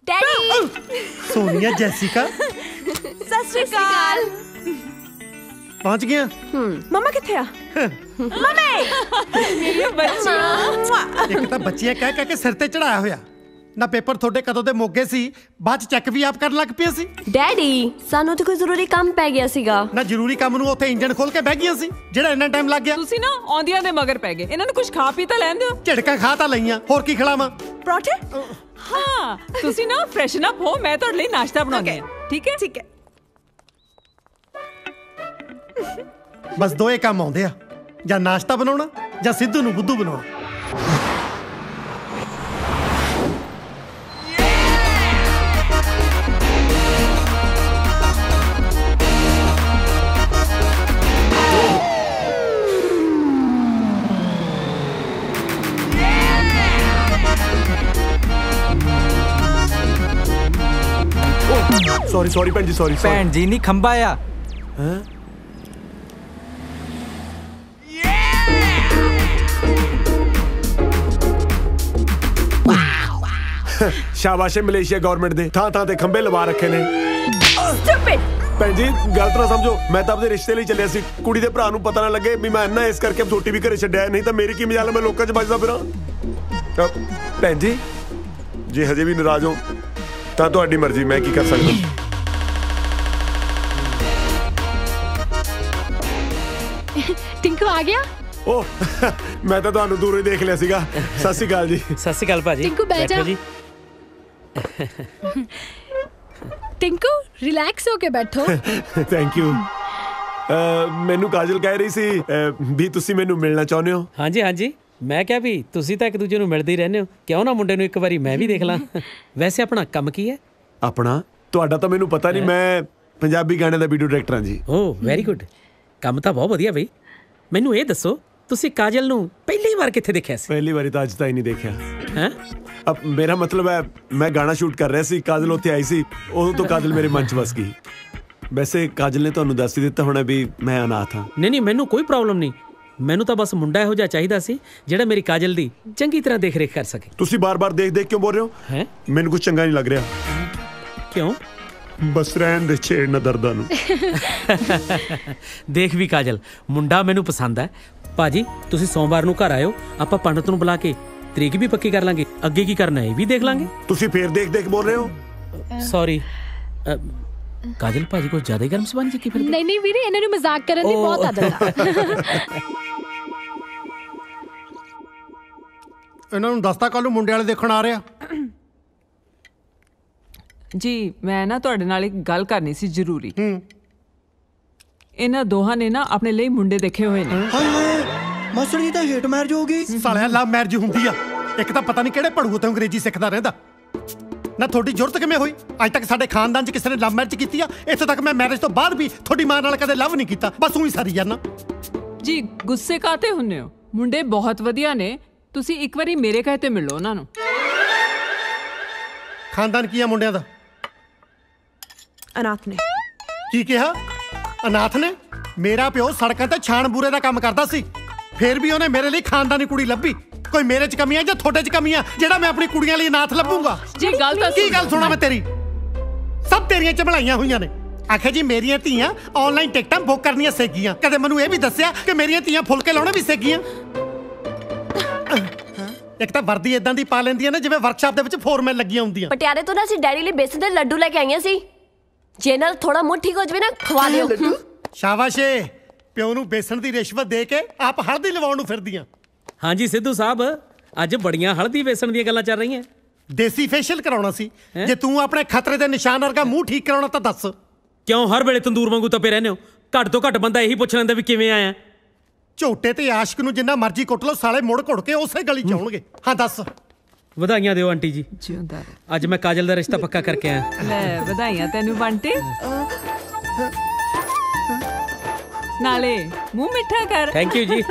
Daddy Sonia Jessica सत श्री अकाल। पहुंच गया। मम्मा किथे आ? मम्मी मेरी बच्चियां। एक तो बच्चियां कह कह के सिर ते चढ़ाया होया ना। पेपर थोड़े कदों दे मोगे सी, बाद च चेक भी आप करन लग पिया सी। डैडी सानू तो कोई जरूरी काम पै गया सीगा ना। जरूरी काम नूं उत्थे इंजन खोल के बह गईयां सी जेड़ा इन्ना टाइम लग गया। तुसी ना औंदियां दे मगर पै गए। इन्हां नूं कुछ खा पी तां लैण दिओ। झिड़कां खा तां लईयां, होर की खिलावां? पराठे? हाँ तुसी ना फ्रैशन अप हो, मैं तुहाडे लई नाश्ता बनाउंदी हां। ठीक है ठीक है। बस दो ही काम आउंदे आ, जां नाश्ता बनाउणा जां सिद्धू नूं बुद्धू बनाउणा। सॉरी सॉरी भैन जी, सॉरी। भैन जी नहीं खंबा आ। शाबाश मलेशिया गवर्नमेंट दे थां थां ते खंबे लवा रखे ने। भैन जी गलत ना समझो, मैं तो अपने रिश्ते लिए चलिया सी। कुड़ी दे भरा नूं पता ना लगे भी मैं इन्ना इस करके छोटी भी घरे छड्डिया, नहीं तो मेरी की मजाल मैं लोकां च बजदा फिरां। भैन जी जे हजे भी नाराज हो तां तुहाडी मर्जी, मैं की कर सकदा। टिंकू आ गया? ओह मैं तो तुहानू दूरों ही देख लिया सीगा। सत श्री अकाल जी। सत श्री अकाल भाजी। टिंकू बैठ जा। जी। टिंकू रिलैक्स होके बैठो। Thank you. मैनू काजल कह रही सी भी तुसी मैनू मिलना चाਹੁੰਦੇ हो। हाँ जी हाँ जी, मैं क्या भी तुसी तो एक दूजे नूं मिलदे ही रहंदे हो, क्यों ना मुंडे नूं एक बारी मैं भी देख ਲਾਂ। वैसे अपना काम की है? अपना ਤੁਹਾਡਾ ਤਾਂ ਮੈਨੂੰ ਪਤਾ ਨਹੀਂ, ਮੈਂ ਪੰਜਾਬੀ ਗਾਣੇ ਦਾ ਵੀਡੀਓ ਡਾਇਰੈਕਟਰ ਹਾਂ ਜੀ। ਓ ਵੈਰੀ ਗੁੱਡ, ਕੰਮ ਤਾਂ ਬਹੁਤ ਵਧੀਆ ਬਈ। ਮੈਨੂੰ ਇਹ ਦੱਸੋ ਤੁਸੀਂ ਕਾਜਲ ਨੂੰ ਪਹਿਲੀ ਵਾਰ ਕਿੱਥੇ ਦੇਖਿਆ ਸੀ? ਪਹਿਲੀ ਵਾਰੀ ਤਾਂ ਅੱਜ ਤਾਂ ਹੀ ਨਹੀਂ ਦੇਖਿਆ ਹੈ। अब मेरा मतलब है मैं गाना शूट कर रहा सी, काजल उत्थे आई सी, उदों तो काजल मेरे मन च बस गई। वैसे काजल ने ਤੁਹਾਨੂੰ ਦੱਸ ਹੀ ਦਿੱਤਾ ਹੋਣਾ ਵੀ ਮੈਂ ਅਨਾਥ ਹਾਂ। ਨਹੀਂ ਨਹੀਂ ਮੈਨੂੰ ਕੋਈ ਪ੍ਰੋਬਲਮ ਨਹੀਂ, ਮੈਨੂੰ ਤਾਂ ਬਸ ਮੁੰਡਾ ਇਹੋ ਜਿਹਾ ਚਾਹੀਦਾ ਸੀ ਜਿਹੜਾ ਮੇਰੀ ਕਾਜਲ ਦੀ ਚੰਗੀ ਤਰ੍ਹਾਂ ਦੇਖ ਰੇਖ ਕਰ ਸਕੇ। ਤੁਸੀਂ ਬਾਰ-ਬਾਰ ਦੇਖ ਕਿਉਂ ਬੋਲ ਰਹੇ ਹੋ? ਹੈ ਮੈਨੂੰ ਕੁਝ ਚੰਗਾ ਨਹੀਂ ਲੱਗ ਰਿਹਾ। ਕਿਉਂ? ਬਸ ਰਹਿਣ ਦੇ ਛੇੜ ਨਾ ਦਰਦਾਂ ਨੂੰ। ਦੇਖ ਵੀ ਕਾਜਲ ਮੁੰਡਾ ਮੈਨੂੰ ਪਸੰਦ ਹੈ। ਭਾਜੀ ਤੁਸੀਂ ਸੋਮਵਾਰ ਨੂੰ ਘਰ ਆਇਓ, ਆਪਾਂ ਪੰਡਤ ਨੂੰ ਬੁਲਾ ਕੇ ਤਰੀਕ ਵੀ ਪੱਕੀ ਕਰ ਲਾਂਗੇ, ਅੱਗੇ ਕੀ ਕਰਨਾ ਹੈ ਵੀ ਦੇਖ ਲਾਂਗੇ। ਤੁਸੀਂ ਫੇਰ ਦੇਖ ਬੋਲ ਰਹੇ ਹੋ? ਸੌਰੀ ਕਾਜਲ ਭਾਜੀ ਕੋਈ ਜ਼ਿਆਦਾ ਗਰਮ ਸਬੰਧ ਜੀ ਕੀ ਫਿਰ? ਨਹੀਂ ਨਹੀਂ ਵੀਰੇ, ਇਹਨਾਂ ਨੂੰ ਮਜ਼ਾਕ ਕਰਨ ਦੀ ਬਹੁਤ ਆਦਤ ਆ। ਇਹਨਾਂ ਨੂੰ ਦੱਸਤਾ ਕੱਲ ਨੂੰ ਮੁੰਡੇ ਵਾਲੇ ਦੇਖਣ ਆ ਰਿਹਾ। जी मैं ना तुहाडे नाल एक गल करनी सी जरूरी। इन्हां दोहां ने ना अपने लिए मुंडे देखे हुए ने। ਮਾਸਟਰ ਜੀ ਤਾਂ ਹੇਟ ਮੈਰਿਜ ਹੋ ਗਈ। ਸਾਲਿਆ ਲਵ ਮੈਰਿਜ ਹੁੰਦੀ ਆ। ਇੱਕ ਤਾਂ ਪਤਾ ਨਹੀਂ ਕਿਹੜੇ ਭੜੂ ਤੇ ਅੰਗਰੇਜ਼ੀ ਸਿੱਖਦਾ ਰਹਿੰਦਾ ਨਾ। ਤੁਹਾਡੀ ਜ਼ਰੂਰਤ ਕਿਵੇਂ ਹੋਈ? ਅੱਜ ਤੱਕ ਸਾਡੇ ਖਾਨਦਾਨ 'ਚ ਕਿਸੇ ਨੇ ਲਵ ਮੈਰਿਜ ਕੀਤੀ ਆ? ਇੱਥੇ ਤੱਕ ਮੈਂ ਮੈਰਿਜ ਤੋਂ ਬਾਅਦ ਵੀ ਤੁਹਾਡੀ ਮਾਂ ਨਾਲ ਕਦੇ ਲਵ ਨਹੀਂ ਕੀਤਾ, ਬਸ ਉਹੀ ਸਾਰੀ ਜਾਨਾ। जी गुस्से काते हुन्ने हो? मुंडे बहुत वधिया ने, तुसी एक बारी मेरे कहे ते मिलो उन्हां नूं। ਖਾਨਦਾਨ ਕੀ ਆ ਮੁੰਡਿਆਂ ਦਾ? अनाथ ने ਕੀ ਕਿਹਾ? ਅਨਾਥ ਨੇ? ਮੇਰਾ ਪਿਓ ਸੜਕਾਂ ਤੇ ਛਾਣ ਬੂਰੇ ਦਾ ਕੰਮ ਕਰਦਾ ਸੀ, ਫਿਰ ਵੀ ਉਹਨੇ ਮੇਰੇ ਲਈ ਖਾਨਦਾਨੀ ਕੁੜੀ ਲੱਭੀ। ਕੋਈ ਮੇਰੇ 'ਚ ਕਮੀਆਂ ਜਾਂ ਤੁਹਾਡੇ 'ਚ ਕਮੀਆਂ ਜਿਹੜਾ ਮੈਂ ਆਪਣੀ ਕੁੜੀਆਂ ਲਈ ਅਨਾਥ ਲੱਭੂਗਾ? ਜੀ ਗੱਲ ਤਾਂ ਕੀ ਗੱਲ ਸੁਣਾ ਮੈਂ ਤੇਰੀ? ਸਭ ਤੇਰੀਆਂ ਚਬਲਾਈਆਂ ਹੋਈਆਂ ਨੇ। ਆਖੇ ਜੀ ਮੇਰੀਆਂ ਧੀਆਂ ਆਨਲਾਈਨ ਟਿਕਟਾਂ ਬੁੱਕ ਕਰਨੀਆਂ ਸਿੱਖ ਗਈਆਂ। ਕਦੇ ਮੈਨੂੰ ਇਹ ਵੀ ਦੱਸਿਆ ਕਿ ਮੇਰੀਆਂ ਧੀਆਂ ਫੁਲਕੇ ਲਾਉਣੇ ਵੀ ਸਿੱਖ ਗਈਆਂ। ਇੱਕ ਤਾਂ ਵਰਦੀ ਇਦਾਂ ਦੀ ਪਾ ਲੈਂਦੀਆਂ ਨੇ ਜਿਵੇਂ ਵਰਕਸ਼ਾਪ ਦੇ ਵਿੱਚ ਫੋਰਮੈਨ ਲੱਗੀਆਂ ਹੁੰਦੀਆਂ। ਪਟਿਆਲੇ ਤੋਂ ਨਾ ਅਸੀਂ ਡੈਡੀ ਲਈ ਬੇਸਨ ਦੇ ਲੱਡੂ ਲੈ ਕੇ ਆਈਆਂ ਸੀ। ਜੇ ਨਾਲ ਥੋੜਾ ਮੂੰਹ ਠੀਕ ਹੋ ਜਵੇ ਨਾ ਖਵਾ ਲਿਓ। ਸ਼ਾਬਾਸ਼ ਏ, ਪਿਓ ਨੂੰ ਬੇਸਣ ਦੀ ਰਿਸ਼ਵਤ ਦੇ ਕੇ ਆਪ ਹਲਦੀ ਲਵਾਉਣ ਨੂੰ ਫਿਰਦੀਆਂ। ਹਾਂਜੀ ਸਿੱਧੂ ਸਾਹਿਬ, ਅੱਜ ਬੜੀਆਂ ਹਲਦੀ ਵੇਸਣ ਦੀਆਂ ਗੱਲਾਂ ਚੱਲ ਰਹੀਆਂ। ਦੇਸੀ ਫੇਸ਼ੀਅਲ ਕਰਾਉਣਾ ਸੀ। ਜੇ ਤੂੰ ਆਪਣੇ ਖਤਰੇ ਦੇ ਨਿਸ਼ਾਨ ਵਰਗਾ ਮੂੰਹ ਠੀਕ ਕਰਾਉਣਾ ਤਾਂ ਦੱਸ। ਕਿਉਂ ਹਰ ਵੇਲੇ ਤੰਦੂਰ ਵਾਂਗੂ ਤਪੇ ਰਹਿੰਦੇ ਹੋ? ਘੱਟ ਤੋਂ ਘੱਟ ਬੰਦਾ ਇਹੀ ਪੁੱਛ ਲੈਂਦਾ ਵੀ ਕਿਵੇਂ ਆਇਆ। ਝੋਟੇ ਤੇ ਆਸ਼ਕ ਨੂੰ ਜਿੰਨਾ ਮਰਜ਼ੀ ਕੁੱਟ ਲਓ, ਸਾਲੇ ਮੁੜ ਘੁੜ ਕੇ ਉਸੇ ਗਲੀ 'ਚ ਆਉਣਗੇ। ਹਾਂ ਦੱਸ। ਵਧਾਈਆਂ ਦਿਓ ਆਂਟੀ ਜੀ, ਜਿਉਂਦਾ ਅੱਜ ਮੈਂ ਕਾਜਲ ਦਾ ਰਿਸ਼ਤਾ ਪੱਕਾ ਕਰਕੇ ਆਇਆ। ਲੈ ਵਧਾਈਆਂ ਤੈਨੂੰ ਬੰਟੇ। ਨਾਲੇ ਮੂੰਹ ਮਿੱਠਾ ਕਰ। ਥੈਂਕ ਯੂ ਜੀ।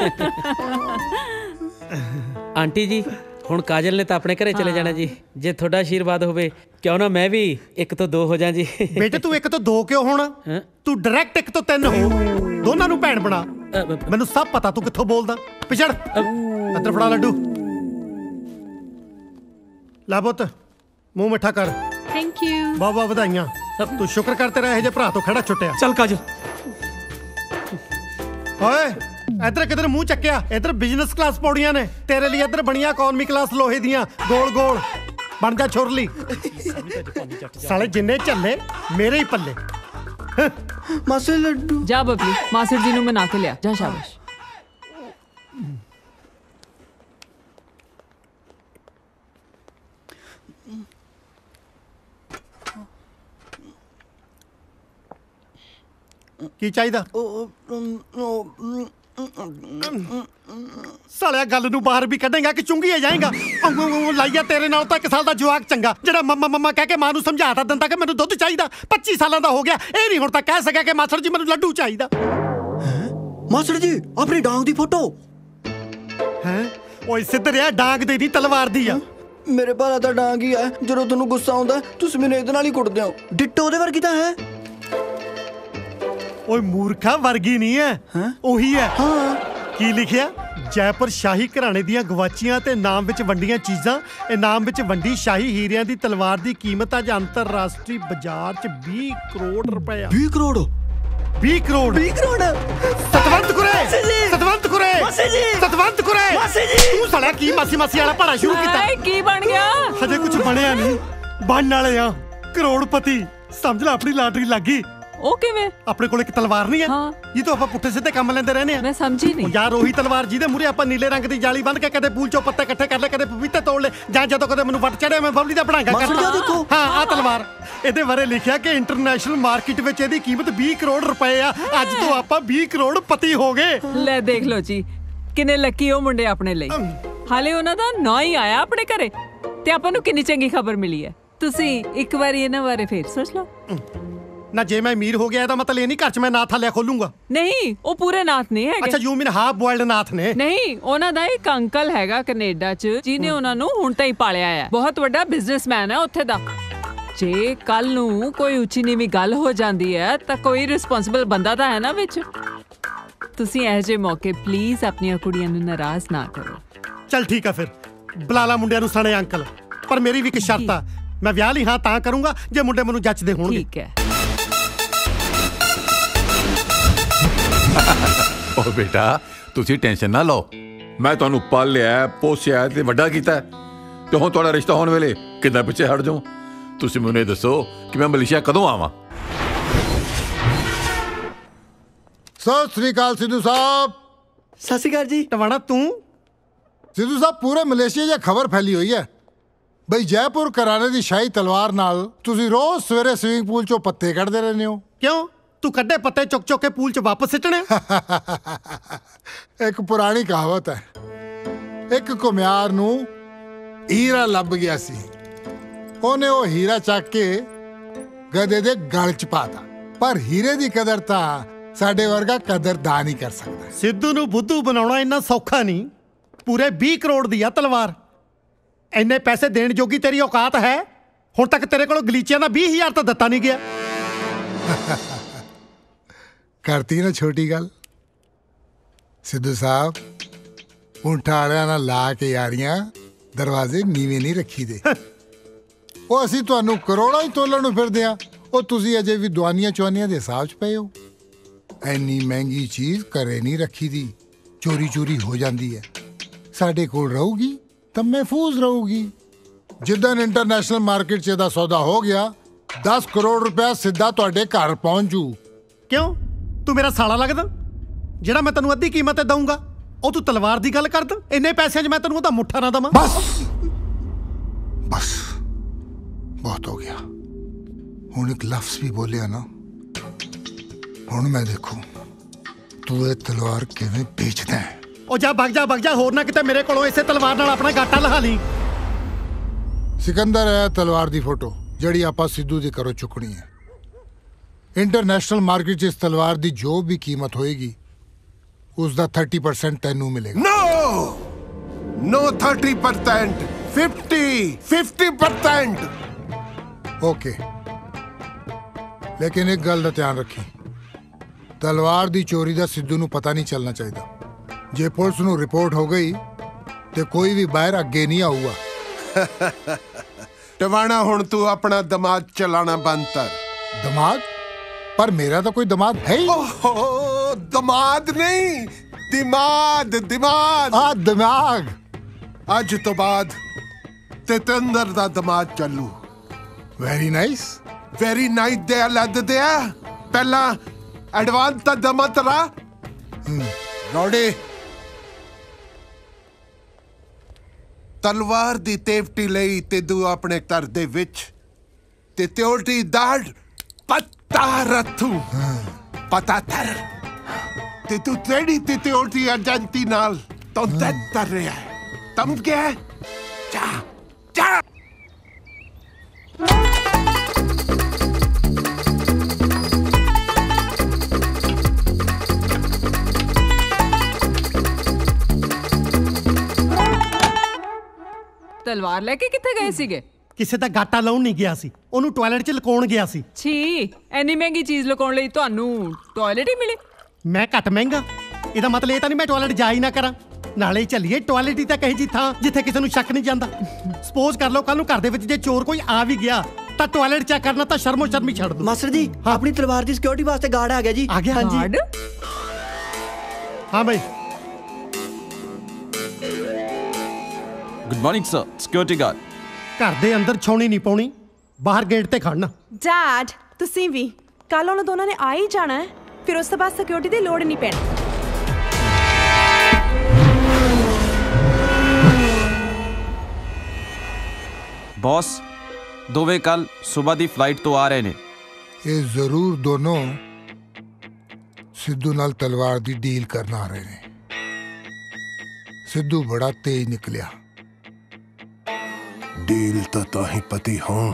ਆਂਟੀ ਜੀ ਹੁਣ ਕਾਜਲ ਨੇ ਤਾਂ ਆਪਣੇ ਘਰੇ ਚਲੇ ਜਾਣਾ ਜੀ, ਜੇ ਤੁਹਾਡਾ ਆਸ਼ੀਰਵਾਦ ਹੋਵੇ ਕਿਉਂ ਨਾ ਮੈਂ ਵੀ ਇੱਕ ਤੋਂ ਦੋ ਹੋ ਜਾ ਜੀ। ਬੇਟੇ ਤੂੰ ਇੱਕ ਤੋਂ ਦੋ ਕਿਉਂ ਹੋਣਾ? ਤੂੰ ਡਾਇਰੈਕਟ ਇੱਕ ਤੋਂ ਤਿੰਨ ਹੋ, ਦੋਨਾਂ ਨੂੰ ਭੈਣ ਬਣਾ। ਮੈਨੂੰ ਸਭ ਪਤਾ ਤੂੰ ਕਿੱਥੋਂ ਬੋਲਦਾ। ਪਿਛੜ ਅੰਦਰ ਫੜਾ ਲੱਡੂ। ਲਾ ਪੁੱਤ ਮੂੰਹ ਮਿੱਠਾ ਕਰ। Thank you. बहुत बहुत ਵਧਾਈਆਂ। ਤੂੰ ਸ਼ੁਕਰ ਕਰ ਤੇਰਾ ਇਹ ਜੇ ਭਰਾ ਤੋਂ ਖੜਾ ਛੁੱਟਿਆ। ਚੱਲ ਕਾਜਲ। ਓਏ ਇੱਧਰ ਕਿਧਰ ਮੂੰਹ ਚੱਕਿਆ? ਇੱਧਰ ਬਿਜ਼ਨਸ ਕਲਾਸ ਪੌੜੀਆਂ ਨੇ, ਤੇਰੇ ਲਈ ਇੱਧਰ ਬਣੀਆਂ ਇਕਨੋਮੀ ਕਲਾਸ ਲੋਹੇ ਦੀਆਂ ਗੋਲ ਗੋਲ। ਬਣ ਜਾ ਛੁਰਲੀ। ਸਾਲੇ ਜਿੰਨੇ ਝੱਲੇ ਮੇਰੇ ਹੀ ਪੱਲੇ। मासी लड्डू। जा बबली, मासिर जी ਨੂੰ ਮਨਾ ਕੇ ਲਿਆ। ਜਾ ਸ਼ਾਬਾਸ਼। ਕੀ ਚਾਹੀਦਾ? ਸਾਲਿਆ ਗੱਲ ਨੂੰ ਬਾਹਰ ਵੀ ਕੱਢੇਗਾ ਕਿ ਚੁੰਗੀਏ ਜਾਏਗਾ? ਲਾਈਆ ਤੇਰੇ ਨਾਲ ਤਾਂ 1 ਸਾਲ ਦਾ ਜਵਾਕ ਚੰਗਾ, ਜਿਹੜਾ ਮੰਮਾ ਮੰਮਾ ਕਹਿ ਕੇ ਮਾਂ ਨੂੰ ਸਮਝਾਤਾ ਦਿੰਦਾ ਕਿ ਮੈਨੂੰ ਦੁੱਧ ਚਾਹੀਦਾ। 25 ਸਾਲਾਂ ਦਾ ਹੋ ਗਿਆ, ਇਹ ਨਹੀਂ ਹੁਣ ਤੱਕ ਕਹਿ ਸਕਿਆ ਕਿ ਮਾਸੜ ਜੀ ਮੈਨੂੰ ਲੱਡੂ ਚਾਹੀਦਾ। मास्टर जी अपनी डांग दी फोटो ਹੈ ਓਏ ਸਿੱਧਰਿਆ, ਡਾਂਗ ਦੇ ਦੀ ਤਲਵਾਰ ਦੀ ਆ। मेरे भाला दा डांग ही है। ਜਦੋਂ ਤੁਹਾਨੂੰ ਗੁੱਸਾ ਆਉਂਦਾ ਤੁਸੀਂ ਮੈਨੂੰ ਇਹਦੇ ਨਾਲ ਹੀ ਕੁੱਟਦੇ ਹੋ। ਡਿੱਟੋ ਉਹਦੇ ਵਰਗੀ ਤਾਂ ਹੈ। ਓਏ ਮੂਰਖਾ, ਵਰਗੀ ਨਹੀਂ ਹੈ, ਉਹੀ ਹੈ। ਹਾਂ ਕੀ ਲਿਖਿਆ? ਜੈਪੁਰ ਸ਼ਾਹੀ ਘਰਾਣੇ ਦੀਆਂ ਗਵਾਚੀਆਂ ਤੇ ਨਾਮ ਵਿੱਚ ਵੰਡੀਆਂ ਚੀਜ਼ਾਂ। ਇਨਾਮ ਵਿੱਚ ਵੰਡੀ ਸ਼ਾਹੀ ਹੀਰਿਆਂ ਦੀ ਤਲਵਾਰ ਦੀ ਕੀਮਤ ਅੱਜ ਅੰਤਰਰਾਸ਼ਟਰੀ ਬਾਜ਼ਾਰ 'ਚ 20 ਕਰੋੜ ਰੁਪਏ। 20 ਕਰੋੜ 20 ਕਰੋੜ 20 ਕਰੋੜ। ਸਤਵੰਤ ਕੁਰੇ, ਸਤਵੰਤ ਕੁਰੇ, ਮਾਸੀ ਜੀ, ਸਤਵੰਤ ਕੁਰੇ। ਮਾਸੀ ਜੀ। ਤੂੰ ਸਾਲਿਆ ਕੀ ਮਾਸੀ ਮਾਸੀ ਵਾਲਾ ਭਾੜਾ ਸ਼ੁਰੂ ਕੀਤਾ? ਹਾਏ ਕੀ ਬਣ ਗਿਆ? ਹਜੇ ਕੁਝ ਬਣਿਆ ਨਹੀਂ, ਬਣਨ ਵਾਲੇ ਆ ਕਰੋੜਪਤੀ। ਸਮਝ ਲੈ ਆਪਣੀ ਲਾਟਰੀ ਲੱਗ ਗਈ। ਉਹ ਕਿਵੇਂ? ਆਪਣੇ ਕੋਲ ਇੱਕ ਤਲਵਾਰ ਨਹੀਂ ਹੈ ਹਾਂ। ਇਹ ਤੋਂ ਆਪਾਂ ਪੁੱਠੇ ਸਿੱਧੇ ਕੰਮ ਲੈਂਦੇ ਰਹਿੰਦੇ ਆ। ਮੈਂ ਸਮਝੀ ਨਹੀਂ। ਯਾਰ ਉਹੀ ਤਲਵਾਰ ਜਿਹਦੇ ਮੂਹਰੇ ਆਪਾਂ ਨੀਲੇ ਰੰਗ ਦੀ ਜਾਲੀ ਬੰਨ ਕੇ ਕਦੇ ਪੂਲ ਚੋਂ ਪੱਤੇ ਇਕੱਠੇ ਕਰ ਲੈ, ਕਦੇ ਪਪੀਤੇ ਤੋੜ ਲੈ, ਜਾਂ ਜਦੋਂ ਕਦੇ ਮੈਨੂੰ ਵੱਟ ਚੜਿਆ ਮੈਂ ਬਬਲੀ ਦਾ ਬਣਾਂਗਾ ਮਾਸਟਰ ਜੀ ਦੇਖੋ। ਹਾਂ ਆਹ ਤਲਵਾਰ, ਇਹਦੇ ਬਾਰੇ ਲਿਖਿਆ ਕਿ ਇੰਟਰਨੈਸ਼ਨਲ ਮਾਰਕੀਟ ਵਿੱਚ ਇਹਦੀ ਕੀਮਤ 20 ਕਰੋੜ ਰੁਪਏ ਆ। ਅੱਜ ਤੋਂ ਆਪਾਂ 20 ਕਰੋੜ ਪਤੀ ਹੋ ਗਏ। ਲੈ ਦੇਖ ਲਓ ਜੀ, ਕਿੰਨੇ ਲੱਕੀ ਉਹ ਮੁੰਡੇ ਆਪਣੇ ਲਈ। ਹਾਲੇ ਉਹਨਾਂ ਦਾ ਨਾਂ ਹੀ ਆਇਆ ਆਪਣੇ ਘਰੇ ਤੇ ਆਪਾਂ ਨੂੰ ਕਿੰਨੀ ਚੰਗੀ ਖਬਰ ਮਿਲੀ ਹੈ। ਤੁਸੀਂ ਇੱਕ ਵਾਰੀ ਇਹਨਾਂ ਬਾਰੇ ਫੇਰ ਸੋਚ ਲਓ। ਨਾ ਜੇ ਮੈਂ ਅਮੀਰ ਹੋ ਗਿਆ ਇਹਦਾ ਮਤਲਬ ਇਹ ਨਹੀਂ ਘਰ 'ਚ ਮੈਂ ਨਾਥ ਹਾਲਿਆ ਖੋਲੂੰਗਾ। ਨਹੀਂ, ਉਹ ਪੂਰੇ ਨਾਥ ਨਹੀਂ ਹੈਗੇ। ਅੱਛਾ ਯੂ ਮੀਨ ਹਾਫ ਬੋਇਲਡ ਨਾਥ ਨੇ? ਨਹੀਂ, ਉਹਨਾਂ ਦਾ ਇੱਕ ਅੰਕਲ ਹੈਗਾ ਕੈਨੇਡਾ 'ਚ ਜਿਹਨੇ ਉਹਨਾਂ ਨੂੰ ਹੁਣ ਤਾਂ ਹੀ ਪਾਲਿਆ ਹੈ। ਬਹੁਤ ਵੱਡਾ ਬਿਜ਼ਨਸਮੈਨ ਹੈ ਉੱਥੇ ਦਾ। ਜੇ ਕੱਲ ਨੂੰ ਕੋਈ ਉੱਚੀ ਨੀਵੀਂ ਗੱਲ ਹੋ ਜਾਂਦੀ ਹੈ ਤਾਂ ਕੋਈ ਰਿਸਪੌਂਸਿਬਲ ਬੰਦਾ ਤਾਂ ਹੈ ਨਾ ਵਿੱਚ। ਤੁਸੀਂ ਇਹੋ ਜਿਹੇ ਮੌਕੇ ਪਲੀਜ਼ ਆਪਣੀਆਂ ਕੁੜੀਆਂ ਨੂੰ ਨਾਰਾਜ਼ ਨਾ ਕਰੋ। ਚੱਲ ਠੀਕ ਆ ਫਿਰ, ਬੁਲਾ ਲਾ ਮੁੰਡਿਆਂ ਨੂੰ ਸਣੇ ਅੰਕਲ। ਪਰ ਮੇਰੀ ਵੀ ਇੱਕ ਸ਼ਰਤ ਆ, ਮੈਂ ਵਿਆਹ ਲਈ ਹਾਂ ਤਾਂ ਕਰੂੰਗਾ ਜੇ ਮੁੰਡੇ ਮੈਨੂੰ ਜੱਚਦੇ ਹੋਣਗੇ। ਠੀਕ ਹੈ। ਓ ਬੇਟਾ ਤੁਸੀਂ ਟੈਨਸ਼ਨ ਨਾ ਲਓ, ਮੈਂ ਤੁਹਾਨੂੰ ਪਾਲਿਆ ਪੋਸਿਆ ਤੇ ਵੱਡਾ ਕੀਤਾ ਤੇ ਹੁਣ ਤੁਹਾਡਾ ਰਿਸ਼ਤਾ ਹੋਣ ਵੇਲੇ ਕਿੱਦਾਂ ਪਿੱਛੇ ਹਟ ਜਾਉ। ਤੁਸੀਂ ਮੈਨੂੰ ਇਹ ਦੱਸੋ ਕਿ ਮੈਂ ਮਲੇਸ਼ੀਆ ਕਦੋਂ ਆਵਾਂ? ਸਤਿ ਸ੍ਰੀ ਅਕਾਲ ਸਿੱਧੂ ਸਾਹਿਬ। ਸਤਿ ਸ਼੍ਰੀ ਅਕਾਲ ਜੀ। ਟਵਾਣਾ ਤੂੰ? ਸਿੱਧੂ ਸਾਹਿਬ ਪੂਰੇ ਮਲੇਸ਼ੀਆ 'ਚ ਖਬਰ ਫੈਲੀ ਹੋਈ ਹੈ ਬਈ ਜੈਪੁਰ ਘਰਾਣੇ ਦੀ ਸ਼ਾਹੀ ਤਲਵਾਰ ਨਾਲ ਤੁਸੀਂ ਰੋਜ਼ ਸਵੇਰੇ ਸਵਿਮਿੰਗ ਪੂਲ 'ਚੋਂ ਪੱਤੇ ਕੱਢਦੇ ਰਹਿੰਦੇ ਹੋ। ਕਿਉਂ? ਤੂੰ ਕੱਢੇ ਪੱਤੇ ਚੁੱਕ ਚੁੱਕ ਕੇ ਪੂਲ 'ਚ ਵਾਪਸ ਸਿੱਟਣੇ? ਇੱਕ ਪੁਰਾਣੀ ਕਹਾਵਤ ਹੈ, ਇੱਕ ਘੁਮਿਆਰ ਨੂੰ ਹੀਰਾ ਲੱਭ ਗਿਆ ਸੀ। ਉਹਨੇ ਉਹ ਹੀਰਾ ਚੱਕ ਕੇ ਗਧੇ ਦੇ ਗਲ 'ਚ ਪਾਤਾ। ਪਰ ਹੀਰੇ ਦੀ ਕਦਰ ਤਾਂ ਸਾਡੇ ਵਰਗਾ ਕਦਰਦਾਨ ਹੀ ਕਰ ਸਕਦਾ। ਸਿੱਧੂ ਨੂੰ ਬੁੱਧੂ ਬਣਾਉਣਾ ਇੰਨਾ ਸੌਖਾ ਨਹੀਂ। ਪੂਰੇ 20 ਕਰੋੜ ਦੀ ਆ ਤਲਵਾਰ। ਇੰਨੇ ਪੈਸੇ ਦੇਣ ਜੋਗੀ ਤੇਰੀ ਔਕਾਤ ਹੈ? ਹੁਣ ਤੱਕ ਤੇਰੇ ਕੋਲੋਂ ਗਲੀਚਿਆਂ ਦਾ 20,000 ਤਾਂ ਦਿੱਤਾ ਨਹੀਂ ਗਿਆ। ਕਰਤੀ ਨਾ ਛੋਟੀ ਗੱਲ। ਸਿੱਧੂ ਸਾਹਿਬ ਊਂਠਾਂ ਵਾਲਿਆਂ ਨਾਲ ਲਾ ਕੇ ਯਾਰੀਆਂ ਦਰਵਾਜ਼ੇ ਨੀਵੇਂ ਨਹੀਂ ਰੱਖੀਦੇ। ਉਹ ਅਸੀਂ ਤੁਹਾਨੂੰ ਕਰੋੜਾਂ ਹੀ ਤੋਲਣ ਨੂੰ ਫਿਰਦੇ ਆ, ਉਹ ਤੁਸੀਂ ਅਜੇ ਵੀ ਦੁਆਨੀਆਂ ਚੁਆਨੀਆਂ ਦੇ ਹਿਸਾਬ 'ਚ ਪਏ ਹੋ। ਇੰਨੀ ਮਹਿੰਗੀ ਚੀਜ਼ ਘਰੇ ਨਹੀਂ ਰੱਖੀ ਦੀ, ਚੋਰੀ ਚੋਰੀ ਹੋ ਜਾਂਦੀ ਹੈ। ਸਾਡੇ ਕੋਲ ਰਹੂਗੀ ਤਾਂ ਮਹਿਫੂਜ਼ ਰਹੂਗੀ। ਜਿੱਦਾਂ ਇੰਟਰਨੈਸ਼ਨਲ ਮਾਰਕੀਟ 'ਚ ਇਹਦਾ ਸੌਦਾ ਹੋ ਗਿਆ, 10 ਕਰੋੜ ਰੁਪਇਆ ਸਿੱਧਾ ਤੁਹਾਡੇ ਘਰ ਪਹੁੰਚੂ। ਕਿਉਂ? ਤੂੰ ਮੇਰਾ ਸਾਲਾ ਲੱਗਦਾ ਜਿਹੜਾ ਮੈਂ ਤੈਨੂੰ ਅੱਧੀ ਕੀਮਤ ਤੇ ਦਊਂਗਾ? ਉਹ ਤੂੰ ਤਲਵਾਰ ਦੀ ਗੱਲ ਕਰਦਾ? ਇੰਨੇ ਪੈਸਿਆਂ 'ਚ ਮੈਂ ਤੈਨੂੰ ਉਹਦਾ ਮੁੱਠਾ ਨਾ ਦਵਾਂ? ਬਸ ਬਸ ਬਹੁਤ ਹੋ ਗਿਆ। ਹੁਣ ਇੱਕ ਲਫ਼ਜ਼ ਵੀ ਬੋਲਿਆ ਨਾ, ਹੁਣ ਮੈਂ ਦੇਖੂ ਤੂੰ ਇਹ ਤਲਵਾਰ ਕਿਵੇਂ ਵੇਚਦਾ ਹੈ। ਉਹ ਜਾ ਭੱਗ ਜਾ, ਹੋਰ ਨਾ ਕਿਤੇ ਮੇਰੇ ਕੋਲੋਂ ਇਸੇ ਤਲਵਾਰ ਨਾਲ ਆਪਣਾ ਗਾਟਾ ਲਹਾ ਲਈ। ਸਿਕੰਦਰ ਹੈ ਤਲਵਾਰ ਦੀ ਫੋਟੋ ਜਿਹੜੀ ਆਪਾਂ ਸਿੱਧੂ ਦੇ ਘਰੋਂ ਚੁੱਕਣੀ ਹੈ। ਇੰਟਰਨੈਸ਼ਨਲ ਮਾਰਕੀਟ 'ਚ ਇਸ ਤਲਵਾਰ ਦੀ ਜੋ ਵੀ ਕੀਮਤ ਹੋਏਗੀ ਉਸ ਦਾ 30% ਤੈਨੂੰ ਮਿਲੇਗਾ। नो 30%, 50% ਓਕੇ, ਲੇਕਿਨ ਇੱਕ ਗੱਲ ਦਾ ਧਿਆਨ ਰੱਖੀ, ਤਲਵਾਰ ਦੀ ਚੋਰੀ ਦਾ ਸਿੱਧੂ ਨੂੰ ਪਤਾ ਨਹੀਂ ਚੱਲਣਾ ਚਾਹੀਦਾ। ਜੇ ਪੁਲਿਸ ਨੂੰ ਰਿਪੋਰਟ ਹੋ ਗਈ ਤੇ ਕੋਈ ਵੀ ਬਾਹਰ ਅੱਗੇ ਨਹੀਂ ਆਊਗਾ। ਟਵਾਣਾ ਹੁਣ ਤੂੰ ਆਪਣਾ ਦਿਮਾਗ ਚਲਾਣਾ ਬੰਦ ਕਰ। दिमाग? पर मेरा तो कोई दिमाग है ही। ओहो, दिमाग नहीं, दिमाग दिमाग। हाँ दिमाग। ਅੱਜ ਤੋਂ ਬਾਅਦ ਤੇਤੰਦਰ ਦਾ ਦਿਮਾਗ ਚੱਲੂ। Very nice. ਵੈਰੀ ਨਾਈਟ ਦੇ ਲੱਦਦੇ ਆ। ਪਹਿਲਾਂ ਐਡਵਾਂਸ ਤਾਂ ਦਮਾ ਤਰਾ ਰੋੜੇ ਤਲਵਾਰ ਦੀ ਤੇਵਟੀ ਲਈ ਤੇ ਤੂੰ ਆਪਣੇ ਘਰ ਦੇ ਵਿੱਚ ਤੇ ਤਿਉਲਟੀ ਦਾੜ ਪੱਤਾ ਰੱਥੂ ਪਤਾ ਤਰ ਤੇ ਤੂੰ ਤੇੜੀ ਤੇ ਤਿਉਲਟੀ ਅਜੰਤੀ ਨਾਲ ਤੋਂ ਤਰ ਰਿਹਾ ਹੈ। ਤਮ ਗਿਆ ਜਾ ਜਾ। ਤਲਵਾਰ ਲੈ ਕੇ ਕਿੱਥੇ ਗਏ ਸੀਗੇ? ਕਿਸੇ ਦਾ ਗਾਟਾ ਲਾਉਣ ਨਹੀਂ ਗਿਆ ਸੀ, ਉਹਨੂੰ ਟਾਇਲਟ 'ਚ ਲੁਕਾਉਣ ਗਿਆ ਸੀ। ਛੀ, ਐਨੀ ਮਹਿੰਗੀ ਚੀਜ਼ ਲੁਕਾਉਣ ਲਈ ਤੁਹਾਨੂੰ ਟਾਇਲਟ ਹੀ ਮਿਲੀ? ਮੈਂ ਘੱਟ ਮਹਿੰਗਾ? ਇਹਦਾ ਮਤਲਬ ਇਹ ਤਾਂ ਨਹੀਂ ਮੈਂ ਟਾਇਲਟ ਜਾ ਹੀ ਨਾ ਕਰਾਂ। ਨਾਲੇ ਚੱਲੀਏ ਟਾਇਲਟ ਹੀ ਤਾਂ ਕਹੀ ਜੀ ਥਾਂ ਜਿੱਥੇ ਕਿਸੇ ਨੂੰ ਸ਼ੱਕ ਨਹੀਂ ਜਾਂਦਾ। ਸਪੋਜ਼ ਕਰ ਲਓ ਕੱਲ ਨੂੰ ਘਰ ਦੇ ਵਿੱਚ ਜੇ ਚੋਰ ਕੋਈ ਆ ਵੀ ਗਿਆ ਤਾਂ ਟਾਇਲਟ ਚੈੱਕ ਕਰਨਾ ਤਾਂ ਸ਼ਰਮੋ ਸ਼ਰਮੀ ਛੱਡ ਦੋ। ਮਾਸਟਰ ਜੀ ਆਪਣੀ ਤਲਵਾਰ ਦੀ ਸਿਕਿਉਰਿਟੀ ਵਾਸਤੇ ਗਾਰਡ ਆ ਗਿਆ ਜੀ। ਆ ਗਿਆ? ਹਾਂਜੀ ਹਾਂ ਬਈ। Good morning sir, security guard. ਘਰ ਦੇ ਅੰਦਰ ਛਾਉਣੀ ਨਹੀਂ ਪਾਉਣੀ, ਬਾਹਰ ਗੇਟ ਤੇ ਖੜਨਾ। ਡੈਡ ਤੁਸੀਂ ਵੀ ਕੱਲ ਉਹਨਾਂ ਦੋਨਾਂ ਨੇ ਆ ਹੀ ਜਾਣਾ ਹੈ, ਫਿਰ ਉਸ ਤੋਂ ਬਾਅਦ ਸਿਕਿਉਰਿਟੀ ਦੀ ਲੋੜ ਨਹੀਂ ਪੈਣੀ। ਬੌਸ ਦੋਵੇਂ ਕੱਲ ਸਵੇਰ ਦੀ ਫਲਾਈਟ ਤੋਂ ਆ ਰਹੇ ਨੇ। ਇਹ ਜ਼ਰੂਰ ਦੋਨੋਂ ਸਿੱਧੂ ਨਾਲ ਤਲਵਾਰ ਦੀ ਡੀਲ ਕਰਨ ਆ ਰਹੇ ਨੇ। ਸਿੱਧੂ ਬੜਾ ਤੇਜ਼ ਨਿਕਲਿਆ। ਡੀਲ ਤਾਂ ਹੀ ਪਤੀ ਹੋਂ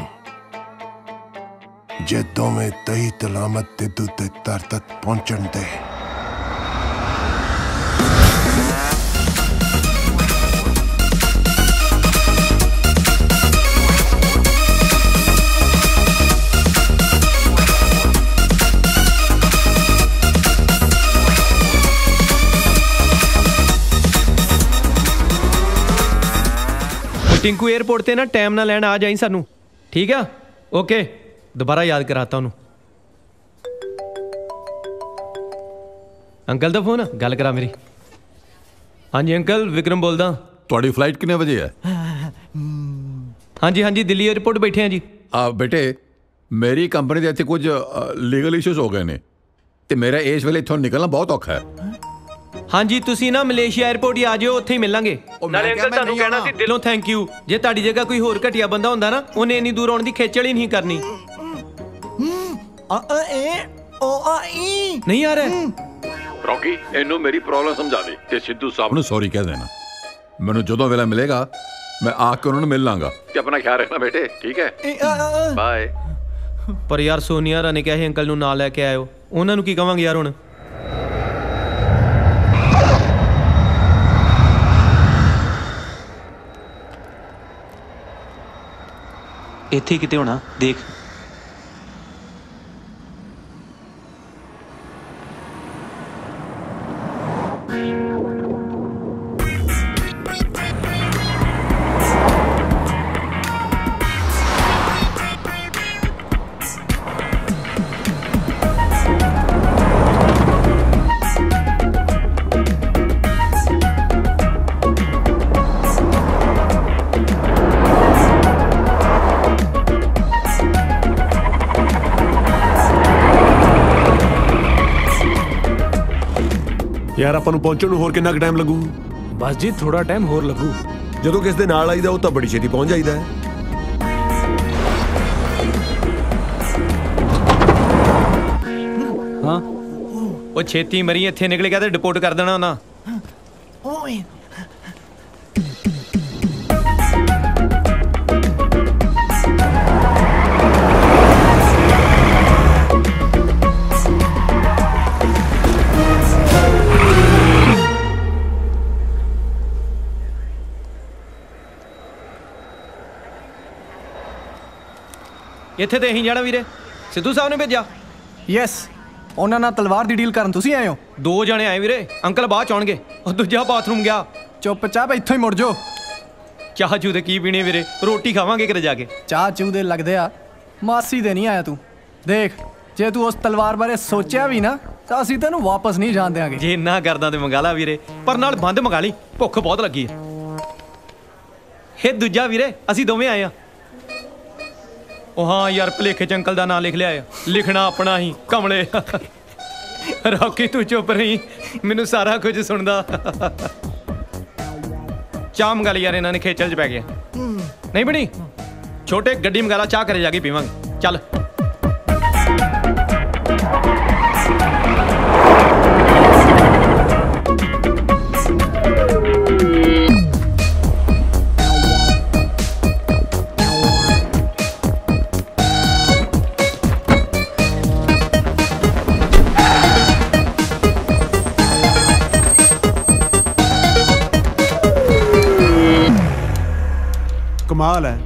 ਜੇ ਦੋਵੇਂ ਤਈ ਤਲਾਮਤ ਤੇ ਦੁੱਤੇ ਤਰ ਤੱਕ ਪਹੁੰਚਣ ਦੇ। टिंकू एयरपोर्ट ते ना टाइम ना लैन आ जाई सानू, ठीक है? ओके, दोबारा याद कराता हूँ। अंकल दा फोन गल करा मेरी। हाँ जी अंकल, विक्रम बोलदा। ਤੁਹਾਡੀ ਫਲਾਈਟ ਕਿੰਨੇ ਵਜੇ ਹੈ? हाँ जी हाँ जी, दिल्ली एयरपोर्ट बैठे हैं जी। ਬੇਟੇ ਮੇਰੀ ਕੰਪਨੀ ਦੇ ਇੱਥੇ ਕੁਝ ਲੀਗਲ ਇਸ਼ੂਜ਼ ਹੋ ਗਏ ਨੇ ਤੇ ਮੇਰਾ ਇਸ ਵੇਲੇ ਇੱਥੋਂ ਨਿਕਲਣਾ ਬਹੁਤ ਔਖਾ ਹੈ। हाँ जी, तुसी ना मलेशिया एयरपोर्ट ही आ जाओ, उत्थे ही मिलांगे। नाले अंकल तानू कहना सी दिलों थैंक यू। जे ताड़ी जगह कोई होर घटिया बंदा हुंदा ना, उन्हें इन्नी दूर आउण दी खेचल ही नहीं करनी। नहीं आ रहा ਰੌਕੀ ਇਹਨੂੰ ਮੇਰੀ ਪ੍ਰੋਬਲਮ ਸਮਝਾ ਦੇ ਤੇ ਸਿੱਧੂ ਸਾਹਿਬ ਨੂੰ ਸੌਰੀ ਕਹਿ ਦੇਣਾ। ਮੈਨੂੰ ਜਦੋਂ ਵੇਲਾ ਮਿਲੇਗਾ ਮੈਂ ਆ ਕੇ ਉਹਨਾਂ ਨੂੰ ਮਿਲ ਲਾਂਗਾ ਤੇ ਆਪਣਾ ਖਿਆਲ ਰੱਖਣਾ ਬੇਟੇ, ਠੀਕ ਹੈ? ਬਾਏ। पर यार सोनिया रा ने कहा अंकल नू ना लेके आयो, उन्हां नू की कहांगे यार हुण? ਇੱਥੇ ਕਿਤੇ ਹੋਣਾ, ਦੇਖ। यार ਆਪਾਂ ਨੂੰ ਪਹੁੰਚਣ ਨੂੰ ਹੋਰ ਕਿੰਨਾ ਕੁ ਟਾਈਮ ਲੱਗੂ? ਬਸ ਜੀ ਥੋੜਾ ਟਾਈਮ ਹੋਰ ਲੱਗੂ। ਜਦੋਂ ਕਿਸ ਦੇ ਨਾਲ ਆਈਦਾ ਉਹ ਤਾਂ ਬੜੀ ਛੇਤੀ ਪਹੁੰਚ ਜਾਈਦਾ ਹੈ। हाँ वो छेती मरी इत्थे निकल गया तो डिपोर्ट कर देना उन्हां। ਇੱਥੇ ਤੇ ਅਸੀਂ ਜਾਣਾ ਵੀਰੇ, ਸਿੱਧੂ ਸਾਹਿਬ ਨੇ ਭੇਜਿਆ। ਯੈਸ, ਉਹਨਾਂ ਨਾਲ ਤਲਵਾਰ ਦੀ ਡੀਲ ਕਰਨ ਤੁਸੀਂ ਆਏ ਹੋ? 2 ਜਣੇ ਆਏ ਵੀਰੇ, ਅੰਕਲ ਬਾਅਦ ਚ ਆਉਣਗੇ। ਉਹ ਦੂਜਾ ਬਾਥਰੂਮ ਗਿਆ। ਚੁੱਪਚਾਪ ਇੱਥੋਂ ਹੀ ਮੁੜ ਜਾਓ। ਚਾਹ ਚੂ ਦੇ ਕੀ ਪੀਣੇ ਵੀਰੇ, ਰੋਟੀ ਖਾਵਾਂਗੇ ਕਿਤੇ ਜਾ ਕੇ। ਚਾਹ ਚੂ ਦੇ ਲੱਗਦੇ ਆ, ਮਾਸੀ ਦੇ ਨਹੀਂ ਆਇਆ ਤੂੰ। ਦੇਖ ਜੇ ਤੂੰ ਉਸ ਤਲਵਾਰ ਬਾਰੇ ਸੋਚਿਆ ਵੀ ਨਾ ਤਾਂ ਅਸੀਂ ਤੈਨੂੰ ਵਾਪਸ ਨਹੀਂ ਜਾਣ ਦਿਆਂਗੇ। ਜੇ ਇੰਨਾ ਕਰਦਾ ਤੇ ਮੰਗਾ ਲਾ ਵੀਰੇ, ਪਰ ਨਾਲ ਬੰਦ ਮੰਗਾ ਲਈ, ਭੁੱਖ ਬਹੁਤ ਲੱਗੀ ਹੈ। ਇਹ ਦੂਜਾ ਵੀਰੇ ਅਸੀਂ ਦੋਵੇਂ ਆਏ ਆ। ਉਹ ਹਾਂ ਯਾਰ, ਭਲੇਖੇ ਚ ਅੰਕਲ ਦਾ ਨਾਂ ਲਿਖ ਲਿਆ, ਲਿਖਣਾ ਆਪਣਾ ਹੀ ਕਮਲੇ। ਰੌਕੀ ਤੂੰ ਚੁੱਪ ਰਹੀ, ਮੈਨੂੰ ਸਾਰਾ ਕੁਝ ਸੁਣਦਾ। ਚਾਹ ਮੰਗਾ ਲਈ ਯਾਰ, ਇਹਨਾਂ ਨੇ ਖੇਚਲ ਚ ਪੈ ਗਿਆ। ਨਹੀਂ ਬਣੀ ਛੋਟੇ, ਗੱਡੀ ਮੰਗਾ ਲਾ, ਚਾਹ ਘਰੇ ਜਾ ਕੇ ਪੀਵਾਂਗੇ। ਚੱਲ ਕਮਾਲ ਹੈ,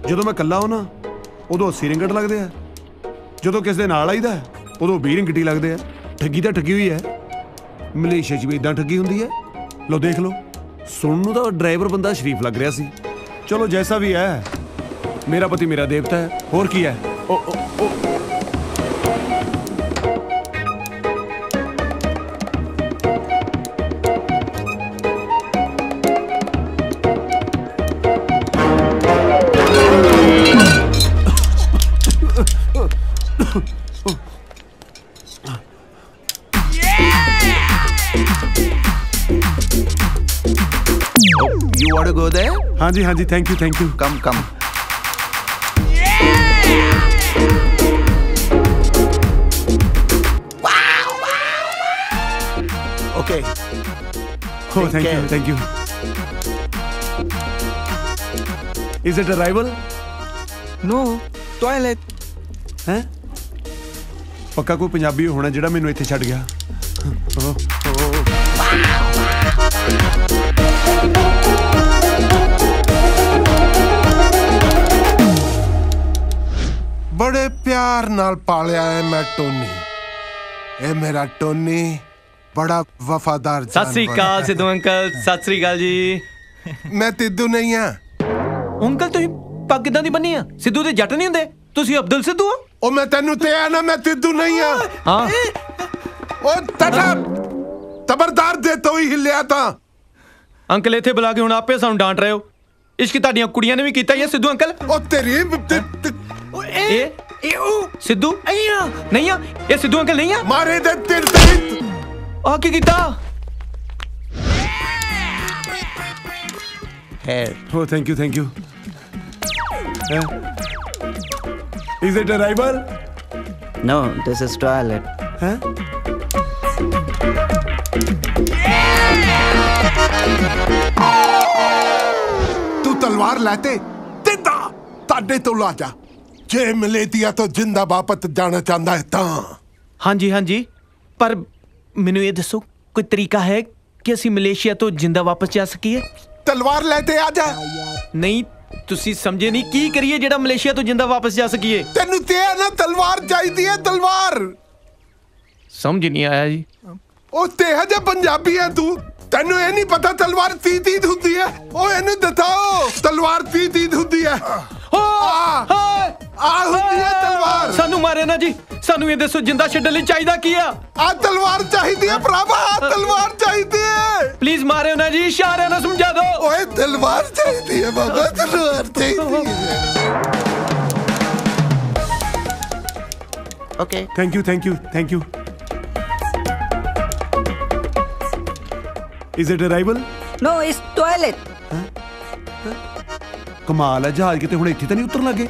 ਜਦੋਂ ਮੈਂ ਇਕੱਲਾ ਹਾਂ ਨਾ ਉਦੋਂ 80 ਰਿੰਗਟ ਲੱਗਦੇ ਆ, ਜਦੋਂ ਕਿਸੇ ਦੇ ਨਾਲ ਆਈਦਾ ਉਦੋਂ 20 ਰਿੰਗਟ ਹੀ ਲੱਗਦੇ ਆ। ਠੱਗੀ ਤਾਂ ਠੱਗੀ ਹੋਈ ਹੈ, ਮਲੇਸ਼ੀਆ 'ਚ ਵੀ ਇਦਾਂ ਠੱਗੀ ਹੁੰਦੀ ਹੈ। ਲਓ ਦੇਖ ਲਓ, ਸੁਣਨ ਨੂੰ ਤਾਂ ਡਰਾਈਵਰ ਬੰਦਾ ਸ਼ਰੀਫ ਲੱਗ ਰਿਹਾ ਸੀ। ਚਲੋ ਜੈਸਾ ਵੀ ਹੈ, ਮੇਰਾ ਪਤੀ ਮੇਰਾ ਦੇਵਤਾ ਹੈ, ਹੋਰ ਕੀ ਹੈ। You want to go there? हाँ जी, thank you. Come. Okay. Oh, thank you. Is it arrival? No, toilet. हैं? पक्का कोई पंजाबी होना जिहड़ा मैनू इत्थे छड्ड गया। बड़े प्यार नाल पालिया है मैं टोनी। ए मेरा टोनी बड़ा वफादार सत श्री अकाल सिद्धू अंकल। सत श्री अकाल जी। मैं तिद्दू नहीं हाँ। अंकल तुसीं पग किदां दी बन्नी आ? सिद्धू दे जट नहीं हुंदे, तुसीं अब्दुल सिद्धू हो? ओ मैं तेनू ते आ ना, मैं तिद्दू नहीं हाँ। हाँ ओ तटा तबरदार दे तो ही हिलिया था। अंकल इत्थे बुला के हुण आपे सानू डांट रहे हो। इश्क ताड़ियां कुड़ियां ने भी कीता ही सिद्धू अंकल। ओ तेरी सिद्धू नहीं आ, ये सिद्धू अंकल नहीं आ। मारे दे तेरे आ की कीता? Oh, thank you. Is it arrival? No, this is toilet. Huh? तू तलवार लाते दिंदा ताडे तो ला जा। जे मलेशिया तो जिंदा वापस जाना चाहता है ता। हाँ जी, पर मैनू ये दसो कोई तरीका है कि असी मलेशिया तो जिंदा वापस जा सकीए? तलवार लेते आ जा। नहीं तुसी समझे नहीं, की करिए जेड़ा मलेशिया तो जिंदा वापस जा सकीए? तेनू ते ना तलवार चाहिए है, तलवार। समझ नहीं आया जी। ओ ते है जे पंजाबी है तू, तेनू ये नहीं पता तलवार तीत होती है? ओ इन्हू दसाओ तलवार तीत होती है। आ होती है तलवार। सानू मारे ना जी, सानू ये दसो जिंदा छड्डण लई चाहीदा की आ तलवार चाहिए है भरावा, तलवार चाहिए है। प्लीज मारे ना जी, इशारे ना समझा दो। ओए तलवार चाहिए है बाबा, तलवार चाहिए है। Okay. Thank you. Is it arrival? No, it's toilet. कमाल है, जहाज किते हुण इत्थे तां नहीं उतरन लगे।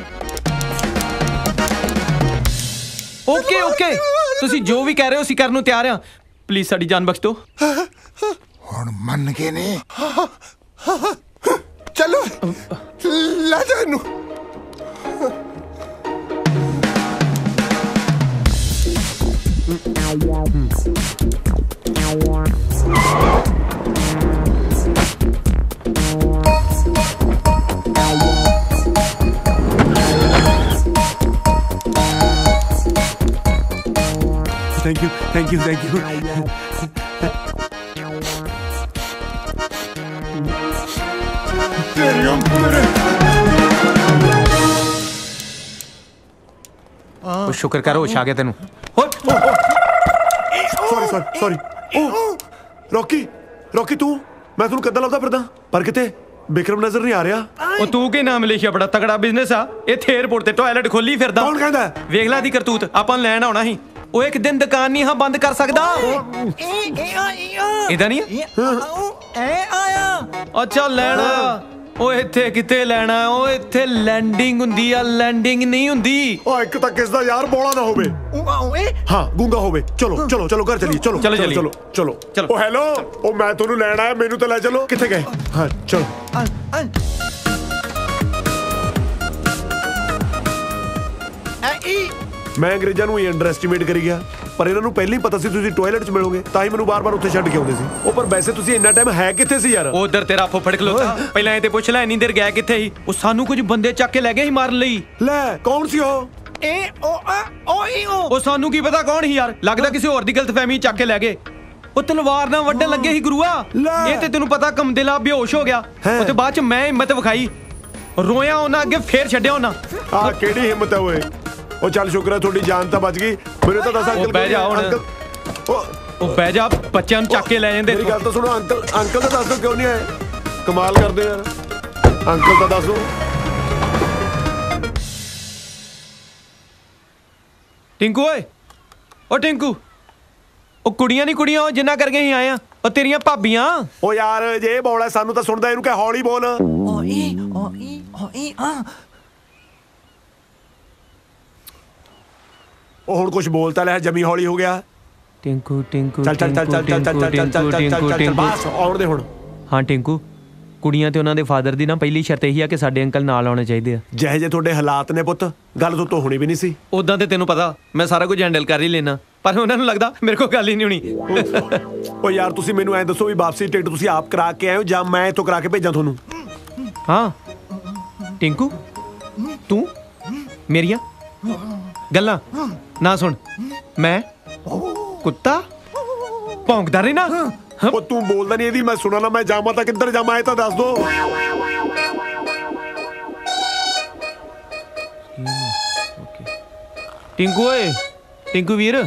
ओके तुसी जो भी कह रहे हो असीं करन नूं तैयार हां। प्लीज साडी जान बख्श दो। हुण मन गए ने। चलो ला जा इनू। Thank you. शुक्र कर होश आ गया तेनू। सॉरी रॉकी तू मैं तैਨੂੰ कद्दां लभदा फिरदा पर किते बिक्रम नजर नहीं आ रहा। ਉਹ ਤੂੰ ਕੀ ਨਾਮ ਲਿਖਿਆ ਬੜਾ ਤਗੜਾ ਬਿਜ਼ਨਸ ਆ ਇੱਥੇ 에어ਪੋਰਟ ਤੇ ਟਾਇਲਟ ਖੋਲੀ ਫਿਰਦਾ। ਕੌਣ ਕਹਿੰਦਾ? ਵੇਖ ਲੈ ਦੀ ਕਰਤੂਤ ਆਪਾਂ ਨੂੰ ਲੈਣ ਆਉਣਾ ਸੀ ਉਹ ਇੱਕ ਦਿਨ ਦੁਕਾਨ ਨਹੀਂ ਹਾਂ ਬੰਦ ਕਰ ਸਕਦਾ। ਇਦਾਂ ਨਹੀਂ ਅੱਛਾ ਲੈਣਾ ਉਹ ਇੱਥੇ ਕਿਤੇ ਲੈਣਾ ਉਹ ਇੱਥੇ ਲੈਂਡਿੰਗ ਹੁੰਦੀ ਆ ਲੈਂਡਿੰਗ ਨਹੀਂ ਹੁੰਦੀ। ਉਹ ਇੱਕ ਤਾਂ ਕਿਸ ਦਾ ਯਾਰ ਬੋਲਾ ਨਾ ਹੋਵੇ ਹਾਂ ਗੂੰਗਾ ਹੋਵੇ। ਚਲੋ ਘਰ ਚਲੀਏ ਚਲੋ ਉਹ ਹੈਲੋ ਉਹ ਮੈਂ ਤੁਹਾਨੂੰ ਲੈਣ ਆਇਆ ਮੈਨੂੰ ਤਾਂ ਲੈ ਚਲੋ। ਕਿੱਥੇ ਗਏ? ਹਾਂ ਚਲੋ ਮੈਂ ਅੰਗਰੇਜ਼ਾਂ ਨੂੰ ਹੀ ਅੰਡਰ ਐਸਟੀਮੇਟ ਕਰੀ ਗਿਆ ਪਰ ਇਹਨਾਂ ਨੂੰ ਪਹਿਲਾਂ ਹੀ ਪਤਾ ਸੀ ਤੁਸੀਂ ਟਾਇਲਟ 'ਚ ਮਿਲੋਗੇ ਤਾਂ ਹੀ ਮੈਨੂੰ ਬਾਰ-ਬਾਰ ਉੱਥੇ ਛੱਡ ਕੇ ਆਉਂਦੇ ਸੀ। ਉਹ ਪਰ ਵੈਸੇ ਤੁਸੀਂ ਇੰਨਾ ਟਾਈਮ ਹੈ ਕਿੱਥੇ ਸੀ ਯਾਰ? ਉਧਰ ਤੇਰਾ ਫੁੱਫੜ ਖਲੋਤਾ ਪਹਿਲਾਂ ਇਹ ਤੇ ਪੁੱਛ ਲੈ ਇੰਨੀ ਦੇਰ ਗਿਆ ਕਿੱਥੇ ਸੀ? ਉਹ ਸਾਨੂੰ ਕੁਝ ਬੰਦੇ ਚੱਕ ਕੇ ਲੈ ਗਏ ਸੀ ਮਾਰਨ ਲਈ। ਲੈ ਕੌਣ ਸੀ ਉਹ? ਉਹ ਸਾਨੂੰ ਕੀ ਪਤਾ ਕੌਣ ਸੀ ਯਾਰ ਲੱਗਦਾ ਕਿਸੇ ਹੋਰ ਦੀ ਗਲਤਫਹਿਮੀ ਚੱਕ ਕੇ ਲੈ ਗਏ। ਉਹ ਤਲਵਾਰ ਨਾਲ ਵੱਢਣ ਲੱਗੇ ਸੀ ਗੁਰੂਆ। ਇਹ ਤੇ ਤੈਨੂੰ ਪਤਾ ਕਮਦਿਲਾ ਬੇਹੋਸ਼ ਹੋ ਗਿਆ ਉਹ ਤੇ ਬਾਅਦ ਚ ਮੈਂ ਹਿੰਮਤ ਵਿਖਾਈ ਰੋਇਆ ਉਹਨਾਂ ਅੱਗੇ ਫੇਰ ਛੱਡਿਆ ਉਹਨਾਂ। ਆ ਕਿਹੜੀ ਹਿੰਮਤ ਹੈ ਓਏ? ਉਹ ਚੱਲ ਸ਼ੁਕਰ ਹੈ ਤੁਹਾਡੀ ਜਾਨ ਤਾਂ ਬਚ ਗਈ। ਮੈਨੂੰ ਤਾਂ ਦੱਸ ਅੰਕਲ ਬਹਿ ਜਾ ਹੁਣ ਉਹ ਬਹਿ ਜਾ ਬੱਚਿਆਂ ਨੂੰ ਚੱਕ ਕੇ ਲੈ ਜਾਂਦੇ। ਮੇਰੀ ਗੱਲ ਤਾਂ ਸੁਣੋ ਅੰਕਲ ਤਾਂ ਦੱਸ ਦਿਓ ਕਿਉਂ ਨਹੀਂ ਆਏ? ਕਮਾਲ ਕਰਦੇ ਯਾਰ ਅੰਕਲ ਤਾਂ ਦੱਸ ਦਿਓ। ਟਿੰਕੂ ਓਏ ਉਹ ਟਿੰਕੂ ਉਹ ਕੁੜੀਆਂ ਨਹੀਂ ਕੁੜੀਆਂ ਉਹ ਜਿੰਨਾ ਕਰਕੇ ਹੀ ਆਏ ਆ ਉਹ ਤੇਰੀਆਂ ਭਾਬੀਆਂ। ਉਹ ਯਾਰ ਜੇ ਬੋਲਾ ਸਾਨੂੰ ਤਾਂ ਸੁਣਦਾ ਇਹਨੂੰ ਕਹਿ ਹੌਲੀ ਬੋਲ। ਉਹ ਹੁਣ ਕੁਝ ਬੋਲਤਾ ਲੈ ਜਮੀ ਹੌਲੀ ਹੋ ਗਿਆ। ਟਿੰਕੂ ਚੱਲ ਬਸ ਆਉਣ ਦੇ ਹੁਣ। ਹਾਂ ਟਿੰਕੂ ਕੁੜੀਆਂ ਤੇ ਉਹਨਾਂ ਦੇ ਫਾਦਰ ਦੀ ਨਾ ਪਹਿਲੀ ਸ਼ਰਤ ਇਹੀ ਆ ਕਿ ਸਾਡੇ ਅੰਕਲ ਨਾਲ ਆਉਣੇ ਚਾਹੀਦੇ ਆ। ਜਿਹੇ ਜੇ ਤੁਹਾਡੇ ਹਾਲਾਤ ਨੇ ਪੁੱਤ ਗੱਲ ਤੋਂ ਹੋਣੀ ਵੀ ਨਹੀਂ ਸੀ। ਉਦਾਂ ਤੇ ਤੈਨੂੰ ਪਤਾ ਮੈਂ ਸਾਰਾ ਕੁਝ ਹੈਂਡਲ ਕਰ ਹੀ ਲੈਣਾ ਪਰ ਉਹਨਾਂ ਨੂੰ ਲੱਗਦਾ ਮੇਰੇ ਕੋਲ ਗੱਲ ਹੀ ਨਹੀਂ ਹੋਣੀ। ਉਹ ਯਾਰ ਤੁਸੀਂ ਮੈਨੂੰ ਐਂ ਦੱਸੋ ਵੀ ਵਾਪਸੀ ਟਿਕਟ ਤੁਸੀਂ ਆਪ ਕਰਾ ਕੇ ਆਏ ਹੋ ਜਾਂ ਮੈਂ ਇੱਥੋਂ ਕਰਾ ਕੇ ਭੇਜਾਂ ਤੁਹਾਨੂੰ? ਹਾਂ ਟਿੰਕੂ ਤੂੰ ਮੇਰੀਆਂ ਗੱਲਾਂ ਨਾ ਸੁਣ ਮੈਂ ਕੁੱਤਾ ਭੌਂਕਦਾ ਰਹਿ ਨਾ। ਉਹ ਤੂੰ ਬੋਲਦਾ ਨਹੀਂ ਇਹਦੀ ਮੈਂ ਸੁਣਾ ਨਾ ਮੈਂ ਜਾਵਾਂ ਤਾਂ ਕਿੱਧਰ ਜਾਵਾਂ ਇਹ ਤਾਂ ਦੱਸ ਦੋ। ਟਿੰਕੂ ਓਏ ਟਿੰਕੂ ਵੀਰ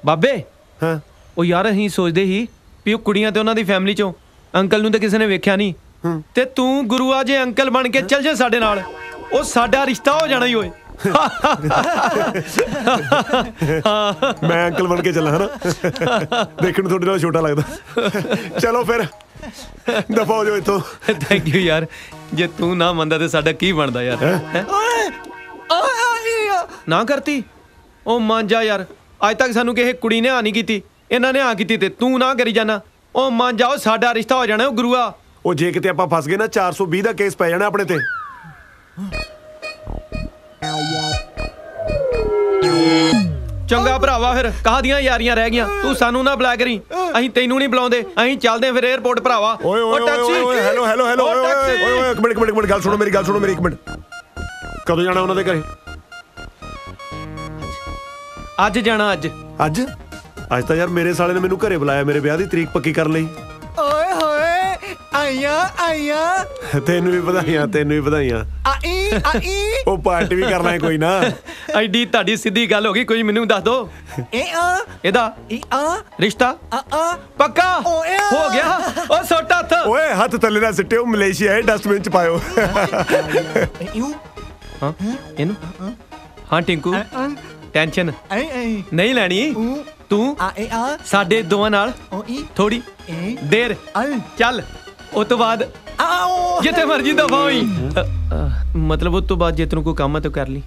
ਬਾਬੇ ਹਾਂ ਉਹ ਯਾਰ ਅਸੀਂ ਸੋਚਦੇ ਸੀ ਵੀ ਉਹ ਕੁੜੀਆਂ ਤੇ ਉਹਨਾਂ ਦੀ ਫੈਮਿਲੀ ਚੋਂ ਅੰਕਲ ਨੂੰ ਤਾਂ ਕਿਸੇ ਨੇ ਵੇਖਿਆ ਨਹੀਂ ਤੇ ਤੂੰ ਗੁਰੂਆ ਜੇ ਅੰਕਲ ਬਣ ਕੇ ਚੱਲ ਜਾ ਸਾਡੇ ਨਾਲ ਉਹ ਸਾਡਾ ਰਿਸ਼ਤਾ ਹੋ ਜਾਣਾ ਹੀ ਓਏ। ਮੈਂ ਅੰਕਲ ਬਣ ਕੇ ਚੱਲਾਂ ਹਨਾ ਦੇਖਣ ਨੂੰ ਤੁਹਾਡੇ ਨਾਲ ਛੋਟਾ ਲੱਗਦਾ। ਚਲੋ ਫਿਰ ਦਫਾ ਹੋ ਜਾਓ ਇੱਥੋਂ। ਥੈਂਕ ਯੂ ਯਾਰ ਜੇ ਤੂੰ ਨਾ ਮੰਨਦਾ ਤੇ ਸਾਡਾ ਕੀ ਬਣਦਾ ਯਾਰ। ਨਾ ਕਰਤੀ ਉਹ ਮੰਨ ਜਾ ਯਾਰ ਅੱਜ ਤੱਕ ਸਾਨੂੰ ਕਿਸੇ ਕੁੜੀ ਨੇ ਹਾਂ ਨਹੀਂ ਕੀਤੀ ਇਹਨਾਂ ਨੇ ਹਾਂ ਕੀਤੀ ਤੇ ਤੂੰ ਨਾ ਕਰੀ ਜਾਣਾ। ਉਹ ਮੰਨ ਜਾਓ ਸਾਡਾ ਰਿਸ਼ਤਾ ਹੋ ਜਾਣਾ ਉਹ ਗੁਰੂਆ। ਉਹ ਜੇ ਕਿਤੇ ਆਪਾਂ ਫਸ ਗਏ ਨਾ 420 ਦਾ ਕੇਸ ਪੈ ਜਾਣਾ ਆਪਣੇ ਤੇ। ਚੰਗਾ ਭਰਾਵਾ ਫਿਰ ਕਾਹਦੀਆਂ ਯਾਰੀਆਂ ਰਹਿ ਗਈਆਂ ਤੂੰ ਸਾਨੂੰ ਨਾ ਬੁਲਾ ਕਰੀ ਅਸੀਂ ਤੈਨੂੰ ਨਹੀਂ ਬੁਲਾਉਂਦੇ ਅਸੀਂ ਚੱਲਦੇ ਫਿਰ 에어ਪੋਰਟ ਭਰਾਵਾ। ਓਏ ਟੈਕਸੀ ਹੈਲੋ ਓਏ ਇੱਕ ਮਿੰਟ ਗੱਲ ਸੁਣੋ ਮੇਰੀ ਇੱਕ ਮਿੰਟ। ਕਦੋਂ ਜਾਣਾ ਉਹਨਾਂ ਦੇ ਘਰੇ? ਅੱਜ ਜਾਣਾ ਅੱਜ ਤਾਂ ਯਾਰ ਮੇਰੇ ਸਾਲੇ ਨੇ ਮੈਨੂੰ ਘਰੇ ਬੁਲਾਇਆ ਮੇਰੇ ਵਿਆਹ ਦੀ ਤਰੀਕ ਪੱਕੀ ਕਰਨ ਲਈ। ਓਏ ਹੋਏ ਆਈਆਂ ਤੈਨੂੰ ਵੀ ਵਧਾਈਆਂ ਆਈ ਉਹ ਪਾਰਟੀ ਵੀ ਕਰਨਾ ਹੈ ਕੋਈ ਨਾ। ਐਡੀ ਤੁਹਾਡੀ ਸਿੱਧੀ ਗੱਲ ਹੋ ਗਈ ਕੋਈ ਮੈਨੂੰ ਦੱਸ ਦੋ ਇਹਦਾ ਰਿਸ਼ਤਾ ਪੱਕਾ ਹੋ ਗਿਆ। ਉਹ ਸੁੱਟ ਹੱਥ ਓਏ ਹੱਥ ਥੱਲੇ ਨਾ ਸਿੱਟਿਓ ਮਲੇਸ਼ੀਆ ਹੈ ਡਸਟਬਿਨ ਚ ਪਾਇਓ। ਹਾਂ ਇਹਨੂੰ ਹਾਂ ਟਿੰਕੂ ਟੈਨਸ਼ਨ ਨਹੀਂ ਲੈਣੀ ਤੂੰ ਸਾਡੇ ਦੋਵਾਂ ਨਾਲ ਥੋੜੀ ਦੇਰ ਚੱਲ ਉਸ ਤੋਂ ਬਾਅਦ ਜਿੱਥੇ ਮਰਜੀ ਦਫਾ ਹੋਈ ਮਤਲਬ ਉਸ ਤੋਂ ਬਾਅਦ ਜੇ ਤੈਨੂੰ ਕੋਈ ਕੰਮ ਹੈ ਤਾਂ ਕਰ ਲਈ।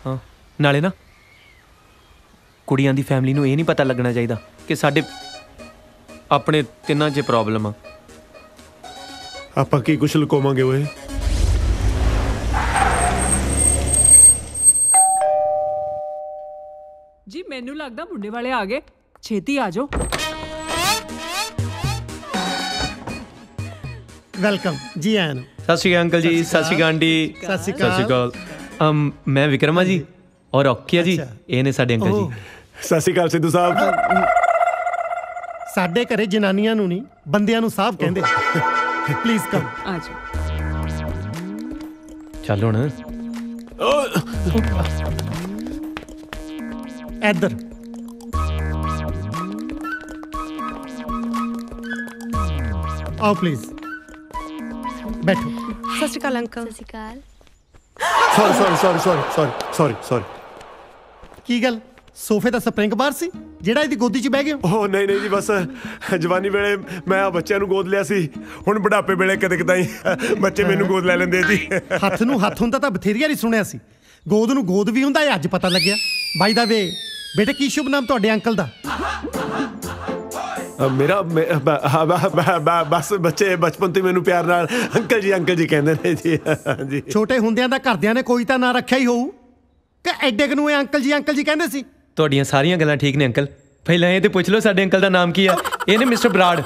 ਹਾਂ ਨਾਲੇ ਨਾ ਕੁੜੀਆਂ ਦੀ ਫੈਮਿਲੀ ਨੂੰ ਇਹ ਨਹੀਂ ਪਤਾ ਲੱਗਣਾ ਚਾਹੀਦਾ ਕਿ ਸਾਡੇ ਆਪਣੇ ਤਿੰਨਾਂ 'ਚ ਪ੍ਰੋਬਲਮ ਆ। ਆਪਾਂ ਕੀ ਕੁਛ ਲੁਕੋਵਾਂਗੇ ਓਏ। ਜੀ ਮੈਨੂੰ ਲੱਗਦਾ ਮੁੰਡੇ ਵਾਲੇ ਆ ਗਏ ਛੇਤੀ ਆ ਜਾਓ। ਵੈਲਕਮ ਜੀ ਆਇਆਂ ਨੂੰ। ਸਤਿ ਸ਼੍ਰੀ ਅਕਾਲ ਅੰਕਲ ਜੀ ਸਤਿ ਸ਼੍ਰੀ ਅਕਾਲ ਆਂਟੀ ਸਤਿ ਸ਼੍ਰੀ ਅਕਾਲ। ਮੈਂ ਵਿਕਰਮਾ ਜੀ ਔਰ ਔਖੀਆ ਜੀ ਇਹ ਨੇ ਸਾਡੇ ਅੰਕਲ ਜੀ। ਸਤਿ ਸ਼੍ਰੀ ਅਕਾਲ ਸਿੱਧੂ ਸਾਹਿਬ। ਸਾਡੇ ਘਰੇ ਜਨਾਨੀਆਂ ਨੂੰ ਨਹੀਂ ਬੰਦਿਆਂ ਨੂੰ ਸਾਹਿਬ ਕਹਿੰਦੇ। Please come. ਆ ਜਾਓ। ਚੱਲ ਹੁਣ ਇੱਧਰ आओ प्लीज बैठो। सत श्री अकाल अंकल। सत श्री अकाल। सॉरी की गल सोफे ਦਾ ਸਪਰਿੰਗ ਬਾਰ ਸੀ ਜਿਹੜਾ ਇਹਦੀ ਗੋਦੀ 'ਚ ਬਹਿ ਗਏ? ਉਹ ਨਹੀਂ ਜੀ ਬਸ ਜਵਾਨੀ ਵੇਲੇ ਮੈਂ ਆ ਬੱਚਿਆਂ ਨੂੰ ਗੋਦ ਲਿਆ ਸੀ, ਹੁਣ ਬੁਢਾਪੇ ਵੇਲੇ ਕਦੇ ਕਦਾਈ ਬੱਚੇ ਮੈਨੂੰ ਗੋਦ ਲੈ ਲੈਂਦੇ ਜੀ। ਹੱਥ ਨੂੰ ਹੱਥ ਹੁੰਦਾ ਤਾਂ ਬਥੇਰੀਆਂ ਹੀ ਸੁਣਿਆ ਸੀ, ਗੋਦ ਨੂੰ ਗੋਦ ਵੀ ਹੁੰਦਾ, ਇਹ ਅੱਜ ਪਤਾ ਲੱਗਿਆ। ਬਾਈ ਦਾ ਵੇ ਬੇਟੇ ਕੀ ਸ਼ੁਭ ਨਾਮ ਤੁਹਾਡੇ ਅੰਕਲ ਦਾ? ਮੇਰਾ ਬਸ ਬੱਚੇ ਬਚਪਨ ਤੋਂ ਮੈਨੂੰ ਪਿਆਰ ਨਾਲ ਅੰਕਲ ਜੀ ਕਹਿੰਦੇ ਨੇ ਜੀ। ਛੋਟੇ ਹੁੰਦਿਆਂ ਦਾ ਘਰਦਿਆਂ ਨੇ ਕੋਈ ਤਾਂ ਨਾਂ ਰੱਖਿਆ ਹੀ ਹੋਊ ਕਿ ਐਡੇ ਕੁ ਨੂੰ ਇਹ ਅੰਕਲ ਜੀ ਕਹਿੰਦੇ ਸੀ? ਤੁਹਾਡੀਆਂ ਸਾਰੀਆਂ ਗੱਲਾਂ ਠੀਕ ਨੇ ਅੰਕਲ, ਪਹਿਲਾਂ ਇਹ ਤੇ ਪੁੱਛ ਲਓ ਸਾਡੇ ਅੰਕਲ ਦਾ ਨਾਮ ਕੀ ਆ। ਇਹ ਨੇ ਮਿਸਟਰ ਬਰਾੜ।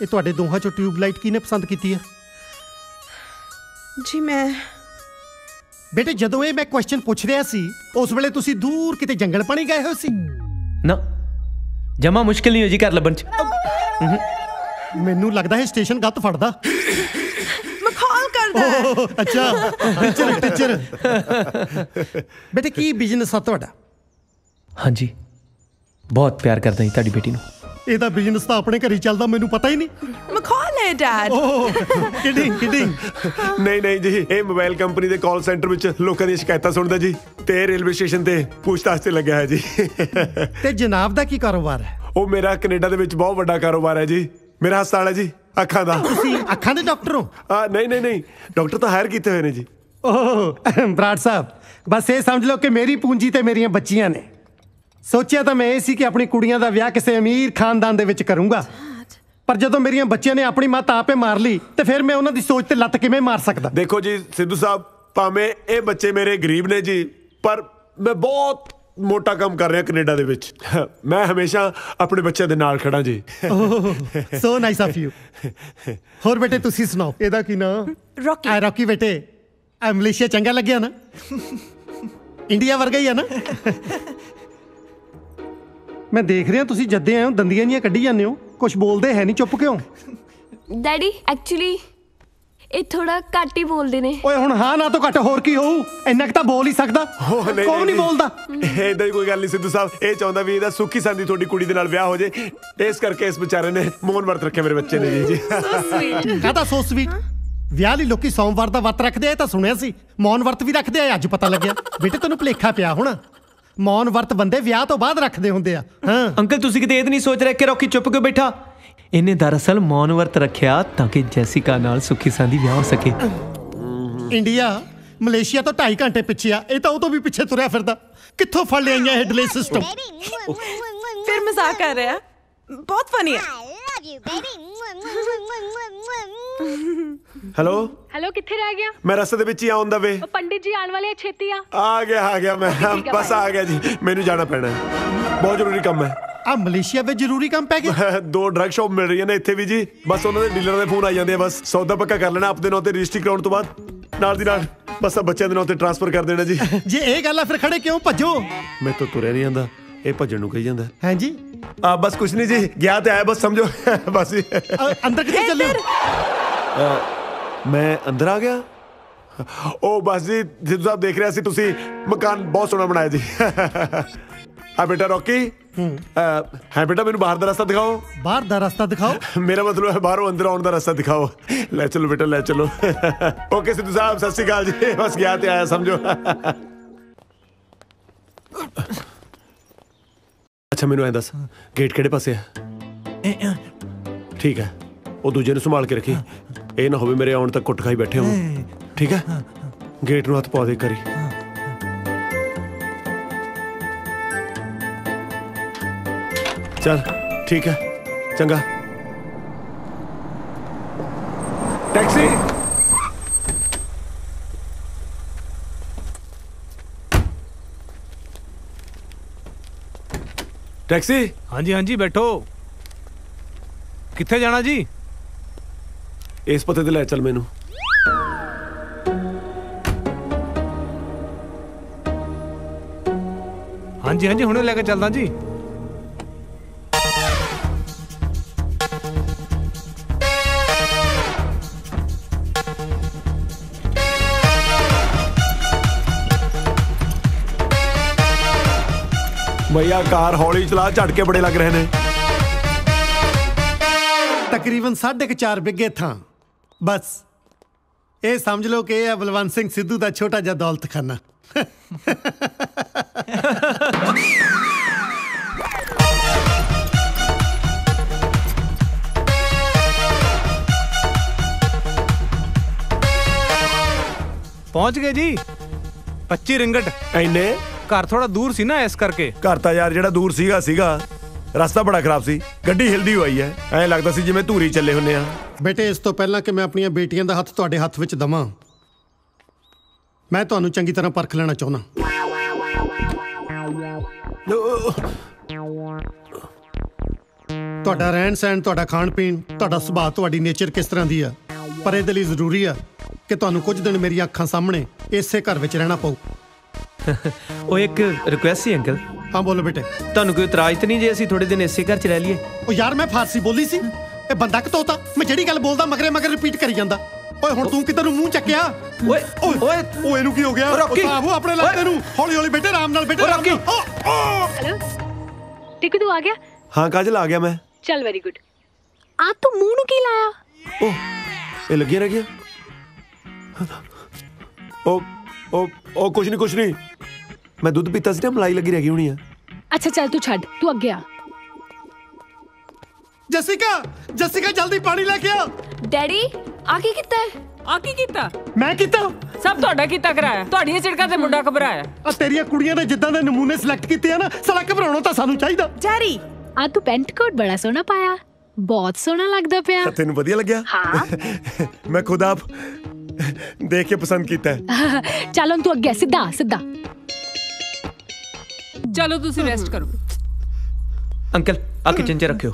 ਇਹ ਤੁਹਾਡੇ ਦੋਹਾਂ ਚੋਂ ਟਿਊਬਲਾਈਟ ਕਿਹਨੇ ਪਸੰਦ ਕੀਤੀ ਹੈ? ਜੀ ਮੈਂ ਬੇਟੇ ਜਦੋਂ ਇਹ ਮੈਂ ਕੁਐਸਚਨ ਪੁੱਛ ਰਿਹਾ ਸੀ ਉਸ ਵੇਲੇ ਤੁਸੀਂ ਦੂਰ ਕਿਤੇ ਜੰਗਲ ਪਾਣੀ ਗਏ ਹੋਏ ਸੀ? ਨਾ ਜਮਾ ਮੁਸ਼ਕਿਲ ਨਹੀਂ ਹੋ ਜੀ ਘਰ ਲੱਭਣ ਚ। ਮੈਨੂੰ ਲੱਗਦਾ ਹੈ ਸਟੇਸ਼ਨ ਗੱਤ ਫੜਦਾ। ਮਖੌਲ ਕਰਦਾ। ਅੱਛਾ ਟੀਚਰ ਬੇਟੇ ਕੀ ਬਿਜ਼ਨਸ ਆ ਤੁਹਾਡਾ? ਹਾਂਜੀ ਬਹੁਤ ਪਿਆਰ ਕਰਦਾ ਜੀ ਤੁਹਾਡੀ ਬੇਟੀ ਨੂੰ। ਇਹਦਾ ਬਿਜ਼ਨਸ ਤਾਂ ਆਪਣੇ ਘਰ ਹੀ ਚੱਲਦਾ, ਮੈਨੂੰ ਪਤਾ ਹੀ ਨਹੀਂ। ਮਖੌਲ ਹੈ ਡੈਡ। ਕਿਡਿੰਗ ਨਹੀਂ ਜੀ, ਇਹ ਮੋਬਾਈਲ ਕੰਪਨੀ ਦੇ ਕਾਲ ਸੈਂਟਰ ਵਿੱਚ ਲੋਕਾਂ ਦੀਆਂ ਸ਼ਿਕਾਇਤਾਂ ਸੁਣਦਾ ਜੀ, ਤੇ ਰੇਲਵੇ ਸਟੇਸ਼ਨ ਤੇ ਪੁੱਛਤਾਛ ਤੇ ਲੱਗਿਆ ਹੈ ਜੀ। ਤੇ ਜਨਾਬ ਦਾ ਕੀ ਕਾਰੋਬਾਰ ਹੈ? ਉਹ ਮੇਰਾ ਕੈਨੇਡਾ ਦੇ ਵਿੱਚ ਬਹੁਤ ਵੱਡਾ ਕਾਰੋਬਾਰ ਹੈ ਜੀ। ਮੇਰਾ ਹਸਪਤਾਲ ਹੈ ਜੀ ਅੱਖਾਂ ਦਾ। ਤੁਸੀਂ ਅੱਖਾਂ ਦੇ ਡਾਕਟਰ ਹੋ? ਨਹੀਂ ਡਾਕਟਰ ਤਾਂ ਹਾਇਰ ਕੀਤੇ ਹੋਏ ਨੇ ਜੀ। ਬਰਾੜ ਸਾਹਿਬ ਬਸ ਇਹ ਸਮਝ ਲਓ ਕਿ ਮੇਰੀ ਪੂੰਜੀ ਤੇ ਮੇਰੀਆਂ ਬੱਚੀਆਂ ਨੇ। ਸੋਚਿਆ ਤਾਂ ਮੈਂ ਇਹ ਸੀ ਕਿ ਆਪਣੀ ਕੁੜੀਆਂ ਦਾ ਵਿਆਹ ਕਿਸੇ ਅਮੀਰ ਖਾਨਦਾਨ ਦੇ ਵਿੱਚ ਕਰੂੰਗਾ, ਪਰ ਜਦੋਂ ਮੇਰੀਆਂ ਬੱਚੀਆਂ ਨੇ ਆਪਣੀ ਮੱਤ ਆਪੇ ਮਾਰ ਲਈ ਤੇ ਫਿਰ ਮੈਂ ਉਹਨਾਂ ਦੀ ਸੋਚ ਤੇ ਲੱਤ ਕਿਵੇਂ ਮਾਰ ਸਕਦਾ? ਦੇਖੋ ਜੀ ਸਿੱਧੂ ਸਾਹਿਬ, ਭਾਵੇਂ ਇਹ ਬੱਚੇ ਮੇਰੇ ਗਰੀਬ ਨੇ ਜੀ, ਪਰ ਮੈਂ ਬਹੁਤ ਮੋਟਾ ਕੰਮ ਕਰ ਰਿਹਾ ਕੈਨੇਡਾ ਦੇ ਵਿੱਚ। ਮੈਂ ਹਮੇਸ਼ਾ ਆਪਣੇ ਬੱਚਿਆਂ ਦੇ ਨਾਲ ਖੜਾ ਜੀ। So nice of you. ਹੋਰ ਬੇਟੇ ਤੁਸੀਂ ਸੁਣਾਓ, ਇਹਦਾ ਕੀ ਨਾਮ? ਰੌਕੀ। ਰੌਕੀ ਬੇਟੇ ਮਲੇਸ਼ੀਆ ਚੰਗਾ ਲੱਗਿਆ ਨਾ? ਇੰਡੀਆ ਵਰਗਾ ਹੀ ਆ ਨਾ? ਮੈਂ ਦੇਖ ਰਿਹਾ ਤੁਸੀਂ ਜੱਦੇ ਆਏ ਹੋ ਦੰਦੀਆਂ ਜੀਆਂ ਕੱਢੀ ਜਾਂਦੇ ਹੋ, ਕੁਝ ਬੋਲਦੇ ਹੈ ਨਹੀਂ, ਚੁੱਪ ਕਿਉਂ? ਡੈਡੀ ਐਕਚੁਅਲੀ ਇਹ ਥੋੜਾ ਘੱਟ ਹੀ ਬੋਲਦੇ ਨੇ। ਓਏ ਹੁਣ ਹਾਂ ਨਾ ਤੋਂ ਘੱਟ ਹੋਰ ਕੀ ਹੋਊ, ਇੰਨਾ ਕੁ ਤਾਂ ਬੋਲ ਹੀ ਸਕਦਾ। ਕੌਣ ਨਹੀਂ ਬੋਲਦਾ? ਏਦਾਂ ਹੀ ਕੋਈ ਗੱਲ ਨਹੀਂ ਸਿੱਧੂ ਸਾਹਿਬ, ਇਹ ਚਾਹੁੰਦਾ ਵੀ ਇਹਦਾ ਸੁੱਖੀ ਸੰਦੀ ਤੁਹਾਡੀ ਕੁੜੀ ਦੇ ਨਾਲ ਵਿਆਹ ਹੋ ਜੇ, ਇਸ ਕਰਕੇ ਇਸ ਵਿਚਾਰੇ ਨੇ ਮੌਨ ਵਰਤ ਰੱਖਿਆ ਮੇਰੇ ਬੱਚੇ ਨੇ ਜੀ। ਕਾਹਦਾ ਸੋ ਸਵੀਟ? ਵਿਆਹ ਲਈ ਲੋਕੀ ਸੋਮਵਾਰ ਦਾ ਵਰਤ ਰੱਖਦੇ ਆ, ਇਹ ਤਾਂ ਸੁਣਿਆ ਸੀ। ਮੌਨ ਵਰਤ ਵੀ ਰੱਖਦੇ ਆ, ਅੱਜ ਪਤਾ ਲੱਗਿਆ। ਬੇਟੇ ਤੈਨੂੰ ਭੁਲੇਖਾ ਪਿਆ ਹੋਣਾ, ਮੌਨ ਵਰਤ ਬੰਦੇ ਵਿਆਹ ਤੋਂ ਬਾਅਦ ਰੱਖਦੇ ਹੁੰਦੇ ਆ। ਹਾਂ ਅੰਕਲ ਤੁਸੀਂ ਕਿਤੇ ਇਹ ਨਹੀਂ ਸੋਚ ਰਹੇ ਕਿ ਰੌਕੀ ਚੁੱਪ ਕਿਉਂ ਬੈਠਾ? ਇਹਨੇ ਦਰਅਸਲ ਮੌਨ ਵਰਤ ਰੱਖਿਆ ਤਾਂ ਕਿ ਜੈਸਿਕਾ ਨਾਲ ਸੁੱਖੀ ਸਾਂਦੀ ਵਿਆਹ ਹੋ ਸਕੇ। ਇੰਡੀਆ ਮਲੇਸ਼ੀਆ ਤੋਂ 2.5 ਘੰਟੇ ਪਿੱਛੇ ਆ, ਇਹ ਤਾਂ ਉਹ ਤੋਂ ਵੀ ਪਿੱਛੇ ਤੁਰਿਆ ਫਿਰਦਾ। ਕਿੱਥੋਂ ਫੜ ਲਿਆਈਆਂ ਇਹ ਡਿਲੇ ਸਿਸਟਮ? ਫਿਰ ਮਜ਼ਾਕ ਕਰ ਰਿਹਾ, ਬਹੁਤ ਫਨੀ ਹੈ। हेलो किथे रह गया? मैं रस्ते ਦੇ ਵਿੱਚ ਹੀ ਆਉਣ ਦਾ ਵੇ। पंडित जी आने वाले हैं, छेती आ गया मैं बस आ गया जी। ਮੈਨੂੰ ਜਾਣਾ ਪੈਣਾ ਹੈ, ਬਹੁਤ ਜ਼ਰੂਰੀ ਕੰਮ ਹੈ। ਆ ਮਲੇਸ਼ੀਆ ਵਿੱਚ ਜ਼ਰੂਰੀ ਕੰਮ ਪੈ ਗਿਆ? 2 ਡਰੱਗ ਸ਼ਾਪ ਮਿਲ ਰਹੀਆਂ ਨੇ ਇੱਥੇ ਵੀ ਜੀ, ਬਸ ਉਹਨਾਂ ਦੇ ਡੀਲਰ ਦੇ ਫੋਨ ਆ ਜਾਂਦੇ ਆ। ਬਸ ਸੌਦਾ ਪੱਕਾ ਕਰ ਲੈਣਾ, ਆਪਣੇ ਨਾਂ ਤੇ ਰਜਿਸਟਰੀ ਕਰਾਉਣ ਤੋਂ ਬਾਅਦ ਨਾਲ ਦੀ ਨਾਲ ਬਸ ਬੱਚਿਆਂ ਦੇ ਨਾਂ ਤੇ ਟ੍ਰਾਂਸਫਰ ਕਰ ਦੇਣਾ ਜੀ। ਜੇ ਇਹ ਗੱਲ ਆ ਫਿਰ ਖੜੇ ਕਿਉਂ? ਭੱਜੋ। ਮੈਂ ਤਾਂ ਤੁਰਿਆ ਨਹੀਂ ਜਾਂਦਾ, ਇਹ ਭੱਜਣ ਨੂੰ ਕਹੀ ਜਾਂਦਾ। ਹਾਂ ਜੀ ਬਸ ਕੁਛ ਨਹੀਂ ਜੀ, ਗਿਆ ਤੇ ਆਇਆ, ਬਸ ਸਮਝੋ। ਬਸ ਅੰਦਰ ਕਿੱਥੇ ਚੱਲੇ? ਮੈਂ ਅੰਦਰ ਆ ਗਿਆ। ਉਹ ਬਸ ਜੀ ਸਿੱਧੂ ਸਾਹਿਬ ਦੇਖ ਰਿਹਾ ਸੀ ਤੁਸੀਂ ਮਕਾਨ ਬਹੁਤ ਸੋਹਣਾ ਬਣਾਇਆ ਜੀ। ਆ ਬੇਟਾ ਰੌਕੀ, ਹੈ ਬੇਟਾ ਮੈਨੂੰ ਬਾਹਰ ਦਾ ਰਸਤਾ ਦਿਖਾਓ। ਬਾਹਰ ਦਾ ਰਸਤਾ ਦਿਖਾਓ? ਮੇਰਾ ਮਤਲਬ ਹੈ ਬਾਹਰੋਂ ਅੰਦਰ ਆਉਣ ਦਾ ਰਸਤਾ ਦਿਖਾਓ। ਲੈ ਚਲੋ ਬੇਟਾ ਲੈ ਚਲੋ। ਓਕੇ ਸਿੱਧੂ ਸਾਹਿਬ ਸਤਿ ਸ਼੍ਰੀ ਅਕਾਲ ਜੀ, ਬਸ ਗਿਆ ਤੇ ਆਇਆ ਸਮਝੋ। ਅੱਛਾ ਮੈਨੂੰ ਐਂ ਦੱਸ ਗੇਟ ਕਿਹੜੇ ਪਾਸੇ ਆ? ਠੀਕ ਹੈ, ਉਹ ਦੂਜੇ ਨੂੰ ਸੰਭਾਲ ਕੇ ਰੱਖੀ, ਇਹ ਨਾ ਹੋਵੇ ਮੇਰੇ ਆਉਣ ਤੱਕ ਕੁੱਟ ਖਾਈ ਬੈਠੇ ਹੋ। ਠੀਕ ਹੈ, ਗੇਟ ਨੂੰ ਹੱਥ ਪਾ ਦੇ ਕਰੀ। ਚੱਲ ਠੀਕ ਹੈ, ਚੰਗਾ। ਟੈਕਸੀ। टैक्सी। हाँ जी बैठो। किथे जाना जी? इस पते ते लै चल मैनू। हाँ जी हुणे लैके चलदा जी। भैया कार हौली चला, झटके बड़े लग रहे ने। तकरीबन 4.5 बिघे थां, बस ये समझ लो कि यह बलवंत सिंह सिद्धू का छोटा जिहा दौलत खाना। पहुंच गए जी। 25 रिंगट। इन्ने घर थोड़ा दूर सी ना, इस करके। घर ਤਾਂ ਯਾਰ ਜਿਹੜਾ ਦੂਰ ਸੀਗਾ ਰਸਤਾ ਬੜਾ ਖਰਾਬ ਸੀ, ਗੱਡੀ ਹਿਲਦੀ ਹੋਈ ਹੈ, ਐਂ ਲੱਗਦਾ ਸੀ ਜਿਵੇਂ ਧੂਰੀ ਚੱਲੇ ਹੁੰਨੇ ਆ। ਬੇਟੇ ਇਸ ਤੋਂ ਪਹਿਲਾਂ ਕਿ ਮੈਂ ਆਪਣੀਆਂ ਬੇਟੀਆਂ ਦਾ ਹੱਥ ਤੁਹਾਡੇ ਹੱਥ ਵਿੱਚ ਦਵਾਂ, ਮੈਂ ਤੁਹਾਨੂੰ ਚੰਗੀ ਤਰ੍ਹਾਂ ਪਰਖ ਲੈਣਾ ਚਾਹੁੰਦਾ। ਤੁਹਾਡਾ ਰਹਿਣ ਸਹਿਣ, ਤੁਹਾਡਾ ਖਾਣ ਪੀਣ, ਤੁਹਾਡਾ ਸੁਭਾਅ, ਤੁਹਾਡੀ ਨੇਚਰ ਕਿਸ ਤਰ੍ਹਾਂ ਦੀ ਆ, ਪਰ ਇਹਦੇ ਲਈ ਜ਼ਰੂਰੀ ਆ ਕਿ ਤੁਹਾਨੂੰ ਕੁਝ ਦਿਨ ਮੇਰੀਆਂ ਅੱਖਾਂ ਸਾਹਮਣੇ ਇਸੇ ਘਰ ਵਿੱਚ ਰਹਿਣਾ ਪਊ। ਉਹ ਇੱਕ ਰਿਕੁਐਸਟ ਸੀ ਅੰਕਲ। हाँ बोलो बेटे। ਤੁਹਾਨੂੰ ਕੋਈ ਇਤਰਾਜ਼ ਤਾਂ ਨਹੀਂ ਜੇ ਅਸੀਂ ਥੋੜੇ ਦਿਨ ਇਸੇ ਘਰ 'ਚ ਰਹਿ ਲਈਏ? ਉਹ ਯਾਰ ਮੈਂ ਫਾਰਸੀ ਬੋਲੀ ਸੀ, ਇਹ ਬੰਦਾ ਕਤੋਤਾ, ਮੈਂ ਜਿਹੜੀ ਗੱਲ ਬੋਲਦਾ ਮਗਰੇ ਮਗਰ ਰਿਪੀਟ ਕਰੀ ਜਾਂਦਾ। ਓਏ ਹੁਣ ਤੂੰ ਕਿੱਧਰ ਨੂੰ ਮੂੰਹ ਚੱਕਿਆ? ਓਏ ਓਏ ਓਏ ਇਹਨੂੰ ਕੀ ਹੋ ਗਿਆ? ਸਾਹਬ ਆਪਣੇ ਲੱਗਦੇ ਨੂੰ, ਹੌਲੀ ਹੌਲੀ ਬੇਟੇ, ਆਰਾਮ ਨਾਲ ਬੇਟੇ, ਆਰਾਮ ਨਾਲ। हेलो टिकू तू आ गया? हाँ काजल आ गया मैं। चल वेरी गुड। आ तू मुंह नु की लाया? ओह ये लग गया ओ ओ ओ कुछ नहीं मैं दूध पीता सी ना, मलाई लगी रह गई होनी है। अच्छा चल तू छड़, तू अगे आ। जसिका जल्दी पानी लेके आ। डैडी आ की कीता है? ਆ ਕੀ ਕੀਤਾ? ਮੈਂ ਕੀਤਾ? ਸਭ ਤੁਹਾਡਾ ਕੀਤਾ ਕਰਾਇਆ, ਤੁਹਾਡੀਆਂ ਝਿੜਕਾਂ ਤੇ ਮੁੰਡਾ ਘਬਰਾਇਆ। ਆ ਤੇਰੀਆਂ ਕੁੜੀਆਂ ਨੇ ਜਿੱਦਾਂ ਦੇ ਨਮੂਨੇ ਸਿਲੈਕਟ ਕੀਤੇ ਆ ਨਾ, ਸਾਲਾ ਘਬਰਾਉਣਾ ਤਾਂ ਸਾਨੂੰ ਚਾਹੀਦਾ। ਜੈਰੀ आ तू पेंट कोट बड़ा सोहना पाया, बहुत सोहना लगदा पिया। तेनू वधिया लग्या? हाँ। मैं खुद आप देख के पसंद कीता है। चल हुण तू अगे सीधा सीधा। चलो तुसी रेस्ट करो। अंकल आ किचन च रखियो।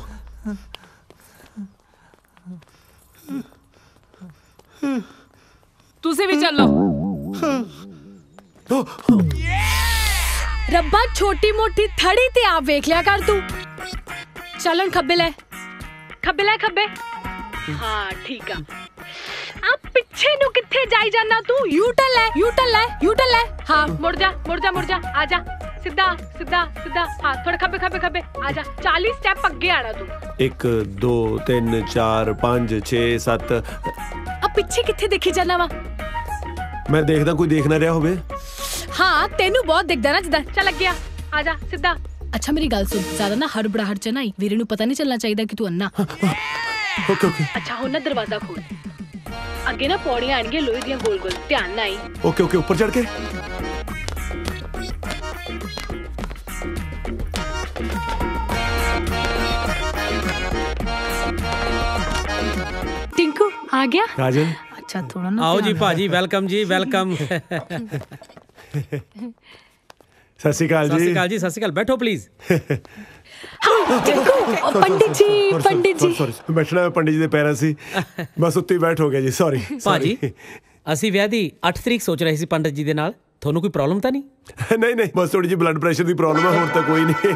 तुसी भी चलो। रब्बा छोटी मोटी थड़ी ते आप वेख लिया कर तू। चल हुण खब्बे ले खब्बे। हाँ ठीक आ। आप पिछे नु किथे जाई जाना तू? यू टर्न ले। हाँ मुड़ जा आजा सीधा हाँ थोड़ा खब्बे आजा। 40 स्टेप अगे आना तू। 1 2 3 4 5 6 7। अब पीछे किथे देखी जाना वा? मैं देखदा कोई देख ना रहा होवे। हाँ तेनू बहुत दिखदा ना जिदा। चल अगे आजा सीधा। अच्छा मेरी गल सुन, ज्यादा ना हड़बड़ाहट च ना आई, वीरे नू पता नहीं चलना चाहिए कि तू अन्ना। ओके अच्छा हो ना दरवाजा खोल, अगे ना पौड़ियां आएंगे लोहे दियां गोल गोल, ध्यान ना आई। ओके ऊपर चढ़ के। टिंकू आ गया? काजल अच्छा थोड़ा ना आओ जी भाजी, वेलकम जी वेलकम। सत श्री अकाल जी। सत श्री अकाल, बैठो प्लीज। पंडित जी बैठना मैं पंडित जी दे पैरां सी, बस उत्ते ही बैठ हो गया जी। सॉरी भाजी ਅਸੀਂ ਵਿਆਹ ਦੀ 8 ਤਰੀਕ ਸੋਚ ਰਹੇ ਸੀ ਪੰਡਤ ਜੀ ਦੇ ਨਾਲ, ਤੁਹਾਨੂੰ ਕੋਈ ਪ੍ਰੋਬਲਮ ਤਾਂ ਨਹੀਂ? ਨਹੀਂ ਬਸ ਥੋੜੀ ਜਿਹੀ ਬਲੱਡ ਪ੍ਰੈਸ਼ਰ ਦੀ ਪ੍ਰੋਬਲਮ ਹੈ, ਹੋਰ ਤਾਂ ਕੋਈ ਨਹੀਂ।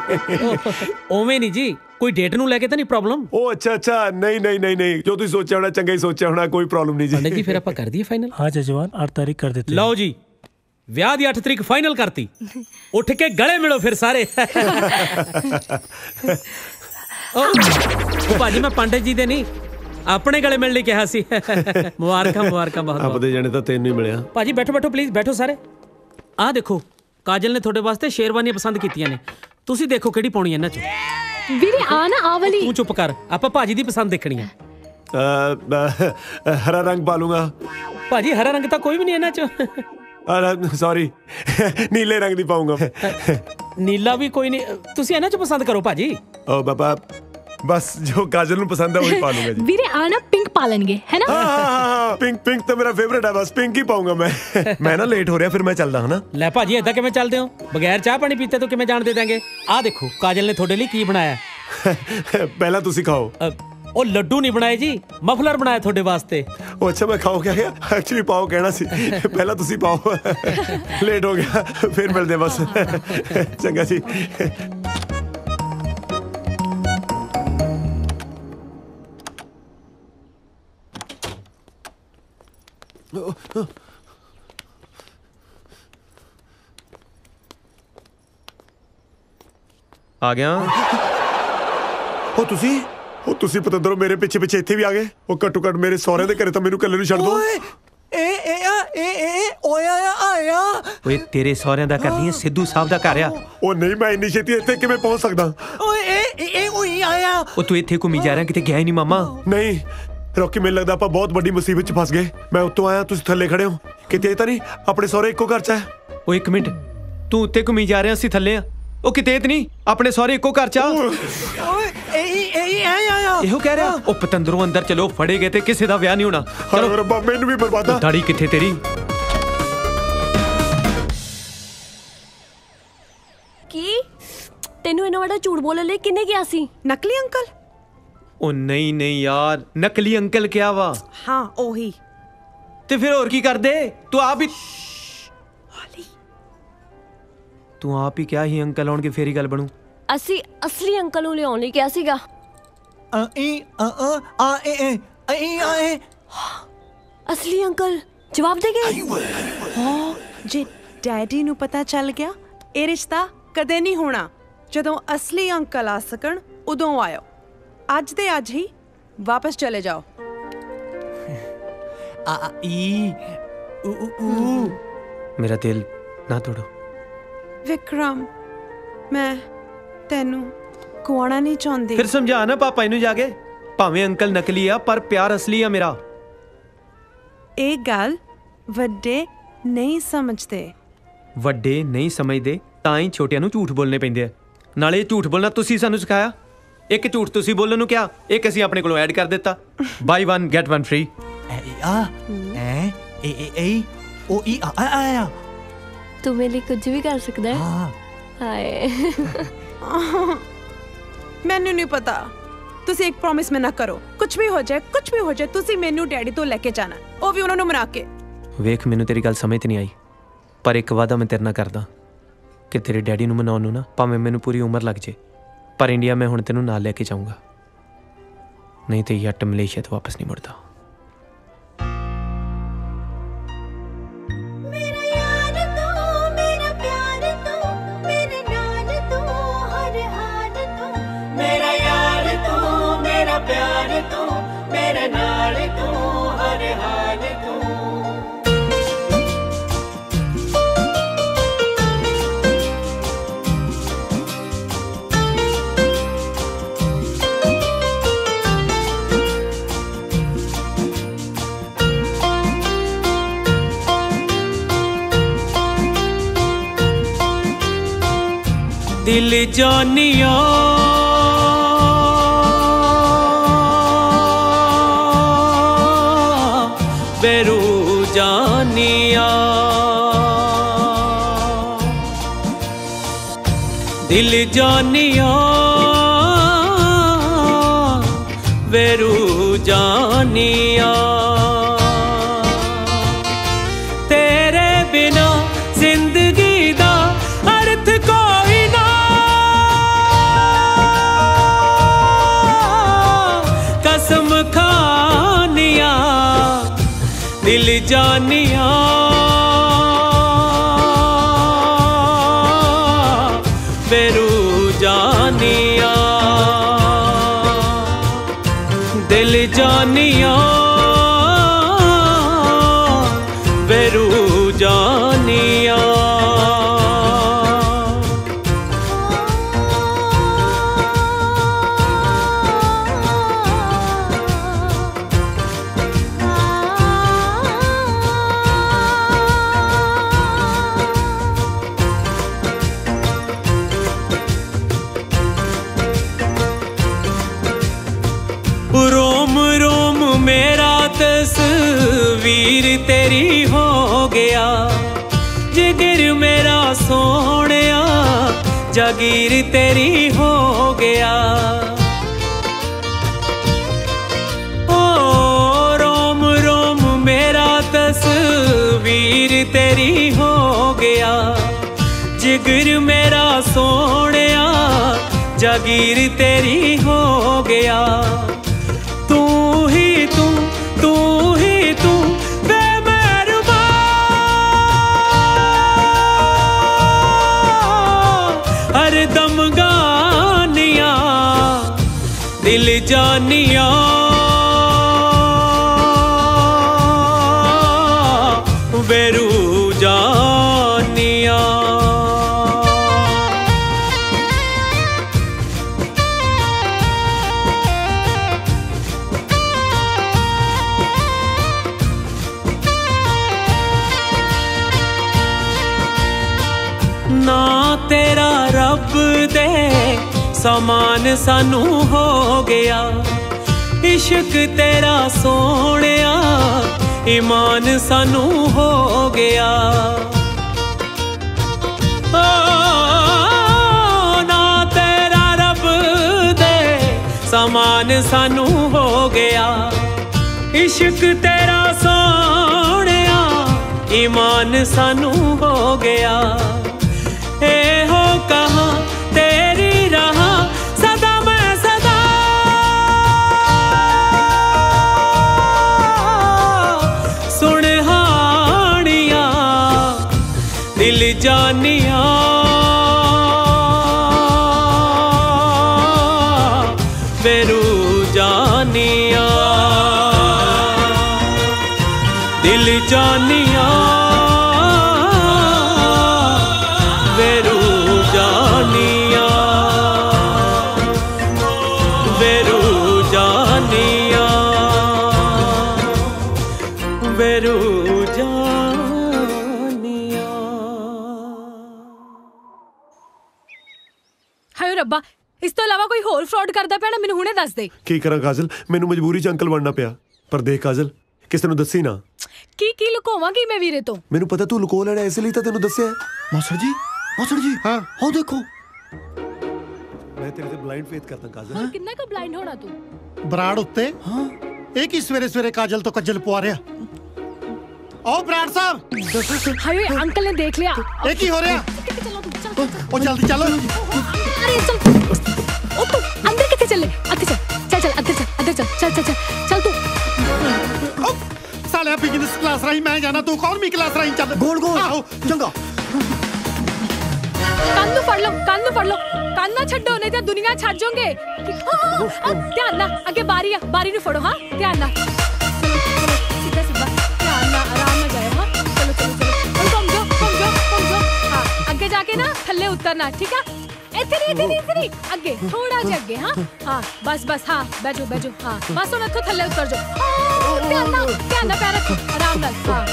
ਓਵੇਂ ਨਹੀਂ ਜੀ, ਕੋਈ ਡੇਟ ਨੂੰ ਲੈ ਕੇ ਤਾਂ ਨਹੀਂ ਪ੍ਰੋਬਲਮ? ਉਹ ਅੱਛਾ ਨਹੀਂ ਜੋ ਤੁਸੀਂ ਸੋਚਿਆ ਹੋਣਾ ਚੰਗਾ ਹੀ ਸੋਚਿਆ ਹੋਣਾ, ਕੋਈ ਪ੍ਰੋਬਲਮ ਨਹੀਂ ਜੀ। ਪੰਡਤ ਜੀ ਫਿਰ ਆਪਾਂ ਕਰ ਦਈਏ ਫਾਈਨਲ? हाँ जजमान 8 तारीख कर देते। ਲਓ ਜੀ ਵਿਆਹ ਦੀ 8 ਤਰੀਕ ਫਾਈਨਲ ਕਰਤੀ। ਉੱਠ ਕੇ ਗਲੇ ਮਿਲੋ ਫਿਰ ਸਾਰੇ। ਉਹ ਭਾਜੀ ਮੈਂ ਪੰਡਤ ਜੀ ਦੇ ਨਹੀਂ ਆਪਣੇ ਗਲੇ ਮਿਲਣ ਲਈ ਕਿਹਾ ਸੀ। ਮੁਬਾਰਕਾਂ ਬਹੁਤ। ਆਪਦੇ ਜਾਣੇ ਤਾਂ ਤੈਨੂੰ ਹੀ ਮਿਲਿਆ। ਭਾਜੀ ਬੈਠੋ ਪਲੀਜ਼, ਬੈਠੋ ਸਾਰੇ। ਆਹ ਦੇਖੋ ਕਾਜਲ ਨੇ ਤੁਹਾਡੇ ਵਾਸਤੇ ਸ਼ੇਰਵਾਨੀਆਂ ਪਸੰਦ ਕੀਤੀਆਂ ਨੇ, ਤੁਸੀਂ ਦੇਖੋ ਕਿਹੜੀ ਪਾਉਣੀ ਇਹਨਾਂ ਚੋਂ। ਵੀਰੇ ਆ ਨਾ ਆ ਵਾਲੀ। ਤੂੰ ਚੁੱਪ ਕਰ, ਆਪਾਂ ਭਾਜੀ ਦੀ ਪਸੰਦ ਦੇਖਣੀ ਹੈ। ਹਰਾ ਰੰਗ ਪਾ ਲੂੰਗਾ। ਭਾਜੀ ਹਰਾ ਰੰਗ ਤਾਂ ਕੋਈ ਵੀ ਨਹੀਂ ਇਹਨਾਂ ਚੋਂ। ਸੌਰੀ ਨੀਲੇ ਰੰਗ ਦੀ ਪਾਉਂਗਾ। ਨੀਲਾ ਵੀ ਕੋਈ ਨਹੀਂ, ਤੁਸੀਂ ਇਹਨਾਂ ਚੋਂ ਪਸੰਦ ਕਰੋ ਭਾਜੀ। ਓ ਬਾਬਾ बस जो काजल ਨੂੰ ਪਸੰਦ ਹੈ वही पा लूंगा जी। ਵੀਰੇ ਆ ਨਾ ਪਿੰਕ ਪਾ ਲੈਣਗੇ है ना? हाँ पिंक तो मेरा फेवरेट है, बस पिंक ही पाऊंगा मैं ना लेट हो रहा, फिर मैं चलदा हूं ना। ਲੈ ਭਾਜੀ ਏਦਾਂ ਕਿਵੇਂ ਚੱਲਦੇ ਹੋ? ਬਗੈਰ ਚਾਹ ਪਾਣੀ ਪੀਤੇ ਤੋਂ ਕਿਵੇਂ ਜਾਣ ਦੇ ਦਾਂਗੇ? ਆਹ ਦੇਖੋ ਕਾਜਲ ਨੇ ਤੁਹਾਡੇ ਲਈ ਕੀ ਬਣਾਇਆ। ਪਹਿਲਾਂ ਤੁਸੀਂ ਖਾਓ। ਉਹ ਲੱਡੂ ਨਹੀਂ ਬਣਾਏ ਜੀ, ਮਫਲਰ ਬਣਾਇਆ ਤੁਹਾਡੇ ਵਾਸਤੇ। ਉਹ ਅੱਛਾ ਮੈਂ ਖਾਓ ਕਿਆ ਐਕਚੁਅਲੀ ਪਾਓ ਕਹਿਣਾ ਸੀ, ਪਹਿਲਾਂ ਤੁਸੀਂ ਪਾਓ। ਲੇਟ ਹੋ ਗਿਆ, ਫਿਰ ਮਿਲਦੇ ਬਸ। ਚੰਗਾ ਜੀ। ਆ ਗਿਆ। ਉਹ ਤੁਸੀਂ ਪਤੰਦਰੋਂ ਮੇਰੇ ਪਿੱਛੇ ਪਿੱਛੇ ਇੱਥੇ ਵੀ ਆ ਗਏ। ਉਹ ਘੱਟੋ ਘੱਟ ਮੇਰੇ ਸਹੁਰੇ ਦੇ ਘਰੇ ਤਾਂ ਮੈਨੂੰ ਇਕੱਲੇ ਨੂੰ ਛੱਡ ਦੋ। ਓਏ ਤੇਰੇ ਸਹੁਰਿਆਂ ਦਾ ਕਰਦੀ ਹੈ, ਸਿੱਧੂ ਸਾਹਿਬ ਦਾ ਘਰ ਆ। ਉਹ ਨਹੀਂ, ਮੈਂ ਇੰਨੀ ਛੇਤੀ ਇੱਥੇ ਕਿਵੇਂ ਪਹੁੰਚ ਸਕਦਾ? ਉਹ ਤੂੰ ਇੱਥੇ ਘੁੰਮੀ ਜਾ ਰਿਹਾ, ਕਿਤੇ ਗਿਆ ਹੀ ਨਹੀਂ ਮਾਮਾ। ਨਹੀਂ ਰੌਕੀ, ਮੈਨੂੰ ਲੱਗਦਾ ਆਪਾਂ ਬਹੁਤ ਵੱਡੀ ਮੁਸੀਬਤ 'ਚ ਫਸ ਗਏ। ਮੈਂ ਉੱਤੋਂ ਆਇਆ, ਤੁਸੀਂ ਥੱਲੇ ਖੜੇ ਹੋ। ਕਿਤੇ ਇਹ ਤਾਂ ਨਹੀਂ ਆਪਣੇ ਸਹੁਰੇ ਇੱਕੋ ਘਰ 'ਚ ਹੈ? ਓ ਇੱਕ ਮਿੰਟ, ਤੂੰ ਉੱਤੇ ਘੁੰਮੀ ਜਾ ਰਿਹਾ, ਅਸੀਂ ਥੱਲੇ ਆ। ਉਹ ਕਿਤੇ ਨਹੀਂ, ਆਪਣੇ ਸਹੁਰੇ ਇੱਕੋ ਘਰ 'ਚ ਆ। ਇਹੋ ਕਹਿ ਰਿਹਾ। ਉਹ ਪਤੰਦਰੋਂ ਅੰਦਰ ਚਲੋ, ਫੜੇ ਗਏ ਤੇ ਕਿਸੇ ਦਾ ਵਿਆਹ ਨਹੀਂ ਹੋਣਾ। ਚਲੋ ਰੱਬਾ, ਮੈਨੂੰ ਵੀ ਬਰਬਾਦਾ। ਦਾੜੀ ਕਿੱਥੇ ਤੇਰੀ? ਕੀ ਤੈਨੂੰ ਇਹਨਾਂ ਵੱਡਾ ਝੂਠ ਬੋਲਣ ਲਈ ਕਿੰਨੇ ਕਿਹਾ ਸੀ? ਨਕਲੀ ਅੰਕਲ? ਉਹ ਨਹੀਂ ਯਾਰ, ਨਕਲੀ ਅੰਕਲ ਕਿਹਾ ਵਾ। ਹਾਂ ਉਹੀ। ਤੇ ਫਿਰ ਹੋਰ ਕੀ ਕਰਦੇ? ਤੂੰ ਆਪ ਹੀ ਕਿਹਾ ਸੀ ਅੰਕਲ ਆਉਣਗੇ ਫੇਰ ਹੀ ਗੱਲ ਬਣੂ। ਅਸੀਂ ਅਸਲੀ ਅੰਕਲ ਨੂੰ ਲਿਆਉਣ ਲਈ ਕਿਹਾ ਸੀਗਾ। ਅਸਲੀ ਅੰਕਲ ਜਵਾਬ ਦੇ ਗਏ। ਹਾਂ, ਜੇ ਡੈਡੀ ਨੂੰ ਪਤਾ ਚੱਲ ਗਿਆ ਇਹ ਰਿਸ਼ਤਾ ਕਦੇ ਨਹੀਂ ਹੋਣਾ। ਜਦੋਂ ਅਸਲੀ ਅੰਕਲ ਆ ਸਕਣ ਉਦੋਂ ਆਇਓ। ਅੱਜ ਦੇ ਅੱਜ ਹੀ ਵਾਪਸ ਚਲੇ ਜਾਓ। ਮੇਰਾ ਦਿਲ ਨਾ ਤੋੜੋ ਵਿਕਰਮ, ਮੈਂ ਤੈਨੂੰ ਗਵਾਉਣਾ ਨਹੀਂ ਚਾਹੁੰਦੀ। ਫਿਰ ਸਮਝਾ ਨਾ ਪਾਪਾ ਇਹਨੂੰ ਜਾ ਕੇ। ਭਾਵੇਂ ਅੰਕਲ ਨਕਲੀ ਆ ਪਰ ਪਿਆਰ ਅਸਲੀ ਆ ਮੇਰਾ। ਇਹ ਗੱਲ ਵੱਡੇ ਨਹੀਂ ਸਮਝਦੇ। ਵੱਡੇ ਨਹੀਂ ਸਮਝਦੇ ਤਾਂ ਹੀ ਛੋਟਿਆਂ ਨੂੰ ਝੂਠ ਬੋਲਣੇ ਪੈਂਦੇ ਆ। ਨਾਲੇ ਝੂਠ ਬੋਲਣਾ ਤੁਸੀਂ ਸਾਨੂੰ ਸਿਖਾਇਆ। ਇੱਕ ਝੂਠ ਤੁਸੀਂ ਬੋਲਣ ਨੂੰ ਕਿਹਾ, ਇੱਕ ਅਸੀਂ ਆਪਣੇ ਕੋਲੋਂ ਐਡ ਕਰ ਦਿੱਤਾ। ਬਾਈ 1 ਗੈਟ 1 ਫ੍ਰੀ। ਤੂੰ ਮੇਰੇ ਲਈ ਕੁਝ ਵੀ ਕਰ ਸਕਦਾ ਹੈ। ਹਾਏ ਮੈਨੂੰ ਨਹੀਂ ਪਤਾ। ਤੁਸੀਂ ਇੱਕ ਪ੍ਰੋਮਿਸ ਮੈਂ ਨਾ ਕਰੋ। ਕੁਝ ਵੀ ਹੋ ਜਾਏ ਤੁਸੀਂ ਮੈਨੂੰ ਡੈਡੀ ਤੋਂ ਲੈ ਕੇ ਜਾਣਾ, ਉਹ ਵੀ ਉਹਨਾਂ ਨੂੰ ਮਨਾ ਕੇ। ਵੇਖ, ਮੈਨੂੰ ਤੇਰੀ ਗੱਲ ਸਮਝ ਨਹੀਂ ਆਈ, ਪਰ ਇੱਕ ਵਾਅਦਾ ਮੈਂ ਤੇਰੇ ਨਾਲ ਕਰਦਾ ਕਿ ਤੇਰੇ ਡੈਡੀ ਨੂੰ ਮਨਾਉਣ ਨੂੰ ਨਾ ਭਾਵੇਂ ਮੈਨੂੰ ਪੂਰੀ ਉਮਰ ਲੱਗ ਜੇ, ਪਰ ਇੰਡੀਆ ਮੈਂ ਹੁਣ ਤੈਨੂੰ ਨਾਲ ਲੈ ਕੇ ਜਾਊਂਗਾ। ਨਹੀਂ ਤੇ ਯੱਟ ਮਲੇਸ਼ੀਆ ਤੋਂ ਵਾਪਸ ਨਹੀਂ ਮੁੜਦਾ। दिल जानिया बेरू जानिया, दिल जानिया बेरू जानिया। तेरे बिना जिंदगी दा अर्थ कोई ना, कसम खानिया दिल जानिया बेरू जानिया, दिल जानिया बेरू जानिया। रोम रोम मेरा तस्वीर तेरी हो गया, जिगर मेरा सोहणिया जागीर तेरी हो गया। ओ रोम रोम मेरा तस्वीर तेरी हो गया, जिगर मेरा सोहणिया जागीर तेरी हो गया। तू ही तू बेमेहरबान, हर दम गा जानिया वेरू जानिया ना तेरा रब दे समान सानू हो गया इश्क तेरा सोहणिया ईमान सानू हो गया ओ, ना तेरा रब दे समान सानू हो गया इश्क तेरा सोहणिया ईमान सानू हो गया ए हो कहाँ तेरी रहा सदा मैं सदा सुनहानिया दिल जानिया वेरू जानिया दिल जानिया वेरू जानिया वेरू जानिया वेरू जानिया। ਹਾਏ ਰੱਬਾ ਇਸ ਤੋਂ ਇਲਾਵਾ ਕੋਈ ਹੋਰ ਫਰਾਡ ਕਰਦਾ ਪਿਆ ਨਾ ਮੈਨੂੰ ਹੁਣੇ ਦੱਸ ਦੇ। ਕੀ ਕਰਾਂ ਕਾਜਲ ਮੈਨੂੰ ਮਜਬੂਰੀ 'ਚ ਅੰਕਲ ਬਣਨਾ ਪਿਆ ਪਰ ਦੇਖ ਕਾਜਲ ਕਿਸੇ ਨੂੰ ਦੱਸੀ ਨਾ। ਕੀ ਲੁਕਾਵਾਂਗੀ ਮੈਂ ਵੀਰੇ ਤੋਂ? ਮੈਨੂੰ ਪਤਾ ਤੂੰ ਲੁਕੋ ਲੈਣਾ ਇਸ ਲਈ ਤਾਂ ਤੈਨੂੰ ਦੱਸਿਆ। ਮਾਸਟਰ ਜੀ ਹਾਂ ਹੋ ਦੇਖੋ ਮੈਂ ਤੇਰੇ ਤੇ ਬਲਾਈਂਡ ਫੇਥ ਕਰਦਾ ਕਾਜਲ। ਹੋਰ ਕਿੰਨਾ ਕੁ ਬਲਾਈਂਡ ਹੋਣਾ ਤੂੰ? ਬਰਾੜ ਉੱਤੇ ਹਾਂ ਇਹ ਕੀ ਸਵੇਰੇ ਸਵੇਰੇ ਕਾਜਲ ਤੋਂ ਕੱਜਲ ਪਵਾ ਰਿਹਾ? ਆਓ ਬਰਾੜ ਸਾਹਿਬ। ਹਾਏ ਅੰਕਲ ਨੇ ਦੇਖ ਲਿਆ। ਇਹ ਕੀ ਹੋ ਰਿਹਾ? ਉਹ ਜਲਦੀ ਚੱਲੋ। अरे चल ओ तू अंदर किथे चले? अंदर चल चल चल अंदर चल अंदर चल चल चल चल तू साले बिजनेस क्लास रही मैं जाना तू इकोनॉमी क्लास रही चल गोल गोल आओ चंगा ਕੰਨ ਨੂੰ ਫੜ ਲਓ ਕੰਨ ਨਾ ਛੱਡੋ ਨਹੀਂ ਤਾਂ ਦੁਨੀਆ ਛੱਡ ਜਾਓਗੇ। ਧਿਆਨ ਨਾਲ ਅੱਗੇ ਬਾਰੀ ਨੂੰ ਫੜੋ ਹਾਂ ਧਿਆਨ ਨਾਲ ਸਿੱਧਾ ਧਿਆਨ ਨਾਲ ਆਰਾਮ ਨਾਲ ਜਾਓ ਹਾਂ ਚਲੋ ਘੁੰਮ ਜਾਓ ਹਾਂ ਅੱਗੇ ਜਾ ਕੇ ਨਾ ਥੱਲੇ ਉਤਰਨਾ ਠੀਕ ਆ। ਇੱਥੇ ਨਹੀਂ ਅੱਗੇ ਥੋੜਾ ਜਿਹਾ ਅੱਗੇ ਹਾਂ ਬਸ ਹਾਂ ਬੈਠੋ ਹਾਂ ਬਸ ਹੁਣ ਇੱਥੋਂ ਥੱਲੇ ਉਤਰ ਜਾਓ। ਧਿਆਨ ਨਾਲ ਪੈਰ ਰੱਖੋ ਆਰਾਮ ਨਾਲ ਹਾਂ।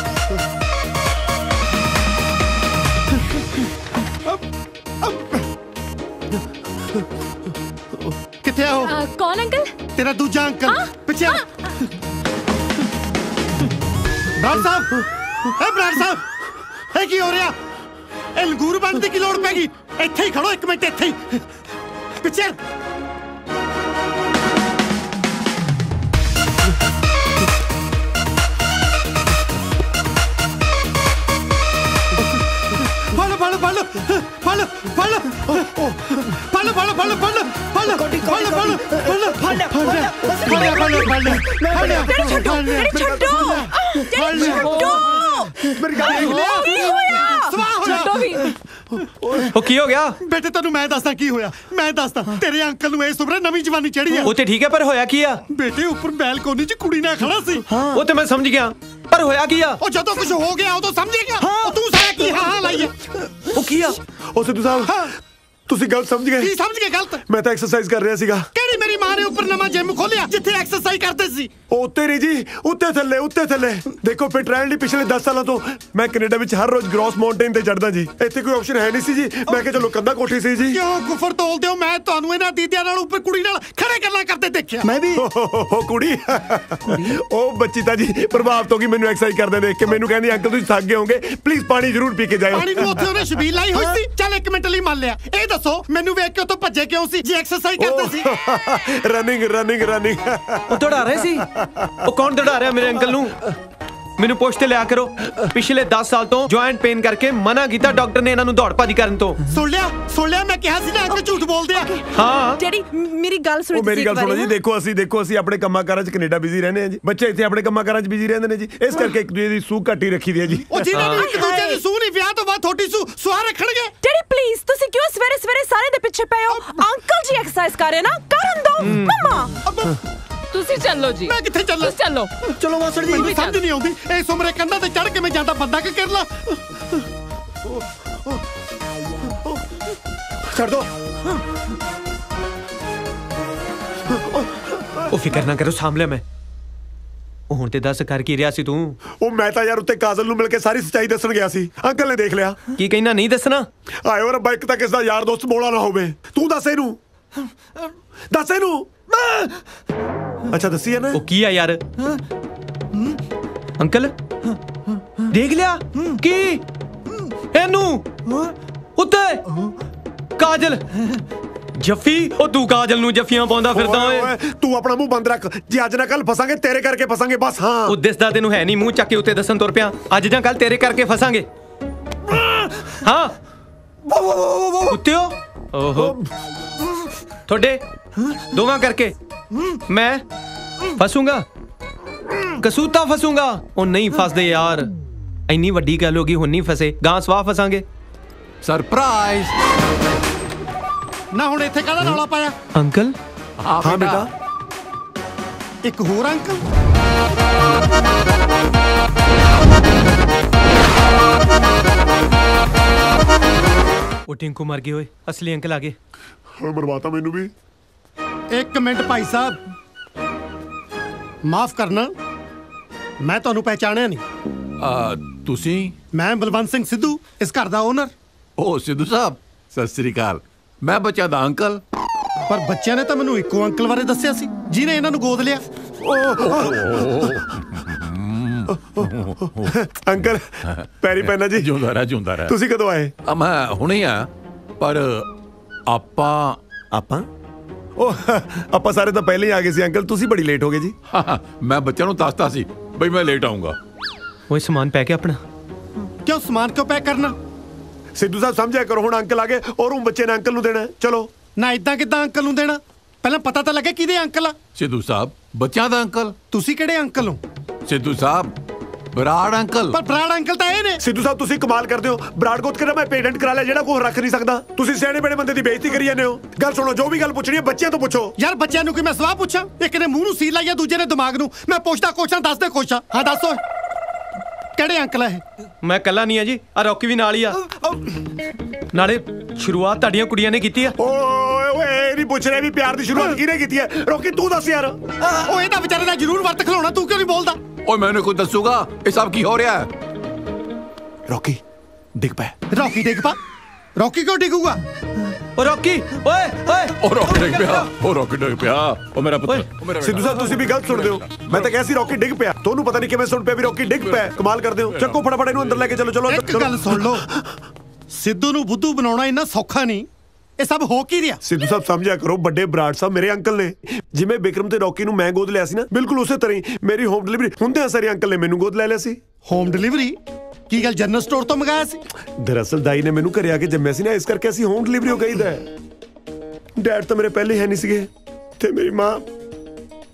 ਕਿੱਥੇ ਆ ਉਹ? ਕੌਣ ਅੰਕਲ? ਤੇਰਾ ਦੂਜਾ ਅੰਕਲ ਪਿੱਛੇ ਬਰਾੜ ਸਾਹਿਬ ਬਰਾੜ ਸਾਹਿਬ ਇਹ ਕੀ ਹੋ ਰਿਹਾ? ਇਹ ਲੰਗੂਰ ਬਣਨ ਦੀ ਕੀ ਲੋੜ ਪੈ ਗਈ? ਇੱਥੇ ਹੀ ਖੜੋ ਇੱਕ ਮਿੰਟ ਇੱਥੇ ਹੀ ਪਿੱਛੇ ਕੀ ਹੋ ਗਿਆ ਬੇਟੇ? ਤੈਨੂੰ ਮੈਂ ਦੱਸਦਾ ਕੀ ਹੋਇਆ। ਮੈਂ ਦੱਸਦਾ ਤੇਰੇ ਅੰਕਲ ਨੂੰ ਇਸ ਉਮਰੇ ਨਵੀਂ ਜਵਾਨੀ ਚੜੀ ਆ। ਉਹ ਤੇ ਠੀਕ ਹੈ ਪਰ ਹੋਇਆ ਕੀ ਆ? ਬੇਟੇ ਉੱਪਰ ਬੈਲਕੋਨੀ 'ਚ ਕੁੜੀ ਨਾਲ ਖੜਾ ਸੀ। ਉਹ ਤੇ ਮੈਂ ਸਮਝ ਗਿਆ ਪਰ ਹੋਇਆ ਕੀ ਆ? ਉਹ ਜਦੋਂ ਕੁਝ ਹੋ ਗਿਆ ਉਦੋਂ ਸਮਝੇਗਾ। ਉਹ ਤੂੰ ਸਾਰਾ ਕੀ ਹਾਂ ਲਾਈ ਆ? ਉਹ ਕੀ ਆ? ਉਹ ਸਿੱਧੂ ਸਾਹਿਬ ਤੁਸੀਂ ਗਲਤ ਸਮਝ ਗਏ। ਕੀ ਸਮਝ ਗਏ ਗਲਤ? ਮੈਂ ਤਾਂ ਐਕਸਰਸਾਈਜ਼ ਕਰ ਰਿਹਾ ਸੀਗਾ। ਕਿਹੜੀ ਮੇਰੀ ਮਾਂ ਨੇ ਉੱਪਰ ਨਵਾਂ ਜਿਮ ਖੋਲਿਆ ਜਿੱਥੇ ਐਕਸਰਸਾਈਜ਼ ਕਰਦੇ ਸੀ? ਉਹ ਉੱਤੇ ਨਹੀਂ ਜੀ ਉੱਤੇ ਥੱਲੇ ਦੇਖੋ ਫਿਟ ਰਹਿਣ ਲਈ ਪਿਛਲੇ 10 ਸਾਲਾਂ ਤੋਂ ਮੈਂ ਕੈਨੇਡਾ ਵਿੱਚ ਹਰ ਰੋਜ਼ ਗ੍ਰੋਸ ਮਾਊਂਟੇਨ ਤੇ ਚੜਦਾ ਜੀ। ਇੱਥੇ ਕੋਈ ਆਪਸ਼ਨ ਹੈ ਨਹੀਂ ਸੀ ਜੀ। ਮੈਂ ਕਿਹਾ ਚਲੋ ਕੰਧਾ ਕੋਠੀ ਸੀ ਜੀ। ਕਿਉਂ ਕੁਫਰ ਤੋਲਦੇ ਹੋ? ਮੈਂ ਤੁਹਾਨੂੰ ਇਹਨਾਂ ਦੀਦਿਆਂ ਨਾਲ ਉੱਪਰ ਕੁੜੀ ਨਾਲ ਖੜੇ ਗੱਲਾਂ ਕਰਦੇ ਦੇਖਿਆ। ਮੈਂ ਵੀ ਉਹ ਕੁੜੀ ਉਹ ਬੱਚੀ ਤਾਂ ਜੀ ਪ੍ਰਭਾਵਿਤ ਹੋ ਗਈ ਮੈਨੂੰ ਐਕਸਰਸਾਈਜ਼ ਕਰਦੇ ਦੇਖ ਕੇ। ਮੈਨੂੰ ਕਹਿੰਦੀ ਅੰਕਲ ਤੁਸੀਂ ਥੱਕ ਗਏ ਹੋਗੇ ਪਲੀਜ਼ ਪਾਣੀ ਜ਼ਰੂਰ ਪੀ ਕੇ ਜਾਇਓ। ਪਾਣੀ ਨੂੰ ਉੱਥੇ ਉਹਨੇ ਛਬੀਲ ਲਾਈ ਹੋਈ ਸੀ। ਚੱਲ ਇੱਕ ਮਿੰਟ ਲਈ ਮੰਨ ਲਿਆ। ਇਹ ਦੱਸੋ ਮੈਨੂੰ ਵੇਖ ਕੇ ਉੱਥੋਂ ਭੱਜੇ ਕਿਉਂ ਸੀ ਜੇ ਐਕਸਰਸਾਈਜ਼ ਕਰਦੇ ਸੀ? ਰਨਿੰਗ ਉਹ ਦੌੜਾ ਰਹੇ ਸੀ। ਉਹ ਕੌਣ ਦੌੜਾ ਰਿਹਾ ਮੇਰੇ ਅੰਕਲ ਨੂੰ? ਮੈਨੂੰ ਪੁੱਛ ਤੇ ਲਿਆ ਕਰੋ। ਪਿਛਲੇ 10 ਸਾਲ ਤੋਂ ਜੁਆਇੰਟ ਪੇਨ ਕਰਕੇ ਮਨਾ ਕੀਤਾ ਡਾਕਟਰ ਨੇ ਇਹਨਾਂ ਨੂੰ ਦੌੜ ਭੱਜ ਕਰਨ ਤੋਂ। ਸੁਣ ਲਿਆ ਮੈਂ ਕਿਹਾ ਸੀ ਨਾ ਕਿ ਝੂਠ ਬੋਲਦੇ ਆ। ਹਾਂ ਜਿਹੜੀ ਮੇਰੀ ਗੱਲ ਸੁਣੋ। ਮੇਰੀ ਗੱਲ ਸੁਣੋ ਜੀ। ਦੇਖੋ ਅਸੀਂ ਆਪਣੇ ਕੰਮਾਂ ਕਾਰਾਂ 'ਚ ਕੈਨੇਡਾ ਬਿਜ਼ੀ ਰਹਿੰਦੇ ਆ ਜੀ। ਬੱਚੇ ਇੱਥੇ ਆਪਣੇ ਕੰਮਾਂ ਕਾਰਾਂ 'ਚ ਬਿਜ਼ੀ ਰਹਿੰਦੇ ਨੇ ਜੀ। ਇਸ ਕਰਕੇ ਇੱਕ ਦੂਜੇ ਦੀ ਸੂਹ ਘੱਟ ਹੀ ਰੱਖੀ ਦੀ ਹੈ ਜੀ। ਉਹ ਜਿਹਨਾਂ ਨੂੰ ਇੱਕ ਦੂਜੇ ਮੇਰੀ ਸੂ ਨਹੀਂ, ਵਿਆਹ ਤੋਂ ਬਾਅਦ ਤੁਹਾਡੀ ਸੂ ਸੁਆਹ ਰੱਖਣਗੇ। ਡੈਡੀ ਪਲੀਜ਼, ਤੁਸੀਂ ਕਿਉਂ ਸਵੇਰੇ ਸਵੇਰੇ ਸਾਰੇ ਦੇ ਪਿੱਛੇ ਪਏ ਹੋ? ਅੰਕਲ ਜੀ ਐਕਸਰਸਾਈਜ਼ ਕਰ ਰਹੇ ਨਾ, ਕਰਨ ਦੋ। ਮਮਾ ਤੁਸੀਂ ਚੱਲੋ ਜੀ। ਮੈਂ ਕਿੱਥੇ ਚੱਲਾਂ? ਤੁਸੀਂ ਚੱਲੋ। ਚਲੋ ਮਾਸੜ ਜੀ, ਮੈਨੂੰ ਸਮਝ ਨਹੀਂ ਆਉਂਦੀ ਇਸ ਉਮਰੇ ਕੰਧਾਂ ਤੇ ਚੜ ਕੇ ਮੈਂ ਜਾਂਦਾ ਬੰਦਾ ਕਿ ਕਰ ਲਾ। ਛੱਡ ਦੋ। ਉਹ ਫਿਕਰ ਨਾ ਕਰੋ, ਸਾਂਭ ਲਿਆ ਮੈਂ। ਉਹ ਹੁਣ ਤੇ ਦੱਸ ਕਰ ਕੀ ਰਿਹਾ ਸੀ ਤੂੰ? ਉਹ ਮੈਂ ਤਾਂ ਯਾਰ ਉੱਤੇ ਕਾਜਲ ਨੂੰ ਮਿਲ ਕੇ ਸਾਰੀ ਸੱਚਾਈ ਦੱਸਣ ਗਿਆ ਸੀ। ਅੰਕਲ ਨੇ ਦੇਖ ਲਿਆ। ਕੀ ਕਹਿਣਾ, ਨਹੀਂ ਦੱਸਣਾ? ਆਇਓ ਰੱਬਾ, ਇੱਕ ਤਾਂ ਕਿਸ ਦਾ ਯਾਰ ਦੋਸਤ ਬੋਲਾ ਨਾ ਹੋਵੇ। ਤੂੰ ਦੱਸ ਇਹਨੂੰ, ਦੱਸ ਇਹਨੂੰ। ਅੱਛਾ ਦੱਸੀ ਹੈ ਨਾ। ਉਹ ਕੀ ਆ ਯਾਰ? ਅੰਕਲ ਦੇਖ ਲਿਆ ਕੀ ਇਹਨੂੰ? ਉੱਤੇ ਕਾਜਲ ਜੱਫੀ। ਉਹ ਤੂੰ ਕਾਜਲ ਨੂੰ ਜੱਫੀਆਂ ਪਾਉਂਦਾ ਫਿਰਦਾ ਓਏ। ਤੂੰ ਆਪਣਾ ਮੂੰਹ ਬੰਦ ਰੱਖ। ਜੇ ਅੱਜ ਨਾ ਕੱਲ ਫਸਾਂਗੇ ਤੇਰੇ ਕਰਕੇ ਫਸਾਂਗੇ ਬਸ। ਹਾਂ ਉਹ ਦਿਸਦਾ ਤੈਨੂੰ ਹੈ ਨਹੀਂ, ਮੂੰਹ ਚੱਕ ਕੇ ਉੱਤੇ ਦੱਸਣ ਤੁਰ ਪਿਆ। ਅੱਜ ਜਾਂ ਕੱਲ ਤੇਰੇ ਕਰਕੇ ਫਸਾਂਗੇ। ਹਾਂ ਉੱਤੇ ਹੋ। ਓਹੋ ਤੁਹਾਡੇ ਦੋਵਾਂ ਕਰਕੇ ਮੈਂ ਫਸੂੰਗਾ, ਕਸੂਤਾ ਫਸੂੰਗਾ। ਉਹ ਨਹੀਂ ਫਸਦੇ ਯਾਰ, ਇੰਨੀ ਵੱਡੀ ਗੱਲ ਹੋ ਗਈ, ਹੁਣ ਨਹੀਂ ਫਸੇ, ਗਾਂ ਸਵਾਹ ਫਸਾਂਗੇ। ਸਰਪ੍ਰਾਈਜ਼। ਨਾ ਹੁਣ ਇੱਥੇ ਕਾਹਦਾ ਰੌਲਾ ਪਾਇਆ? ਅੰਕਲ। ਹਾਂ ਬੇਟਾ। ਇੱਕ ਹੋਰ ਅੰਕਲ? ਉਹ ਟਿੰਕੂ ਮਰ ਗਏ ਓਏ, ਅਸਲੀ ਅੰਕਲ ਆ ਗਏ। ਮਰਵਾਤਾ ਮੈਨੂੰ ਵੀ। ਇੱਕ ਮਿੰਟ ਭਾਈ ਸਾਹਿਬ, ਮਾਫ ਕਰਨਾ, ਮੈਂ ਤੁਹਾਨੂੰ ਪਹਿਚਾਣਿਆ ਨਹੀਂ। ਤੁਸੀਂ? ਮੈਂ ਬਲਵੰਤ ਸਿੰਘ ਸਿੱਧੂ, ਇਸ ਘਰ ਦਾ ਓਨਰ। ਓ ਸਿੱਧੂ ਸਾਹਿਬ, ਸਤਿ ਸ੍ਰੀ ਅਕਾਲ। ਮੈਂ ਬੱਚਿਆਂ ਦਾ ਅੰਕਲ। ਪਰ ਬੱਚਿਆਂ ਨੇ ਤਾਂ ਮੈਨੂੰ ਇੱਕੋ ਅੰਕਲ ਬਾਰੇ ਦੱਸਿਆ ਸੀ ਜਿਹਨੇ ਇਹਨਾਂ ਨੂੰ ਗੋਦ ਲਿਆ। ਅੰਕਲ ਪੈਰੀ ਪੈਣਾ ਜੀ। ਜਿਉਂਦਾ ਰਹਿ, ਜਿਉਂਦਾ ਰਹਿ। ਤੁਸੀਂ ਕਦੋਂ ਆਏ? ਮੈਂ ਹੁਣੇ ਆ, ਪਰ ਆਪਾਂ ਆਪਾਂ ਸਾਰੇ ਤਾਂ ਪਹਿਲੇ ਹੀ ਆ ਗਏ ਸੀ ਅੰਕਲ। ਤੁਸੀਂ ਬੜੀ ਲੇਟ ਹੋ ਗਏ ਜੀ। ਮੈਂ ਬੱਚਿਆਂ ਨੂੰ ਦੱਸਤਾ ਸੀ ਬਈ ਮੈਂ ਲੇਟ ਆਉਂਗਾ। ਓਏ ਸਮਾਨ ਪੈਕ ਹੈ ਆਪਣਾ। ਕਿਉਂ ਸਮਾਨ ਕਿਉਂ ਪੈਕ ਕਰਨਾ? ਸਿੱਧੂ ਸਾਹਿਬ ਸਮਝਿਆ ਕਰੋ, ਹੁਣ ਅੰਕਲ ਆ ਗਏ ਔਰ ਉਹ ਬੱਚੇ ਨੇ ਅੰਕਲ ਨੂੰ ਦੇਣਾ। ਚਲੋ ਨਾ, ਇਦਾਂ ਕਿੱਦਾਂ ਅੰਕਲ ਨੂੰ ਦੇਣਾ? ਪਹਿਲਾਂ ਪਤਾ ਤਾਂ ਲੱਗੇ ਕਿਹਦੇ ਅੰਕਲ ਆ। ਸਿੱਧੂ ਸਾਹਿਬ ਬੱਚਿਆਂ ਦਾ ਅੰਕਲ। ਤੁਸੀਂ ਕਿਹੜੇ ਅੰਕਲ ਹੋ? ਸਿੱਧੂ ਸਾਹਿਬ ਬਰਾੜ ਅੰਕਲ। ਪਰ ਬਰਾੜ ਅੰਕਲ ਤਾਂ ਇਹ ਨੇ। ਸਿੱਧੂ ਸਾਹਿਬ ਤੁਸੀਂ ਕਮਾਲ ਕਰਦੇ ਹੋ। ਬਰਾੜ ਗੋਤ ਕੇ ਮੈਂ ਪੇਟੈਂਟ ਕਰਾ ਲਿਆ ਜਿਹੜਾ ਕੋਈ ਰੱਖ ਨਹੀਂ ਸਕਦਾ। ਤੁਸੀਂ ਸਿਆਣੇ ਬੜੇ ਬੰਦੇ ਦੀ ਬੇਇੱਜ਼ਤੀ ਕਰੀ ਜਾਂਦੇ ਹੋ। ਗੱਲ ਸੁਣੋ, ਜੋ ਵੀ ਗੱਲ ਪੁੱਛਣੀ ਹੈ ਬੱਚਿਆਂ ਤੋਂ ਪੁੱਛੋ। ਯਾਰ ਬੱਚਿਆਂ ਨੂੰ ਕਿ ਮੈਂ ਸਵਾਹ ਪੁੱਛਾਂ? ਇੱਕ ਨੇ ਮੂੰਹ ਨੂੰ ਸੀਲ ਲਾਈ ਆ, ਦੂਜੇ ਨੇ ਦਿਮਾਗ ਨੂੰ। ਮੈਂ ਪੁੱਛਦਾ ਕੁਛ ਦੱਸਦੇ ਕੁਛ। ਹਾਂ ਦੱਸੋ ਕਿਹੜੇ ਅੰਕਲ ਆ ਇਹ? ਮੈਂ ਕੱਲਾ ਨਹੀਂ ਆ ਜੀ, ਆ ਰੌਕੀ ਵੀ ਨਾਲ ਹੀ ਆ। ਨਾਲੇ ਸ਼ੁਰੂਆਤ ਤੁਹਾਡੀਆਂ ਕੁੜੀਆਂ ਨੇ ਕੀਤੀ ਆ। ਓਏ ਨਹੀਂ ਪੁੱਛ ਰਿਹਾ ਵੀ ਪਿਆਰ ਦੀ ਸ਼ੁਰੂਆਤ ਕਿਹਨੇ ਕੀਤੀ ਹੈ? ਰੌਕੀ ਤੂੰ ਦੱਸ ਯਾਰ। ਉਹ ਇਹਦਾ ਵਿਚਾਰੇ ਦਾ ਜ਼ਰੂਰ ਵਰਤ ਖਲਾਉਣਾ, ਤੂੰ ਕਿਉਂ ਨਹੀਂ ਬੋਲਦਾ? ਓਏ ਮੈਨੂੰ ਕੋਈ ਦੱਸੂਗਾ ਇਹ ਸਭ ਕੀ ਹੋ ਰਿਹਾ ਹੈ? ਰੌਕੀ ਡਿੱਗ ਪੈ। ਰੌਕੀ ਡਿੱਗ ਪਾ? ਰੌਕੀ ਕਿਉਂ ਡਿੱਗੂਗਾ? ਓ ਰੌਕੀ, ਓਏ ਓਏ। ਉਹ ਰੌਕੀ ਡਿੱਗ ਪਿਆ, ਉਹ ਰੌਕੀ ਡਿੱਗ ਪਿਆ। ਉਹ ਮੇਰਾ ਪੁੱਤ। ਸਿੱਧੂ ਸਾਹਿਬ ਤੁਸੀਂ ਵੀ ਗਲਤ ਸੁਣਦੇ ਹੋ। ਮੈਂ ਤਾਂ ਕਿਹਾ ਸੀ ਰੌਕੀ ਡਿੱਗ ਪਿਆ, ਤੁਹਾਨੂੰ ਪਤਾ ਨਹੀਂ ਕਿਵੇਂ ਸੁਣ ਪਿਆ ਵੀ ਰੌਕੀ ਡਿੱਗ ਪਿਆ। ਕਮਾਲ ਕਰਦੇ ਹੋ। ਚੱਕੋ ਫਟਾਫਟ ਇਹਨੂੰ ਅੰਦਰ ਲੈ ਕੇ ਚਲੋ। ਚਲੋ ਇੱਕ ਗੱਲ ਸੁਣ ਲਓ, ਸਿੱਧੂ ਨੂੰ ਬੁੱਧੂ ਬਣਾਉਣਾ ਇੰਨਾ ਸੌਖਾ ਨਹੀਂ। ਇਹ ਸਭ ਹੋ ਕੀ ਰਿਹਾ? ਸਿੱਧੂ ਸਾਹਿਬ ਸਮਝਿਆ ਕਰੋ, ਵੱਡੇ ਬਰਾੜ ਸਾਹਿਬ ਮੇਰੇ ਅੰਕਲ ਨੇ। ਜਿਵੇਂ ਬਿਕਰਮ ਤੇ ਰੌਕੀ ਨੂੰ ਮੈਂ ਗੋਦ ਲਿਆ ਸੀ ਨਾ, ਬਿਲਕੁਲ ਉਸੇ ਤਰ੍ਹਾਂ ਹੀ ਮੇਰੀ ਹੋਮ ਡਿਲੀਵਰੀ ਹੁੰਦੇ ਸਾਰੇ ਅੰਕਲ ਨੇ ਮੈਨੂੰ ਗੋਦ ਲੈ ਲਿਆ ਸੀ। Home delivery? ਕੀ ਗੱਲ ਜਨਰਲ ਸਟੋਰ ਤੋਂ ਮੰਗਾਇਆ ਸੀ? ਦਰਅਸਲ ਦਾਈ ਨੇ ਮੈਨੂੰ ਘਰੇ ਆ ਕੇ ਜੰਮਿਆ ਸੀ ਨਾ, ਇਸ ਕਰਕੇ ਅਸੀਂ ਹੋਮ ਡਿਲੀਵਰੀ ਹੋ ਗਈਦਾ। ਡੈਡ ਤਾਂ ਮੇਰੇ ਪਹਿਲੇ ਹੈ ਨਹੀਂ ਸੀਗੇ ਤੇ ਮੇਰੀ ਮਾਂ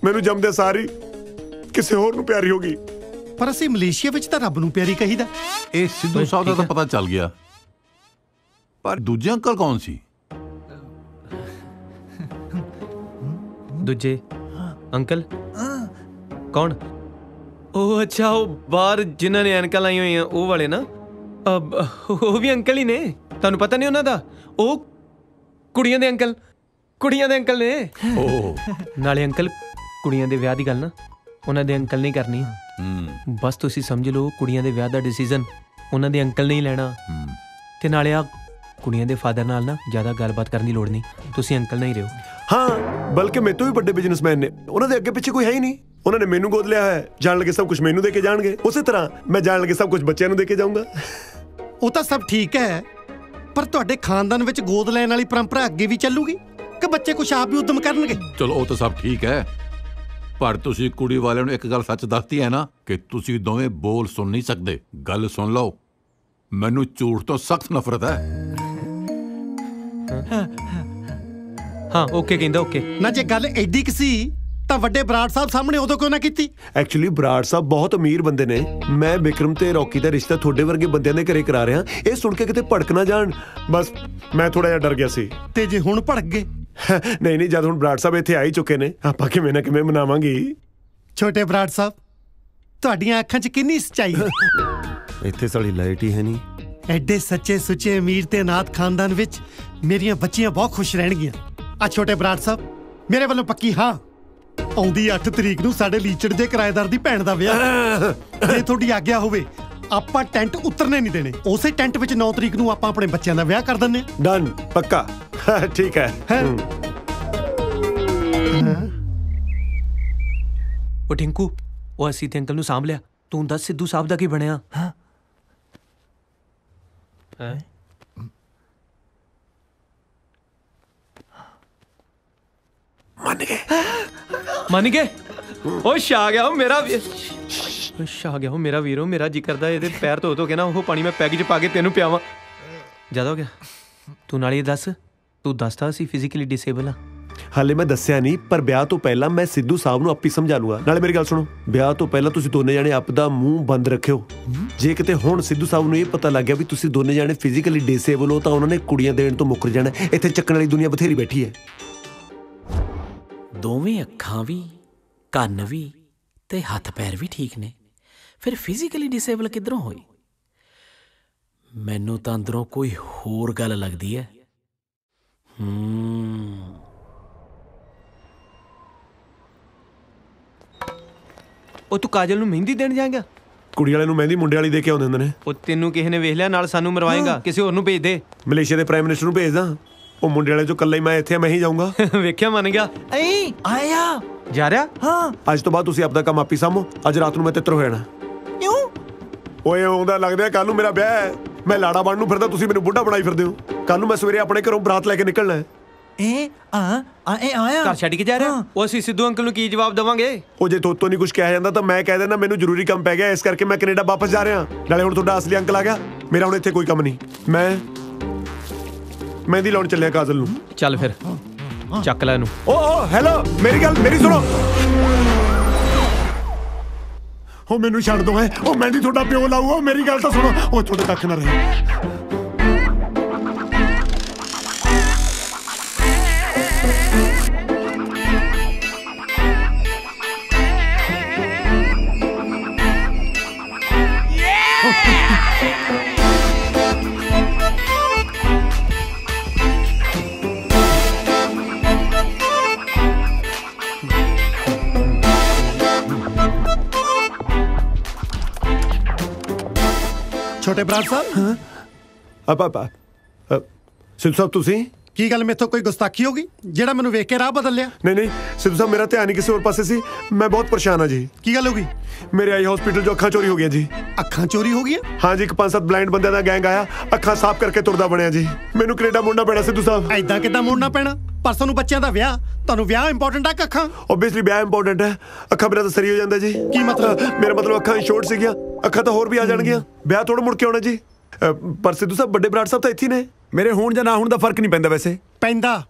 ਮੈਨੂੰ ਜੰਮਦੇ ਸਾਰੀ ਕਿਸੇ ਹੋਰ ਨੂੰ ਪਿਆਰੀ ਹੋ ਗਈ। ਪਰ ਅਸੀਂ ਮਲੇਸ਼ੀਆ ਵਿੱਚ ਤਾਂ ਰੱਬ ਨੂੰ ਪਿਆਰੀ ਕਹੀਦਾ। ਇਹ ਸਿੱਧੂ ਸਾਹਿਬ ਦਾ ਤਾਂ ਪਤਾ ਚੱਲ ਗਿਆ, ਪਰ ਦੂਜੇ ਅੰਕਲ ਕੌਣ ਸੀ? ਦੂਜੇ ਅੰਕਲ ਕੌਣ? ਉਹ ਅੱਛਾ, ਉਹ ਬਾਹਰ ਜਿਨ੍ਹਾਂ ਨੇ ਐਨਕਾਂ ਲਾਈ ਹੋਈਆਂ ਉਹ ਵਾਲੇ ਨਾ। ਉਹ ਵੀ ਅੰਕਲ ਹੀ ਨੇ, ਤੁਹਾਨੂੰ ਪਤਾ ਨਹੀਂ ਉਹਨਾਂ ਦਾ? ਉਹ ਕੁੜੀਆਂ ਦੇ ਅੰਕਲ, ਕੁੜੀਆਂ ਦੇ ਅੰਕਲ ਨੇ। ਨਾਲੇ ਅੰਕਲ ਕੁੜੀਆਂ ਦੇ ਵਿਆਹ ਦੀ ਗੱਲ ਨਾ ਉਹਨਾਂ ਦੇ ਅੰਕਲ ਨਹੀਂ ਕਰਨੀ। ਬਸ ਤੁਸੀਂ ਸਮਝ ਲਓ, ਕੁੜੀਆਂ ਦੇ ਵਿਆਹ ਦਾ ਡਿਸੀਜਨ ਉਹਨਾਂ ਦੇ ਅੰਕਲ ਨੇ ਹੀ ਲੈਣਾ। ਤੇ ਨਾਲੇ ਆ ਕੁੜੀਆਂ ਦੇ ਫਾਦਰ ਨਾਲ ਨਾ ਜ਼ਿਆਦਾ ਗੱਲਬਾਤ ਕਰਨ ਦੀ ਲੋੜ ਨਹੀਂ, ਤੁਸੀਂ ਅੰਕਲ ਨਹੀਂ ਰਹੋ। ਹਾਂ, ਬਲਕਿ ਮੇਰੇ ਤੋਂ ਵੀ ਵੱਡੇ ਬਿਜ਼ਨਸਮੈਨ ਨੇ, ਉਹਨਾਂ ਦੇ ਅੱਗੇ ਪਿੱਛੇ ਕੋਈ ਹੈ ਹੀ ਨਹੀਂ। ਉਹਨਾਂ ਨੇ ਮੈਨੂੰ ਗੋਦ ਲਿਆ ਹੋਇਆ, ਜਾਣ ਲੱਗੇ ਸਭ ਕੁਝ ਮੈਨੂੰ ਦੇ ਕੇ ਜਾਣਗੇ। ਉਸੇ ਤਰ੍ਹਾਂ ਮੈਂ ਜਾਣ ਲੱਗੇ ਸਭ ਕੁਝ ਬੱਚਿਆਂ ਨੂੰ ਦੇ ਕੇ ਜਾਊਂਗਾ। ਉਹ ਤਾਂ ਸਭ ਠੀਕ ਹੈ, ਪਰ ਤੁਹਾਡੇ ਖਾਨਦਾਨ ਵਿੱਚ ਗੋਦ ਲੈਣ ਵਾਲੀ ਪਰੰਪਰਾ ਅੱਗੇ ਵੀ ਚੱਲੂਗੀ ਕਿ ਬੱਚੇ ਕੁਛ ਆਪ ਵੀ ਉਦਮ ਕਰਨਗੇ? ਚਲੋ ਉਹ ਤਾਂ ਸਭ ਠੀਕ ਹੈ, ਪਰ ਤੁਸੀਂ ਕੁੜੀ ਵਾਲਿਆਂ ਨੂੰ ਇੱਕ ਗੱਲ ਸੱਚ ਦੱਸਤੀ ਹੈ ਨਾ ਕਿ ਤੁਸੀਂ ਦੋਵੇਂ ਬੋਲ ਸੁਣ ਨਹੀਂ ਸਕਦੇ। ਗੱਲ ਸੁਣ ਲਓ, ਮੈਨੂੰ ਝੂਠ ਤੋਂ ਸਖਤ ਨਫ਼ਰਤ ਹੈ। ਹਾਂ ਓਕੇ ਕਹਿੰਦਾ ਓਕੇ। ਨਾ ਜੇ ਗੱਲ ਐਡੀ ਕਿ ਸੀ ਤਾਂ ਵੱਡੇ ਬਰਾੜ ਸਾਹਿਬ ਸਾਹਮਣੇ ਉਦੋਂ ਕਿਉਂ ਨਾ ਕੀਤੀ? ਐਕਚੁਅਲੀ ਬਰਾੜ ਸਾਹਿਬ ਬਹੁਤ ਅਮੀਰ ਬੰਦੇ ਨੇ। ਮੈਂ ਵਿਕਰਮ ਤੇ ਰੌਕੀ ਦਾ ਰਿਸ਼ਤਾ ਤੁਹਾਡੇ ਵਰਗੇ ਬੰਦਿਆਂ ਦੇ ਘਰੇ ਕਰਾ ਰਿਹਾ। ਇਹ ਸੁਣ ਕੇ ਕਿਤੇ ਭੜਕ ਨਾ ਜਾਣ, ਬਸ ਮੈਂ ਥੋੜਾ ਜਿਹਾ ਡਰ ਗਿਆ ਸੀ। ਤੇ ਜੇ ਹੁਣ ਭੜਕ ਗਏ? ਨਹੀਂ ਨਹੀਂ, ਜਦ ਹੁਣ ਬਰਾੜ ਸਾਹਿਬ ਇੱਥੇ ਆ ਹੀ ਚੁੱਕੇ ਨੇ, ਆਪਾਂ ਕਿਵੇਂ ਨਾ ਕਿਵੇਂ ਮਨਾਵਾਂਗੇ। ਛੋਟੇ ਬਰਾੜ ਸਾਹਿਬ, ਤੁਹਾਡੀਆਂ ਅੱਖਾਂ 'ਚ ਕਿੰਨੀ ਸੱਚਾਈ ਹੈ। ਇੱਥੇ ਸਾਲੀ ਲਾਈਟ ਹੀ ਹੈ ਨਹੀਂ। ਐਡੇ ਸੱਚੇ ਸੁੱਚੇ ਅਮੀਰ ਤੇ ਅਨਾਥ ਖਾਨਦਾਨ ਵਿੱਚ ਮੇਰੀਆਂ ਬੱਚੀਆਂ ਬਹੁਤ ਖੁਸ਼ ਰਹਿਣਗੀਆਂ। ਆ ਛੋਟੇ ਬਰਾੜ ਸਾਹਿਬ, ਮੇਰੇ ਵੱਲੋਂ ਪੱਕੀ ਹਾਂ। ਆਉਂਦੀ 8 ਤਰੀਕ ਨੂੰ ਸਾਡੇ ਲੀਚੜ ਦੇ ਕਿਰਾਏਦਾਰ ਦੀ ਭੈਣ ਦਾ ਵਿਆਹ। ਜੇ ਤੁਹਾਡੀ ਆਗਿਆ ਹੋਵੇ ਆਪਾਂ ਟੈਂਟ ਉਤਰਨੇ ਨਹੀਂ ਦੇਣੇ। ਉਸੇ ਟੈਂਟ ਵਿੱਚ 9 ਤਰੀਕ ਨੂੰ ਆਪਾਂ ਆਪਣੇ ਬੱਚਿਆਂ ਦਾ ਵਿਆਹ ਕਰ ਦਿੰਦੇ ਹਾਂ। ਡਨ, ਪੱਕਾ। ਠੀਕ ਹੈ। ਉਹ ਟਿੰਕੂ, ਉਹ ਅਸੀਂ ਤੇ ਅੰਕਲ ਨੂੰ ਸਾਂਭ ਲਿਆ। ਤੂੰ ਦੱਸ ਸਿੱਧੂ ਸਾਹਿਬ ਦਾ ਕੀ ਬਣਿਆ? ਮੰਨ ਗਏ। ਉਹ ਛਾ ਗਿਆ ਮੇਰਾ ਛਾ ਗਿਆ ਮੇਰਾ ਵੀਰੋ। ਮੇਰਾ ਜੀ ਕਰਦਾ ਇਹਦੇ ਪੈਰ ਧੋ ਕੇ ਨਾ ਉਹ ਪਾਣੀ ਮੈਂ ਪੈਗ 'ਚ ਪਾ ਕੇ ਤੈਨੂੰ ਪਿਆਵਾਂ। ਜ਼ਿਆਦਾ ਹੋ ਗਿਆ। ਤੂੰ ਨਾਲੇ ਦੱਸ, ਤੂੰ ਦੱਸਦਾ ਸੀ ਫਿਜ਼ੀਕਲੀ ਡਿਸੇਬਲ ਆ। ਹਾਲੇ ਮੈਂ ਦੱਸਿਆ ਨਹੀਂ, ਪਰ ਵਿਆਹ ਤੋਂ ਪਹਿਲਾਂ ਮੈਂ ਸਿੱਧੂ ਸਾਹਿਬ ਨੂੰ ਆਪੇ ਸਮਝਾ ਲੂੰਗਾ। ਨਾਲੇ ਮੇਰੀ ਗੱਲ ਸੁਣੋ, ਵਿਆਹ ਤੋਂ ਪਹਿਲਾਂ ਤੁਸੀਂ ਦੋਨੇ ਜਾਣੇ ਆਪਦਾ ਮੂੰਹ ਬੰਦ ਰੱਖਿਓ। ਜੇ ਕਿਤੇ ਹੁਣ ਸਿੱਧੂ ਸਾਹਿਬ ਨੂੰ ਇਹ ਪਤਾ ਲੱਗ ਗਿਆ ਵੀ ਤੁਸੀਂ ਦੋਨੇ ਜਾਣੇ ਫਿਜ਼ੀਕਲੀ ਡਿਸੇਬਲ ਹੋ ਤਾਂ ਉਹਨਾਂ ਨੇ ਕੁੜੀਆਂ ਦੇਣ ਤੋਂ ਮੁੱਕਰ ਜਾਣਾ। ਇੱਥੇ ਚੱਕਣ ਵਾਲੀ ਦੁਨੀਆ ਬਥੇਰੀ ਬੈਠੀ ਹੈ। ਦੋਵੇਂ ਅੱਖਾਂ ਵੀ, ਕੰਨ ਵੀ ਤੇ ਹੱਥ ਪੈਰ ਵੀ ਠੀਕ ਨੇ, ਫਿਰ ਫਿਜ਼ੀਕਲੀ ਡਿਸੇਬਲ ਕਿੱਧਰੋਂ ਹੋਈ? ਮੈਨੂੰ ਤਾਂ ਅੰਦਰੋਂ ਕੋਈ ਹੋਰ ਗੱਲ ਲੱਗਦੀ ਹੈ। ਉਹ ਤੂੰ ਕਾਜਲ ਨੂੰ ਮਹਿੰਦੀ ਦੇਣ ਜਾਏਗਾ? ਕੁੜੀ ਵਾਲੇ ਨੂੰ ਮਹਿੰਦੀ ਮੁੰਡੇ ਵਾਲੀ ਦੇ ਕੇ ਆਉਂਦੇ ਹੁੰਦੇ ਨੇ। ਉਹ ਤੈਨੂੰ ਕਿਸੇ ਨੇ ਵੇਖ ਲਿਆ, ਨਾਲ ਸਾਨੂੰ ਮਰਵਾਏਗਾ? ਕਿਸੇ ਹੋਰ ਨੂੰ ਭੇਜ ਦੇ। ਮਲੇਸ਼ੀਆ ਦੇ ਪ੍ਰਾਈਮ ਮਿਨਿਸਟਰ ਨੂੰ ਭੇਜਦਾ। ਉਹ ਮੁੰਡੇ ਵਾਲੇ ਚੋਂ ਇਕੱਲਾ ਹੀ ਮੈਂ ਇੱਥੇ, ਮੈਂ ਹੀ ਜਾਊਂਗਾ। ਵੇਖਿਆ, ਮੰਨ ਗਿਆ। ਆਇਆ ਜਾ ਰਿਹਾ। ਹਾਂ, ਅੱਜ ਤੋਂ ਬਾਅਦ ਤੁਸੀਂ ਆਪਦਾ ਕੰਮ ਆਪੀ ਸਾਂਭੋ। ਅੱਜ ਰਾਤ ਨੂੰ ਮੈਂ ਤਿੱਤਰ ਹੋ ਜਾਣਾ। ਕਿਉਂ? ਓਏ ਆਉਂਦਾ ਲੱਗਦਾ ਕੱਲ ਨੂੰ ਮੇਰਾ ਵਿਆਹ ਹੈ। ਮੈਂ ਲਾੜਾ ਬਣਨ ਨੂੰ ਫਿਰਦਾ, ਤੁਸੀਂ ਮੈਨੂੰ ਬੁੱਢਾ ਬਣਾਈ ਫਿਰਦੇ ਹੋ। ਕੱਲ ਨੂੰ ਮੈਂ ਸਵੇਰੇ ਆਪਣੇ ਘਰੋਂ ਬਰਾਤ ਲੈ ਕੇ ਨਿਕਲਣਾ ਹੈ। ਘਰ ਛੱਡ ਕੇ ਜਾ ਰਿਹਾ? ਉਹ ਅਸੀਂ ਸਿੱਧੂ ਅੰਕਲ ਨੂੰ ਕੀ ਜਵਾਬ ਦੇਵਾਂਗੇ? ਉਹ ਜੇ ਤੋਤੋਂ ਨਹੀਂ ਕੁਝ ਕਿਹਾ ਜਾਂਦਾ ਤਾਂ ਮੈਂ ਕਹਿ ਦੇਣਾ ਮੈਨੂੰ ਜ਼ਰੂਰੀ ਕੰਮ ਪੈ ਗਿਆ, ਇਸ ਕਰਕੇ ਮੈਂ ਕੈਨੇਡਾ ਵਾਪਸ ਜਾ ਰਿਹਾ। ਨਾਲੇ ਹੁਣ ਤੁਹਾਡਾ ਅਸਲੀ ਅੰਕਲ ਆ ਗਿਆ, ਮੇਰਾ ਹੁਣ ਇੱਥੇ ਕੋਈ ਕੰਮ ਨਹੀਂ। ਮੈਂ ਮਹਿੰਦੀ ਲਾਉਣ ਚੱਲਿਆ ਕਾਜਲ ਨੂੰ। ਚੱਲ ਫਿਰ ਚੱਕ ਲੈ ਇਹਨੂੰ। ਓ ਹੈਲੋ, ਮੇਰੀ ਸੁਣੋ। ਉਹ ਮੈਨੂੰ ਛੱਡ ਦੋ। ਹੈ ਉਹ ਮਹਿੰਦੀ ਤੁਹਾਡਾ ਪਿਓ ਲਾਊਗਾ। ਮੇਰੀ ਗੱਲ ਤਾਂ ਸੁਣੋ। ਉਹ ਤੁਹਾਡੇ ਕੱਖ ਨਾ ਰਹੇ। ਛੋਟੇ ਬਰਾੜ ਸਾਹਿਬ, ਸਿੱਧੂ ਸਾਹਿਬ ਤੁਸੀਂ ਕੀ ਗੱਲ, ਮੇਥੋਂ ਕੋਈ ਗੁਸਤਾਖੀ ਹੋ ਗਈ ਜਿਹੜਾ ਮੈਨੂੰ ਵੇਖ ਕੇ ਰਾਹ ਬਦਲ ਲਿਆ? ਨਹੀਂ ਸਿੱਧੂ ਸਾਹਿਬ, ਮੇਰਾ ਧਿਆਨ ਹੀ ਕਿਸੇ ਹੋਰ ਪਾਸੇ ਸੀ। ਮੈਂ ਬਹੁਤ ਪਰੇਸ਼ਾਨ ਹਾਂ ਜੀ। ਕੀ ਗੱਲ ਹੋ ਗਈ? ਮੇਰੇ ਆਈ ਹਸਪੀਟਲ 'ਚੋਂ ਅੱਖਾਂ ਚੋਰੀ ਹੋ ਗਈਆਂ ਜੀ। ਅੱਖਾਂ ਚੋਰੀ ਹੋ ਗਈਆਂ? ਹਾਂ ਜੀ, ਇੱਕ 5-7 ਬਲਾਈਂਡ ਬੰਦਿਆਂ ਦਾ ਗੈਂਗ ਆਇਆ, ਅੱਖਾਂ ਸਾਫ਼ ਕਰਕੇ ਤੁਰਦਾ ਬਣਿਆ ਜੀ। ਮੈਨੂੰ ਕੈਨੇਡਾ ਮੁੜਨਾ ਪੈਣਾ ਸਿੱਧੂ ਸਾਹਿਬ। ਐਦਾਂ ਕਿੱਦਾਂ ਮੁੜਨਾ ਪੈਣਾ? ਪਰਸੋਂ ਨੂੰ ਬੱਚਿਆਂ ਦਾ ਵਿਆਹ, ਤੁਹਾਨੂੰ ਵਿਆਹ ਇੰਪੋਰਟੈਂਟ ਆ ਕਿ ਅੱਖਾਂ? ਓਬਵੀਅਸਲੀ ਵਿਆਹ ਇੰਪੋਰਟੈਂਟ ਹੈ। ਅੱਖਾਂ ਬਿਨਾਂ ਤਾਂ ਸਰੀ ਹੋ ਜਾਂਦਾ ਜੀ। ਕੀ ਮਤਲਬ? ਮੇਰਾ ਮਤਲਬ ਅੱਖਾਂ ਸ਼ੋਰਟ ਸੀਗੀਆਂ, ਅੱਖਾਂ ਤਾਂ ਹੋਰ ਵੀ ਆ ਜਾਣਗੀਆਂ। ਵਿਆਹ ਥੋੜਾ ਮੁੜ ਕੇ ਆਉਣਾ ਜੀ। ਪਰ ਸਿੱਧੂ ਸਾਹਿਬ, ਵੱਡੇ ਬਰਾੜ ਸਾਹਿਬ ਤਾਂ ਇੱਥੇ ਨੇ। ਮੇਰੇ ਹੋਣ ਜਾਂ ਨਾ ਹੋਣ ਦਾ ਫਰਕ ਨਹੀਂ ਪੈਂਦਾ ਵੈਸੇ। ਪੈਂਦਾ।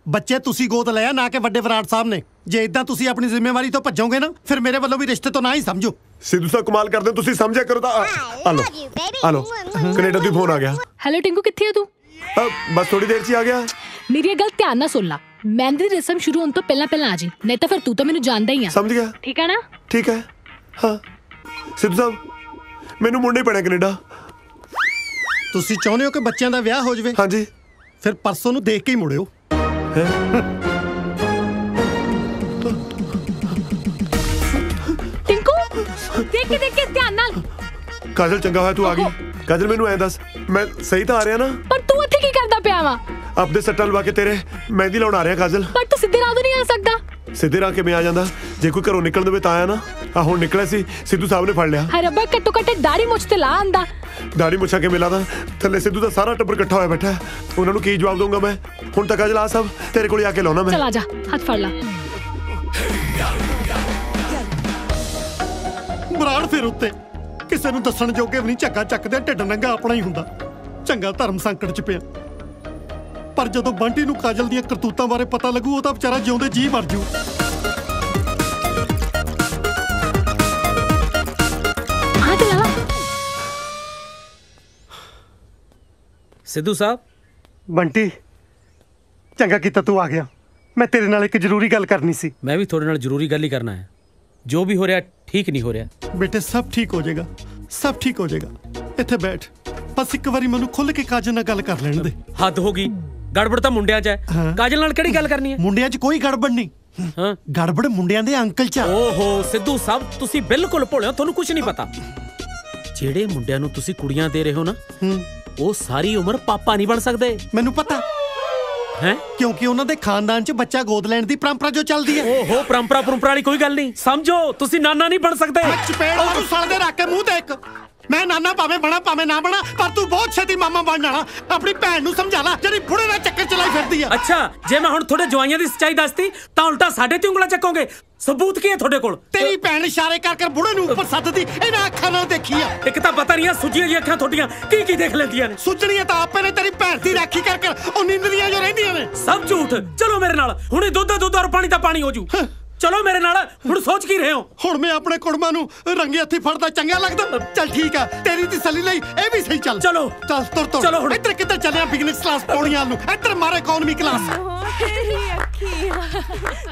ਬੱਚੇ ਤੁਸੀਂ ਗੋਦ ਲਿਆ, ਨਾ ਕਿ ਵੱਡੇ ਬਰਾੜ ਸਾਹਿਬ ਨੇ। ਜੇ ਇਦਾਂ ਤੁਸੀਂ ਆਪਣੀ ਜ਼ਿੰਮੇਵਾਰੀ ਤੋਂ ਭੱਜੋਗੇ ਨਾ, ਫਿਰ ਮੇਰੇ ਵੱਲੋਂ ਵੀ ਰਿਸ਼ਤੇ ਤੋਂ ਨਾ ਹੀ ਸਮਝੋ। ਸਿੱਧੂ ਸਾਹਿਬ ਕਮਾਲ ਕਰਦੇ ਹੋ, ਤੁਸੀਂ ਸਮਝਿਆ ਕਰੋ ਤਾਂ। ਆਲੋ ਕੈਨੇਡਾ ਤੋਂ ਫੋਨ ਆ ਗਿਆ। ਹੈਲੋ ਟਿੰਕੂ, ਕਿੱਥੇ ਹੋ ਤੂੰ? ਬਸ ਥੋੜੀ ਦੇਰ 'ਚ ਆ ਗਿਆ। ਮੇਰੀ ਗੱਲ ਧਿਆਨ ਨਾਲ ਸੁਣ ਲਾ। ਮਹਿੰਦੀ ਦੀ ਰਸਮ ਸ਼ੁਰੂ ਹੋਣ ਤੋਂ ਪਹਿਲਾਂ ਆ ਜੀ, ਨਹੀਂ ਤਾਂ ਫਿਰ ਤੂੰ ਤਾਂ ਮੈਨੂੰ ਜਾਣਦਾ ਹੀ ਆ। ਸਮਝ ਗਿਆ? ਠੀਕ ਹੈ ਨਾ? ਠੀਕ ਹੈ। ਹਾਂ ਸਿੱਧੂ ਸਾਹਿਬ, ਮੈਨੂੰ ਮੁੰਡੇ ਪੈਣਾ ਕੈਨੇਡਾ। ਤੁਸੀਂ ਚਾਹੁੰਦੇ ਹੋ ਕਿ ਬੱਚਿਆਂ ਦਾ ਵਿਆਹ ਹੋ ਜਾਵੇ? ਹਾਂਜੀ। ਫਿਰ ਪਰਸੋਂ ਨੂੰ ਦੇਖ ਕੇ ਹੀ ਮੁੜਿਓ। ਟਿੰਕੂ, ਦੇਖ ਕੇ ਧਿਆਨ ਨਾਲ। ਕਾਜਲ, ਚੰਗਾ ਹੋਇਆ ਤੂੰ ਆ ਗਈ। ਕਾਜਲ, ਮੈਨੂੰ ਐ ਦੱਸ, ਮੈਂ ਸਹੀ ਤਾਂ ਆ ਰਿਹਾ ਨਾ? ਪਰ ਤੂੰ ਇੱਥੇ ਕੀ ਕਰਦਾ ਪਿਆ ਵਾ? ਆਪਦੇ ਸੱਟਾਂ ਲਵਾ ਕੇ ਤੇਰੇ ਮਹਿੰਦੀ ਲਾਉਣ ਆ ਰਿਹਾ ਕਾਜਲ। ਪਰ ਤੂੰ ਸਿੱਧੇ ਰਾਹ ਤੋਂ ਨਹੀਂ ਆ ਸਕਦਾ। ਸਿੱਧੇ ਰਾਹ ਕਿਵੇਂ ਆ ਜਾਂਦਾ? ਜੇ ਕੋਈ ਘਰੋਂ ਨਿਕਲਣ ਦੇਵੇ ਤਾਂ ਆਇਆ ਨਾ। ਆ ਹੁਣ ਨਿਕਲਿਆ ਸੀ, ਸਿੱਧੂ ਸਾਹਿਬ ਨੇ ਫੜ ਲਿਆ। ਹਾਏ ਰੱਬਾ, ਘੱਟੋ ਘੱਟ ਦਾੜੀ ਮੁੱਛ ਤੇ ਲਾ ਆਂਦਾ। ਦਾੜੀ ਮੁੱਛਾਂ ਕੇ ਮਿਲਾ ਦਾ ਥੱਲੇ ਸਿੱਧੂ ਦਾ ਸਾਰਾ ਟੱਬਰ ਇਕੱਠਾ ਹੋਇਆ ਬੈਠਾ। ਉਹਨਾਂ ਨੂੰ ਕੀ ਜਵਾਬ ਦਊਂਗਾ ਮੈਂ? ਹੁਣ ਤੱਕ ਕਾਜਲ ਆ ਸਭ ਤੇਰੇ ਕੋਲ ਆ ਕੇ ਲਾਉਣਾ ਮੈਂ। ਚਲ ਆ ਜਾ, ਹੱਥ ਫੜ ਲਾ। ਬਰਾੜ ਫਿਰ ਉੱਤੇ ਕਿਸੇ ਨੂੰ ਦੱਸਣ ਜੋਗੇ ਵੀ ਨਹੀਂ। ਝੱਗਾ ਚੱਕਦੇ, ਢਿੱਡ ਨੰਗਾ ਆਪਣਾ ਹੀ ਹੁੰਦਾ। ਚੰਗਾ ਧਰਮ ਸੰਕਟ 'ਚ ਪਿਆ। ਪਰ ਜਦੋਂ ਬੰਟੀ ਨੂੰ ਕਾਜਲ ਦੀਆਂ ਕਰਤੂਤਾਂ ਬਾਰੇ ਪਤਾ ਲੱਗੂ, ਉਹ ਤਾਂ ਵਿਚਾਰਾ ਜਿਉਂਦੇ ਜੀ ਮਰ ਜੂ। ਸਿੱਧੂ ਸਾਹਿਬ। ਬੰਟੀ ਚੰਗਾ ਕੀਤਾ ਤੂੰ ਆ ਗਿਆ। ਮੈਂ ਤੇਰੇ ਨਾਲ ਇੱਕ ਜ਼ਰੂਰੀ ਗੱਲ ਕਰਨੀ ਸੀ। ਮੈਂ ਵੀ ਤੁਹਾਡੇ ਨਾਲ ਜ਼ਰੂਰੀ ਗੱਲ ਹੀ ਕਰਨਾ ਹੈ। ਜੋ ਵੀ ਹੋ ਰਿਹਾ ਠੀਕ ਨਹੀਂ ਹੋ ਰਿਹਾ। ਬੇਟੇ ਸਭ ਠੀਕ ਹੋ ਜਾਏਗਾ, ਸਭ ਠੀਕ ਹੋ ਜਾਏਗਾ। ਇੱਥੇ ਬੈਠ, ਬਸ ਇੱਕ ਵਾਰੀ ਮੈਨੂੰ ਖੁੱਲ ਕੇ ਕਾਜਲ ਨਾਲ ਗੱਲ ਕਰ ਲੈਣ ਦੇ। ਹੱਦ ਹੋ ਗਈ, ਗੜਬੜ ਤਾਂ ਮੁੰਡਿਆਂ 'ਚ ਹੈ। ਕਾਜਲ ਨਾਲ ਕਿਹੜੀ ਗੱਲ ਕਰਨੀ ਹੈ? ਮੁੰਡਿਆਂ 'ਚ ਕੋਈ ਗੜਬੜ ਨਹੀਂ। ਹਾਂ, ਗੜਬੜ ਮੁੰਡਿਆਂ ਦੇ ਅੰਕਲ 'ਚ। ਓਹੋ ਸਿੱਧੂ ਸਾਹਿਬ, ਤੁਸੀਂ ਬਿਲਕੁਲ ਭੋਲੇ ਹੋ, ਤੁਹਾਨੂੰ ਕੁਝ ਨਹੀਂ ਪਤਾ। ਜਿਹੜੇ ਮੁੰਡਿਆਂ ਨੂੰ ਤੁਸੀਂ ਕੁੜੀਆਂ ਦੇ ਰਹੇ ਹੋ ਨਾ, ਉਹ ਸਾਰੀ ਉਮਰ ਪਾਪਾ ਨਹੀਂ ਬਣ ਸਕਦੇ। ਮੈਨੂੰ ਪਤਾ ਹੈ, ਕਿਉਂਕਿ ਉਹਨਾਂ ਦੇ ਖਾਨਦਾਨ 'ਚ ਬੱਚਾ ਗੋਦ ਲੈਣ ਦੀ ਪਰੰਪਰਾ ਜੋ ਚੱਲਦੀ ਹੈ। ਓਹੋ ਪਰੰਪਰਾ ਵਾਲੀ ਕੋਈ ਗੱਲ ਨਹੀਂ, ਸਮਝੋ ਤੁਸੀਂ ਨਾਨਾ ਨਹੀਂ ਬਣ ਸਕਦੇ। ਚਪੇੜ ਮਾਰੂ ਸਾਲੇ ਦੇ ਰੱਖ ਕੇ ਮੂੰਹ ਤੇ ਇੱਕ। ਮੈਂ ਨਾਨਾ ਭਾਵੇਂ ਬਣਾ ਭਾਵੇਂ ਨਾ ਬਣਾ, ਪਰ ਤੂੰ ਬਹੁਤ ਛੇਤੀ ਮਾਮਾ ਬਣ ਜਾਣਾ। ਆਪਣੀ ਭੈਣ ਨੂੰ ਸਮਝਾ ਲੈ ਜਿਹੜੀ ਬੁੜੇ ਨਾਲ ਚੱਕਰ ਚਲਾਈ ਫਿਰਦੀ ਆ। ਅੱਛਾ, ਜੇ ਮੈਂ ਹੁਣ ਤੁਹਾਡੇ ਜਵਾਈਆਂ ਦੀ ਸੱਚਾਈ ਦੱਸਤੀ ਤਾਂ ਉਲਟਾ ਸਾਡੇ ਤੇ ਉਂਗਲਾਂ ਚੱਕੋਗੇ। ਸਬੂਤ ਕੀ ਹੈ ਤੁਹਾਡੇ ਕੋਲ? ਤੇਰੀ ਭੈਣ ਇਸ਼ਾਰੇ ਕਰ ਬੁੜੇ ਨੂੰ ਉੱਪਰ ਸੱਦਦੀ ਇਹਨਾਂ ਅੱਖਾਂ ਨਾਲ ਦੇਖੀ ਆ। ਇੱਕ ਤਾਂ ਪਤਾ ਨਹੀਂ ਆ ਸੁੱਜੀਆਂ ਜੀ ਅੱਖਾਂ ਤੁਹਾਡੀਆਂ ਕੀ ਦੇਖ ਲੈਂਦੀਆਂ ਨੇ। ਸੁੱਜਣੀਆਂ ਤਾਂ ਆਪੇ ਨੇ, ਤੇਰੀ ਭੈਣ ਦੀ ਰਾਖੀ ਕਰ ਉਹ ਨੀਂਦਰੀਆਂ ਜੋ ਰਹਿੰਦੀਆਂ ਨੇ। ਸਭ ਝੂਠ। ਚਲੋ ਮੇਰੇ ਨਾਲ, ਹੁਣੇ ਦੁੱਧ ਔਰ ਪਾਣੀ ਦਾ ਪਾਣੀ ਹੋ ਜੂ। ਚਲੋ ਮੇਰੇ ਨਾਲ। ਹੁਣ ਸੋਚ ਕੀ ਰਹੇ ਹੋ? ਹੁਣ ਮੈਂ ਆਪਣੇ ਕੁੜਮਾਂ ਨੂੰ ਰੰਗੇ ਹੱਥੀ ਫੜਦਾ ਚੰਗਾ ਲੱਗਦਾ? ਚੱਲ ਠੀਕ ਆ, ਤੇਰੀ ਤਸੱਲੀ ਲਈ ਇਹ ਵੀ ਸਹੀ। ਚੱਲ ਚਲੋ, ਚੱਲ ਤੁਰ। ਚਲੋ ਹੁਣ ਇੱਧਰ ਕਿੱਧਰ ਚੱਲਿਆ? ਬਿਜ਼ਨਸ ਕਲਾਸ ਪੌੜੀਆਂ ਨੂੰ, ਇੱਧਰ ਮਾਰੇ ਇਕਨੋਮੀ ਕਲਾਸ। ਤੇਰੀ ਅੱਖੀਆਂ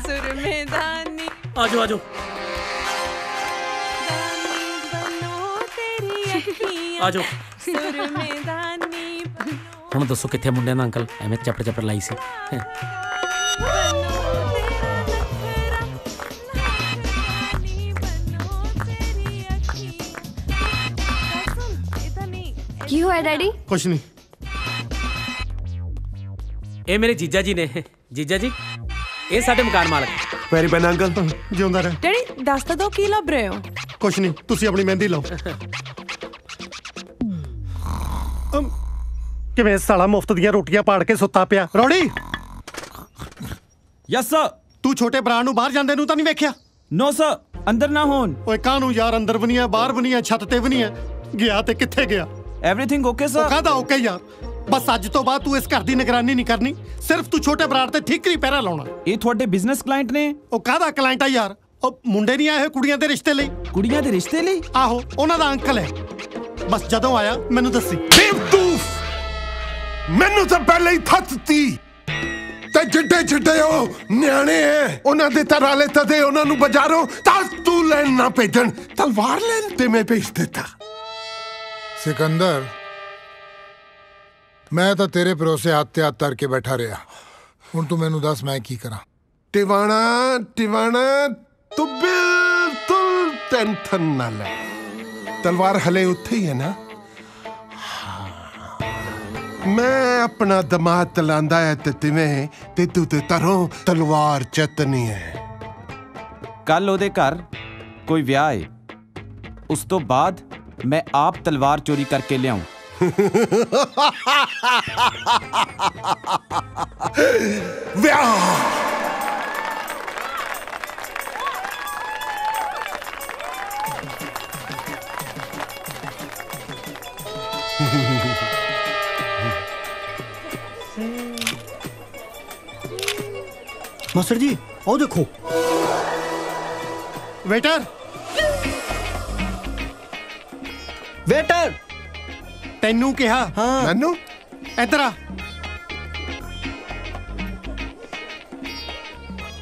ਸੁਰਮੇਦਾਨੀ। ਆਜੋ ਆਜੋ। ਤੇਰੀ ਅੱਖੀਆਂ ਆਜੋ। ਸੁਰਮੇਦਾਨੀ। ਹੁਣ ਦੱਸੋ ਕਿੱਥੇ ਮੁੰਡਿਆਂ ਦਾ ਅੰਕਲ? ਐਵੇਂ ਚੱਪੜ ਲਾਈ ਸੀ। ਕੀ ਹੋਇਆ ਡੈਡੀ? ਕੁਛ ਨਹੀਂ। ਇਹ ਮੇਰੇ ਜੀਜਾ ਜੀ ਨੇ। ਜੀਜਾ ਜੀ, ਇਹ ਸਾਡੇ ਮਕਾਨ ਮਾਲਕ। ਪੈਰੀ ਪੈਣਾ ਅੰਕਲ। ਜਿਉਂਦਾ ਰਹਿ। ਡੈਡੀ ਦੱਸ ਤਾਂ ਦੋ ਕੀ ਲੱਭ ਰਹੇ ਹੋ? ਕੁਛ ਨਹੀਂ, ਤੁਸੀਂ ਆਪਣੀ ਮਹਿੰਦੀ ਲਾਓ। ਕਿਵੇਂ ਸਾਲਾ ਮੁਫਤ ਦੀਆਂ ਰੋਟੀਆਂ ਪਾੜ ਕੇ ਸੁੱਤਾ ਪਿਆ? ਰੌੜੀ। Yes sir. ਤੂੰ ਛੋਟੇ ਭਰਾ ਨੂੰ ਬਾਹਰ ਜਾਂਦੇ ਨੂੰ ਤਾਂ ਨਹੀਂ ਵੇਖਿਆ? ਨੋ ਸਰ, ਅੰਦਰ ਨਾ ਹੋਣ। ਓਏ ਕਾਹਨੂੰ ਯਾਰ? ਅੰਦਰ ਵੀ ਨਹੀਂ ਆ, ਬਾਹਰ ਵੀ ਨਹੀਂ ਆ, ਛੱਤ ਤੇ ਵੀ ਨਹੀਂ ਆ। ਗਿਆ ਤੇ ਕਿੱਥੇ ਗਿਆ? Everything okay sir. ਕਾਹਦਾ ਓਕੇ ਯਾਰ? ਬਸ ਅੱਜ ਤੋਂ ਬਾਅਦ ਤੂੰ ਇਸ ਘਰ ਦੀ ਨਿਗਰਾਨੀ ਨਹੀਂ ਕਰਨੀ। ਸਿਰਫ ਤੂੰ ਛੋਟੇ ਭਰਾ ਤੇ ਠੀਕਰੀ ਪਹਿਰਾ ਲਾਉਣਾ। ਇਹ ਤੁਹਾਡੇ ਬਿਜ਼ਨਸ ਕਲਾਇੰਟ ਨੇ? ਉਹ ਕਾਹਦਾ ਕਲਾਇੰਟ ਆ ਯਾਰ? ਉਹ ਮੁੰਡੇ ਨਹੀਂ ਆਏ ਕੁੜੀਆਂ ਦੇ ਰਿਸ਼ਤੇ ਲਈ। ਕੁੜੀਆਂ ਦੇ ਰਿਸ਼ਤੇ ਲਈ? ਆਹੋ, ਉਹਨਾਂ ਦਾ ਅੰਕਲ ਹੈ। ਬਸ ਜਦੋਂ ਆਇਆ ਮੈਨੂੰ ਦੱਸੀ। ਬੇਵਕੂਫ, ਮੈਨੂੰ ਤਾਂ ਪਹਿਲਾਂ ਹੀ ਥੱਤਤੀ ਤੇ ਜਿੱਡੇ ਉਹ ਨਿਆਣੇ ਐ, ਉਹਨਾਂ ਦੇ ਤਰਾਲੇ ਤਦੇ ਉਹਨਾਂ ਨੂੰ ਬਾਜ਼ਾਰੋਂ ਤਾਂ ਤੂੰ ਲੈਣ ਨਾ ਭੇਜਣ, ਤਲਵਾਰ ਲੈਣ ਤੇ ਮੈਂ ਭੇਜ ਦਿੱਤਾ। सिकंदर, मैं तो तेरे भरोसे हाथ ते हाथ धर के बैठा रहा। हुण तू मैनू दस मैं की करा? टिवाणा तू बिल्कुल टेंशन ना ले। तलवार हले उत्थे ही है ना? मैं अपना दमाद तलांदा है ते तिवें ते तू ते तरों तलवार चतनी है। कल ओदे घर कोई ब्याह है, उस तो बाद मैं आप तलवार चोरी करके लियाऊं। मास्टर जी आओ देखो। वेटर वेटर तेनू कहा। हाँ मैनू इधर आ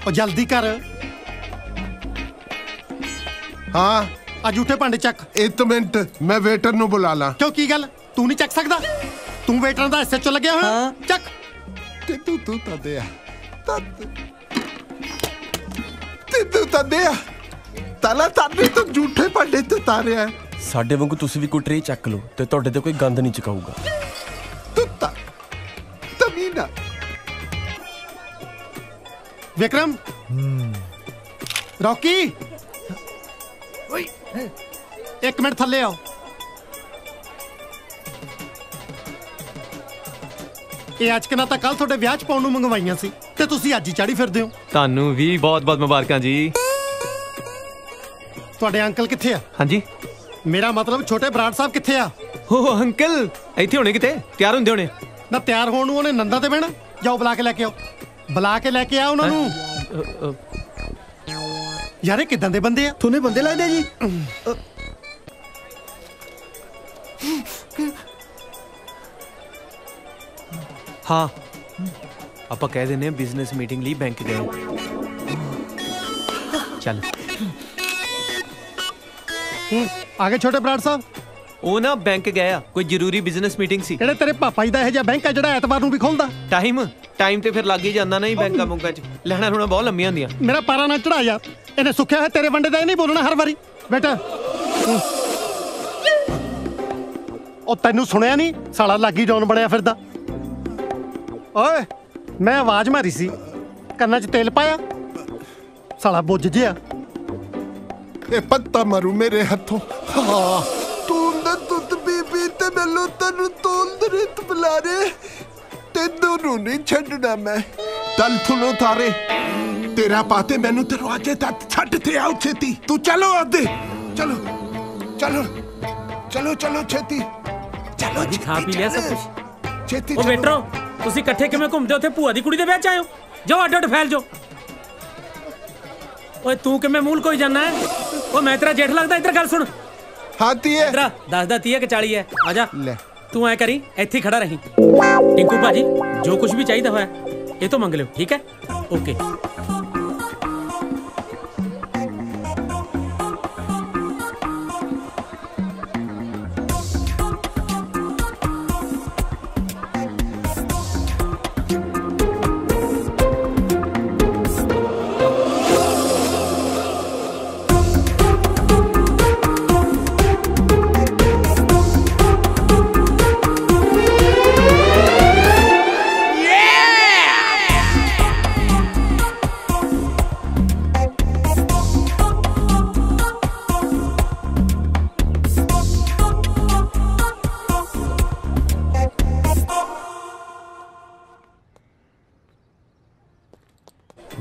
और जल्दी कर। हाँ आ जूठे भांडे चक। एक मिनट मैं वेटर नु बुला ला। क्यों की गल तू नहीं चक सकदा? तू वेटर दा एसएचओ लग्या होया। हाँ। चक ते तू ता दे ते ता दे ताला ताने तो जूठे भांडे ते तारे है। ਸਾਡੇ ਵਾਂਗੂ ਤੁਸੀਂ ਵੀ ਕੋਈ ਟਰੇ ਚੱਕ ਲਓ ਤੇ ਤੁਹਾਡੇ ਤੇ ਕੋਈ ਗੰਦ ਨਹੀਂ ਚਕਾਊਗਾ। ਤਮੀਨਾ विक्रम रॉकी ओए एक मिनट थल्ले आओ। ਇਹ ਅੱਜ ਕਿਨਾ ਤਾਂ ਕੱਲ ਤੁਹਾਡੇ ਵਿਆਹ 'ਚ ਪਾਉਣ ਨੂੰ ਮੰਗਵਾਈਆਂ ਸੀ ਤੇ ਤੁਸੀਂ ਅੱਜ ਹੀ ਚਾੜੀ ਫਿਰਦੇ ਹੋ। ਤੁਹਾਨੂੰ ਵੀ ਬਹੁਤ-ਬਹੁਤ ਮੁਬਾਰਕਾਂ ਜੀ। ਤੁਹਾਡੇ ਅੰਕਲ ਕਿੱਥੇ ਆ? ਹਾਂਜੀ ਮੇਰਾ ਮਤਲਬ ਛੋਟੇ ਬਰਾੜ ਸਾਹਿਬ ਕਿੱਥੇ ਆ? ਓ ਅੰਕਲ ਇੱਥੇ ਹੋਣੇ ਕਿਤੇ, ਤਿਆਰ ਹੁੰਦੇ ਹੋਣੇ। ਨਾ ਤਿਆਰ ਹੋਣ ਨੂੰ ਉਹਨੇ ਨੰਦਾ ਤੇ ਬਹਿਣਾ। ਜਾਓ ਬੁਲਾ ਕੇ ਲੈ ਕੇ ਆਓ, ਬੁਲਾ ਕੇ ਲੈ ਕੇ ਆ ਉਹਨਾਂ ਨੂੰ। ਯਾਰ ਇਹ ਕਿਦਾਂ ਦੇ ਬੰਦੇ ਆ? ਤੁਹਾਨੂੰ ਬੰਦੇ ਲੱਗਦੇ ਜੀ? हाँ ਆਪਾਂ ਕਹਿ ਦਿੰਦੇ ਹਾਂ ਬਿਜ਼ਨਸ ਮੀਟਿੰਗ ਲਈ ਬੈਂਕ ਗਏ। ਚੱਲ ਆਗੇ ਛੋਟੇ ਬਰਾੜ ਸਾਹਿਬ। ਉਹ ਨਾ ਬੈਂਕ ਗਏ ਆ, ਕੋਈ ਜ਼ਰੂਰੀ ਬਿਜ਼ਨਸ ਮੀਟਿੰਗ ਸੀ। ਕਿਹੜੇ ਤੇਰੇ ਪਾਪਾ ਜੀ ਦਾ ਇਹ ਜਿਹਾ ਬੈਂਕ ਆ ਜਿਹੜਾ ਐਤਵਾਰ ਨੂੰ ਵੀ ਖੁੱਲਦਾ? ਟਾਈਮ ਤੇ ਫਿਰ ਲੱਗ ਹੀ ਜਾਂਦਾ ਨਹੀਂ ਬੈਂਕਾਂ ਬੁੰਕਾਂ 'ਚ, ਲੈਣਾ ਲੂਣਾ ਬਹੁਤ ਲੰਮੀਆਂ ਹੁੰਦੀਆਂ। ਮੇਰਾ ਪਾਰਾ ਨਾ ਚੜਾ ਯਾਰ, ਇਹਨੇ ਸੁੱਕਿਆ ਹੋਇਆ ਤੇਰੇ ਵੰਡੇ ਦਾ ਇਹ ਨਹੀਂ ਬੋਲਣਾ ਹਰ ਵਾਰੀ। ਬੇਟਾ ਉਹ ਤੈਨੂੰ ਸੁਣਿਆ ਨਹੀਂ, ਸਾਲਾ ਲਾਗੀ ਜੌਨ ਬਣਿਆ ਫਿਰਦਾ। ਓਏ ਮੈਂ ਆਵਾਜ਼ ਮਾਰੀ ਸੀ, ਕੰਨਾਂ 'ਚ ਤੇਲ ਪਾਇਆ, ਸਾਲਾ ਬੁੱਝ ਜਿਆ। ਇਹ ਪੱਤਾ ਮਾਰੂ ਮੇਰੇ ਹੱਥੋਂ। ਹਾਂ ਤੂੰ ਨਾ ਦੁੱਧ ਪੀ ਤੇ ਮੈਨੂੰ ਤੈਨੂੰ ਤੋਲ ਰਿਤ ਬੁਲਾਰੇ, ਤੈਨੂੰ ਨੂੰ ਨਹੀਂ ਛੱਡਣਾ ਮੈਂ। ਤਲ ਥੁਲੋ ਤਾਰੇ ਤੇਰਾ ਪਾਤੇ ਮੈਨੂੰ ਦਰਵਾਜ਼ੇ ਤੱਕ ਛੱਡ ਤੇ ਆਉ ਛੇਤੀ। ਤੂੰ ਚਲੋ ਆਦੇ, ਚਲੋ ਚਲੋ ਚਲੋ ਚਲੋ ਛੇਤੀ ਚਲੋ। ਜੀ ਖਾ ਪੀ ਲਿਆ ਸਭ ਕੁਝ? ਛੇਤੀ। ਉਹ ਵੇਟਰੋ ਤੁਸੀਂ ਇਕੱਠੇ ਕਿਵੇਂ ਘੁੰਮਦੇ ਉੱਥੇ ਭੂਆ ਦੀ ਕੁੜੀ ਦੇ ਵਿਆਹ 'ਚ ਆਏ ਹੋ? ਜਾਓ ਅੱਡ ਅੱਡ ਫੈਲ ਜਾਓ। ਓਏ ਤੂੰ ਕਿਵੇਂ ਮੂਲ ਕੋਈ ਜਾਨਾ ਹੈ? ਉਹ ਮੈਂ ਤੇਰਾ ਜੇਠ ਲੱਗਦਾ? ਇੱਧਰ ਗੱਲ ਸੁਣ। ਹਾਂ ਤੀਏ। ਇੱਧਰ ਦੱਸਦਾ 30 ਕਿ 40 ਹੈ। ਆ ਜਾ ਲੈ ਤੂੰ ਐ ਕਰੀ ਇੱਥੇ ਖੜਾ ਰਹੀਂ। ਟਿੰਕੂ ਭਾਜੀ ਜੋ ਕੁਝ ਵੀ ਚਾਹੀਦਾ ਹੋਇਆ ਇਹ ਤੋਂ ਮੰਗ ਲਿਓ, ਠੀਕ ਹੈ? ਓਕੇ।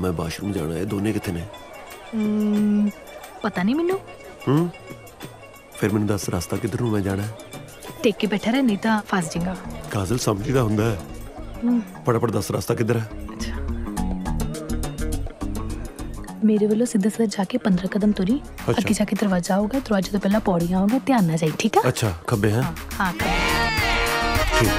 मैं बाथरूम जाना है। दोनों कितने ने? पता नहीं मैनू। फिर मैंने दस रास्ता किधर मैं जाना है? टेक के बैठा रहे नहीं तो फस जाएगा। काजल समझीदा हुंदा है। फटाफट दस रास्ता किधर है? मेरे वालों सीधा सीधा जाके 15 कदम तुरी। अच्छा। अगे जाके दरवाजा होगा, दरवाजे तो पहला पौड़ियां होगा, ध्यान ना जाए, ठीक है? अच्छा खब्बे हैं? हाँ खब्बे। ठीक।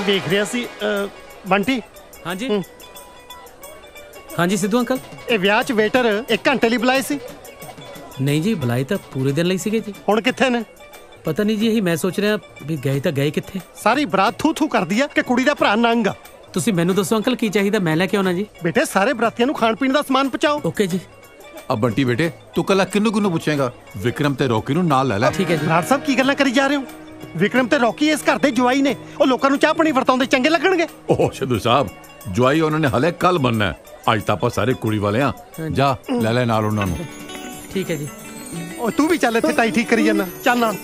देख रहा सी बंटी। हाँ जी हाँ जी सिद्धू अंकल ਇਹ ਵਿਆਹ 'ਚ ਵੇਟਰ 1 ਘੰਟੇ ਲਈ ਬੁਲਾਏ ਸੀ? नहीं जी बुलाए तो पूरे दिन ਲਈ ਸੀਗੇ ਜੀ। ਹੁਣ ਕਿੱਥੇ ਨੇ? पता नहीं जी यही मैं सोच रहा भी गए तो गए किथे। सारी बरात थू थू कर दिया कि कुड़ी दा भरा नंग। ਤੁਸੀਂ ਮੈਨੂੰ ਦੱਸੋ ਅੰਕਲ ਕੀ ਚਾਹੀਦਾ, ਮੈਂ ਲੈ ਕੇ ਆਉਣਾ ਜੀ। ਬੇਟੇ ਸਾਰੇ ਬਰਾਤੀਆਂ ਨੂੰ ਖਾਣ ਪੀਣ ਦਾ ਸਮਾਨ ਪਹੁੰਚਾਓ। ਓਕੇ ਜੀ। अब बंटी बेटे तू कल किन्नू पूछेगा? विक्रम ते रॉकी नू नाल ले ले। ठीक है जी। ਬਰਾੜ ਸਾਹਿਬ ਕੀ ਗੱਲਾਂ ਕਰੀ ਜਾ ਰਹੇ ਹੋ? ਵਿਕਰਮ ਤੇ ਰੌਕੀ ਇਸ ਘਰ ਦੇ ਜਵਾਈ ਨੇ, ਉਹ ਲੋਕਾਂ ਨੂੰ ਚਾਹ ਪਾਣੀ ਵਰਤਾਉਂਦੇ ਚੰਗੇ ਲੱਗਣਗੇ? ओह सिद्धू साहब जवाई उन्होंने हले कल बनना है, आज तो आप सारे कुड़ी वाले हैं। जा ले ले नाल उन्हां नू। ठीक है जी। ਉਹ ਤੂੰ ਵੀ ਚੱਲ ਇੱਥੇ ਟਾਈ ਠੀਕ ਕਰੀ ਜਾਂਦਾ, ਚੱਲ ਨਾਲ।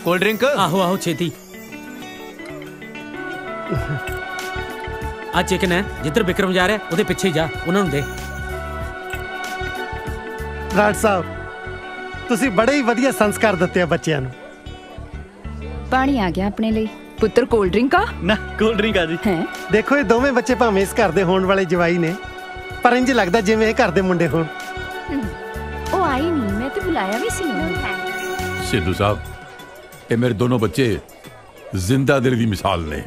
Cold drink? ਆਹੋ ਆਹੋ ਛੇਤੀ। ਆ ਚਿਕਨ ਹੈ, ਜਿੱਧਰ ਵਿਕਰਮ ਜਾ ਰਿਹਾ ਉਹਦੇ ਪਿੱਛੇ ਹੀ ਜਾ, ਉਹਨਾਂ ਨੂੰ ਦੇ। ਰਾਜ ਸਾਹਿਬ ਤੁਸੀਂ ਬੜੇ ਹੀ ਵਧੀਆ ਸੰਸਕਾਰ ਦਿੱਤੇ ਆ ਬੱਚਿਆਂ ਨੂੰ। ਪਾਣੀ ਆ ਗਿਆ ਆਪਣੇ ਲਈ। ਪੁੱਤਰ ਕੋਲਡ ਡਰਿੰਕ ਆ ਨਾ, ਕੋਲਡ ਡਰਿੰਕ ਆ ਜੀ। ਦੇਖੋ ਇਹ ਦੋਵੇਂ ਬੱਚੇ ਭਾਵੇਂ ਇਸ ਘਰ ਦੇ ਹੋਣ ਵਾਲੇ ਜਵਾਈ ਨੇ, ਪਰ ਇੰਜ ਲੱਗਦਾ ਜਿਵੇਂ ਇਹ ਘਰ ਦੇ ਮੁੰਡੇ ਹੋਣ। ਉਹ ਆਈ ਨਹੀਂ, ਮੈਂ ਤੇ ਬੁਲਾਇਆ ਵੀ ਸੀ। सिद्धू साहब ये मेरे दोनों बच्चे जिंदा दिल दी मिसाल ने।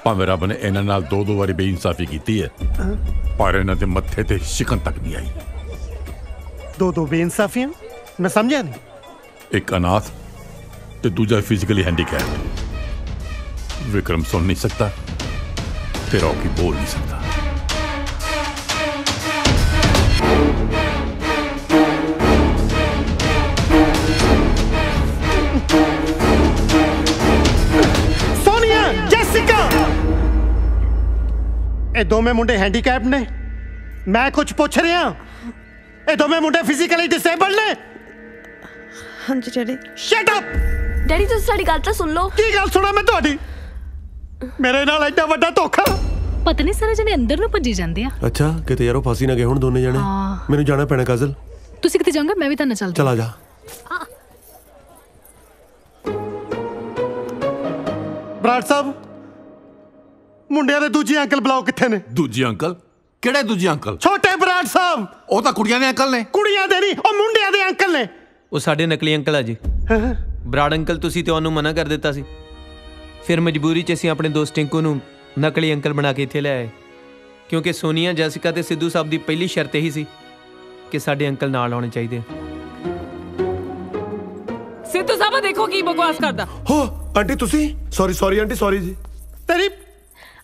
भावें रब ने इन्हां नाल दो बारी बेइंसाफी कीती है, पर इन्हां दे मत्थे ते शिकन तक नहीं आई। दो बेइंसाफियां? मैं समझा नहीं। एक अनाथ ते दूजा फिजिकली हैंडीकैप्ड। विक्रम सुन नहीं सकता ते रॉकी बोल नहीं सकता। सोनिया, जेसिका, ਇਹ ਦੋਵੇਂ ਮੁੰਡੇ ਹੈਂਡੀਕੈਪ ਨੇ। ਮੈਂ ਕੁਝ ਪੁੱਛ ਰਿਹਾ, ਇਹ ਦੋਵੇਂ ਮੁੰਡੇ ਫਿਜ਼ੀਕਲੀ ਡਿਸੇਬਲਡ ਨੇ? ਹਾਂਜੀ ਡੈਡੀ। Shut up. ਡੈਡੀ ਤੁਸੀਂ ਸਾਡੀ ਗੱਲ ਤਾਂ ਸੁਣ ਲਓ। ਕੀ ਗੱਲ ਸੁਣਾ ਮੈਂ ਤੁਹਾਡੀ? ਮੇਰੇ ਨਾਲ ਐਡਾ ਵੱਡਾ ਧੋਖਾ। ਪਤਾ ਨਹੀਂ ਸਾਰੇ ਜਣੇ ਅੰਦਰ ਨੂੰ ਭੱਜੀ ਜਾਂਦੇ ਆ। ਅੱਛਾ ਕਿਤੇ ਯਾਰੋ ਫਾਸੀ ਨਾ ਗਏ ਹੁਣ ਦੋਨੇ ਜਣੇ। ਮੈਨੂੰ ਜਾਣਾ ਪੈਣਾ ਕਾਜ਼ਲ। ਤੁਸੀਂ ਕਿੱਥੇ ਜਾਓਗੇ? ਮੈਂ ਵੀ ਤਾਂ ਨਾਲ ਚੱਲਦਾ। ਚਲ ਆ ਜਾ। ਬਰਾੜ ਸਾਹਿਬ ਮੁੰਡਿਆਂ ਦੇ ਦੂਜੇ ਅੰਕਲ ਬੁਲਾਓ, ਕਿੱਥੇ ਨੇ? ਦੂਜੇ ਅੰਕਲ? ਕਿਹੜੇ ਦੂਜੇ ਅੰਕਲ? ਛੋਟੇ ਬਰਾੜ ਸਾਹਿਬ। ਉਹ ਤਾਂ ਕੁੜੀਆਂ ਦੇ ਅੰਕਲ ਨੇ। ਕੁੜੀਆਂ ਦੇ ਨਹੀਂ, ਉਹ ਮੁੰਡਿਆਂ ਦੇ ਅੰਕਲ ਨੇ। ਉਹ ਸਾਡੇ ਨਕਲੀ ਅੰਕਲ ਆ ਜੀ। ਬਰਾੜ ਅੰਕਲ ਤੁਸੀਂ ਤੇ ਉਹਨੂੰ ਮਨਾ ਕਰ ਦਿੱਤਾ ਸੀ, ਫਿਰ ਮਜਬੂਰੀ 'ਚ ਅਸੀਂ ਆਪਣੇ ਦੋਸਤ ਟਿੰਕੂ ਨੂੰ ਨਕਲੀ ਅੰਕਲ ਬਣਾ ਕੇ ਇੱਥੇ ਲੈ ਆਏ, ਕਿਉਂਕਿ ਸੋਨੀਆ, ਜੈਸਿਕਾ ਤੇ ਸਿੱਧੂ ਸਾਹਿਬ ਦੀ ਪਹਿਲੀ ਸ਼ਰਤ ਇਹੀ ਸੀ ਕਿ ਸਾਡੇ ਅੰਕਲ ਨਾਲ ਆਉਣੇ ਚਾਹੀਦੇ। ਸਿੱਧੂ ਸਾਹਿਬ ਦੇਖੋ ਕੀ ਬਕਵਾਸ ਕਰਦਾ। ਹੋ ਆਂਟੀ ਤੁਸੀਂ? ਸੌਰੀ ਆਂਟੀ, ਸੌਰੀ ਜੀ। ਤੇਰੀ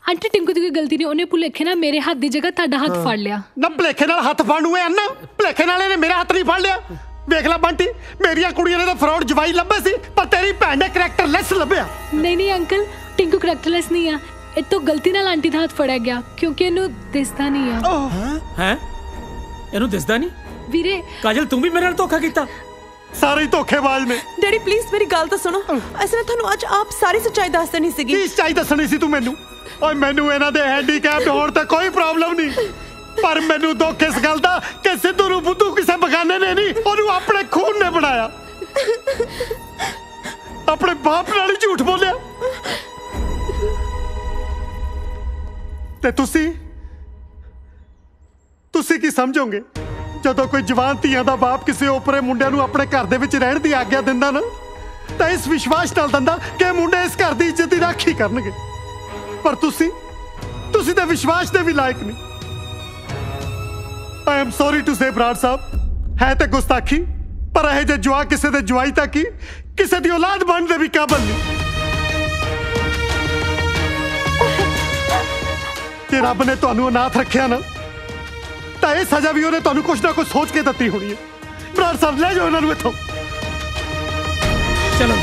ਆਂਟੀ ਟਿੰਕੂ ਦੀ ਕੋਈ ਗਲਤੀ ਨਹੀਂ, ਉਹਨੇ ਭੁਲੇਖੇ ਨਾਲ ਮੇਰੇ ਹੱਥ ਦੀ ਜਗ੍ਹਾ ਤੁਹਾਡਾ ਹੱਥ ਫੜ ਲਿਆ। ਨਾ ਭੁਲੇਖੇ ਨਾਲ ਹੱਥ ਫੜਨ ਨੂੰ ਅੰਨਾ, ਭੁਲੇਖੇ ਨਾਲ ਇਹਨੇ ਮੇਰਾ ਹੱਥ ਨਹੀਂ ਫੜ ਲਿਆ। ਵੇਖ ਲੈ ਬੰਟੀ, ਮੇਰੀਆਂ ਕੁੜੀਆਂ ਨੇ ਤਾਂ ਫਰਾਡ ਜਵਾਈ ਲੱਭੇ ਸੀ, ਪਰ ਤੇਰੀ ਭੈਣ ਨੇ ਕਰੈਕਟਰਲੈਸ ਲੱਭਿਆ। ਨਹੀਂ ਅੰਕਲ, ਟਿੰਕੂ ਕਰੈਕਟਰਲੈਸ ਨਹੀਂ ਆ। ਇਹ ਤੋਂ ਗਲਤੀ ਨਾਲ ਆਂਟੀ ਦਾ ਹੱਥ ਫੜਿਆ ਗਿਆ, ਕਿਉਂਕਿ ਇਹਨੂੰ ਦਿਸਦਾ ਨਹੀਂ ਆ। ਹੈ ਇਹਨੂੰ ਦਿਸਦਾ ਨਹੀਂ? ਵੀਰੇ ਕਾਜਲ ਤੂੰ ਵੀ ਮੇਰੇ ਨਾਲ ਧੋਖਾ ਕੀਤਾ। ਸਾਰੇ ਧੋਖੇਬਾਜ਼ ਨੇ। ਡੈਡੀ ਪਲੀਜ਼ ਮੇਰੀ ਗੱਲ ਤਾਂ ਸੁਣੋ। ਅਸੀਂ ਨੇ ਤੁਹਾਨੂੰ ਅੱਜ ਆਪ ਸਾਰੀ ਸੱਚਾਈ ਦੱਸ ਦੇਣੀ ਸੀਗੀ। ਕੀ ਸੱਚਾਈ ਦੱਸਣੀ ਸੀ ਤੂੰ ਮੈਨੂੰ? ਓਏ ਮੈਨੂੰ ਇਹਨਾਂ ਦੇ ਹੈਂਡੀਕੈਪ ਹੋਣ ਤੇ ਕੋਈ ਪ੍ਰੋਬਲਮ ਨਹੀਂ, ਪਰ ਮੈਨੂੰ ਦੁੱਖ ਇਸ ਗੱਲ ਦਾ ਕਿ ਸਿੱਧੂ ਨੂੰ ਬੁੱਧੂ ਕਿਸੇ ਬਗਾਨੇ ਨੇ ਨਹੀਂ, ਉਹਨੂੰ ਆਪਣੇ ਖੂਨ ਨੇ ਬਣਾਇਆ। ਆਪਣੇ ਬਾਪ ਨਾਲ ਹੀ ਝੂਠ ਬੋਲਿਆ। ਤੇ ਤੁਸੀਂ ਕੀ ਸਮਝੋਗੇ ਜਦੋਂ ਕੋਈ ਜਵਾਨ ਧੀਆਂ ਦਾ ਬਾਪ ਕਿਸੇ ਓਪਰੇ ਮੁੰਡਿਆਂ ਨੂੰ ਆਪਣੇ ਘਰ ਦੇ ਵਿੱਚ ਰਹਿਣ ਦੀ ਆਗਿਆ ਦਿੰਦਾ ਨਾ, ਤਾਂ ਇਸ ਵਿਸ਼ਵਾਸ ਨਾਲ ਦਿੰਦਾ ਕਿ ਮੁੰਡੇ ਇਸ ਘਰ ਦੀ ਇੱਜ਼ਤ ਦੀ ਰਾਖੀ ਕਰਨਗੇ। ਪਰ ਤੁਸੀਂ ਤਾਂ ਵਿਸ਼ਵਾਸ ਦੇ ਵੀ ਲਾਇਕ ਨਹੀਂ। I am sorry to say Brar sahib, ਹੈ ਤੇ ਗੁਸਤਾਖੀ, ਪਰ ਇਹ ਜੇ ਜਵਾ ਕਿਸੇ ਦੇ ਜਵਾਈ ਤੱਕ ਹੀ ਕਿਸੇ ਦੀ ਔਲਾਦ ਬਣਨ ਦੇ ਵੀ ਕਾਬਲ ਨਹੀਂ। ਤੇ ਰੱਬ ਨੇ ਤੁਹਾਨੂੰ ਅਨਾਥ ਰੱਖਿਆ ਨਾ, ਤਾਂ ਇਹ ਸਜ਼ਾ ਵੀ ਉਹਨੇ ਤੁਹਾਨੂੰ ਕੁਛ ਨਾ ਕੁਛ ਸੋਚ ਕੇ ਦਿੱਤੀ ਹੋਣੀ ਹੈ। ਬਰਾੜ ਸਾਹਿਬ ਲੈ ਜਾਓ ਇਹਨਾਂ ਨੂੰ ਇੱਥੋਂ। ਚਲੋ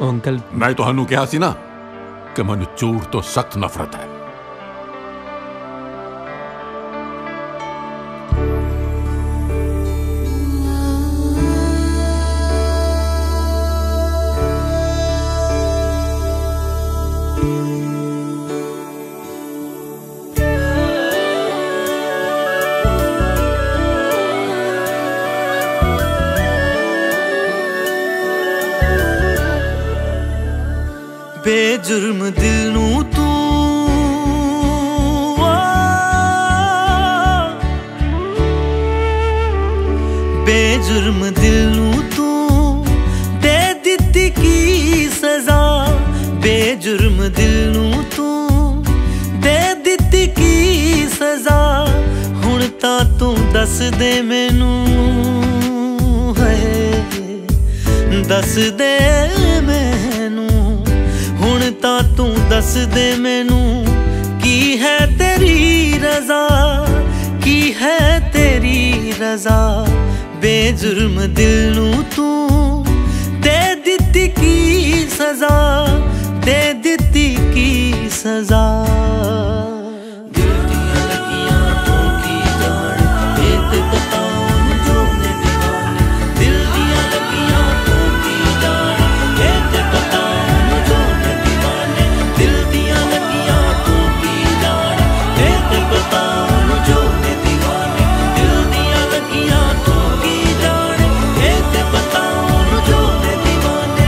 अंकल मैं तुहानू कहा सी ना कि मैनू झूठ तो सख्त नफरत है। बेजुर्म दिल नू तू बेजुर्म दिल नू तू दे दित्ती की सजा बेजुर्म दिल नू तू दे दित्ती की सजा हुण तां तू दस दे मैनू है दस दे मैनू हुण तां तू दस दे मैनू की है तेरी रजा की है तेरी रजा बेजुर्म दिल नू तू दे दित्ती की सजा दे दित्ती की सजा दिल दियां लगियां तू की जान ए ते बताऊं जो ने दीवाने दिल दियां लगियां तू की जान ए ते बताऊं जो ने दीवाने दिल दियां लगियां तू की जान ए ते बताऊं जो ने दीवाने दिल दियां लगियां तू की जान ए ते बताऊं जो ने दीवाने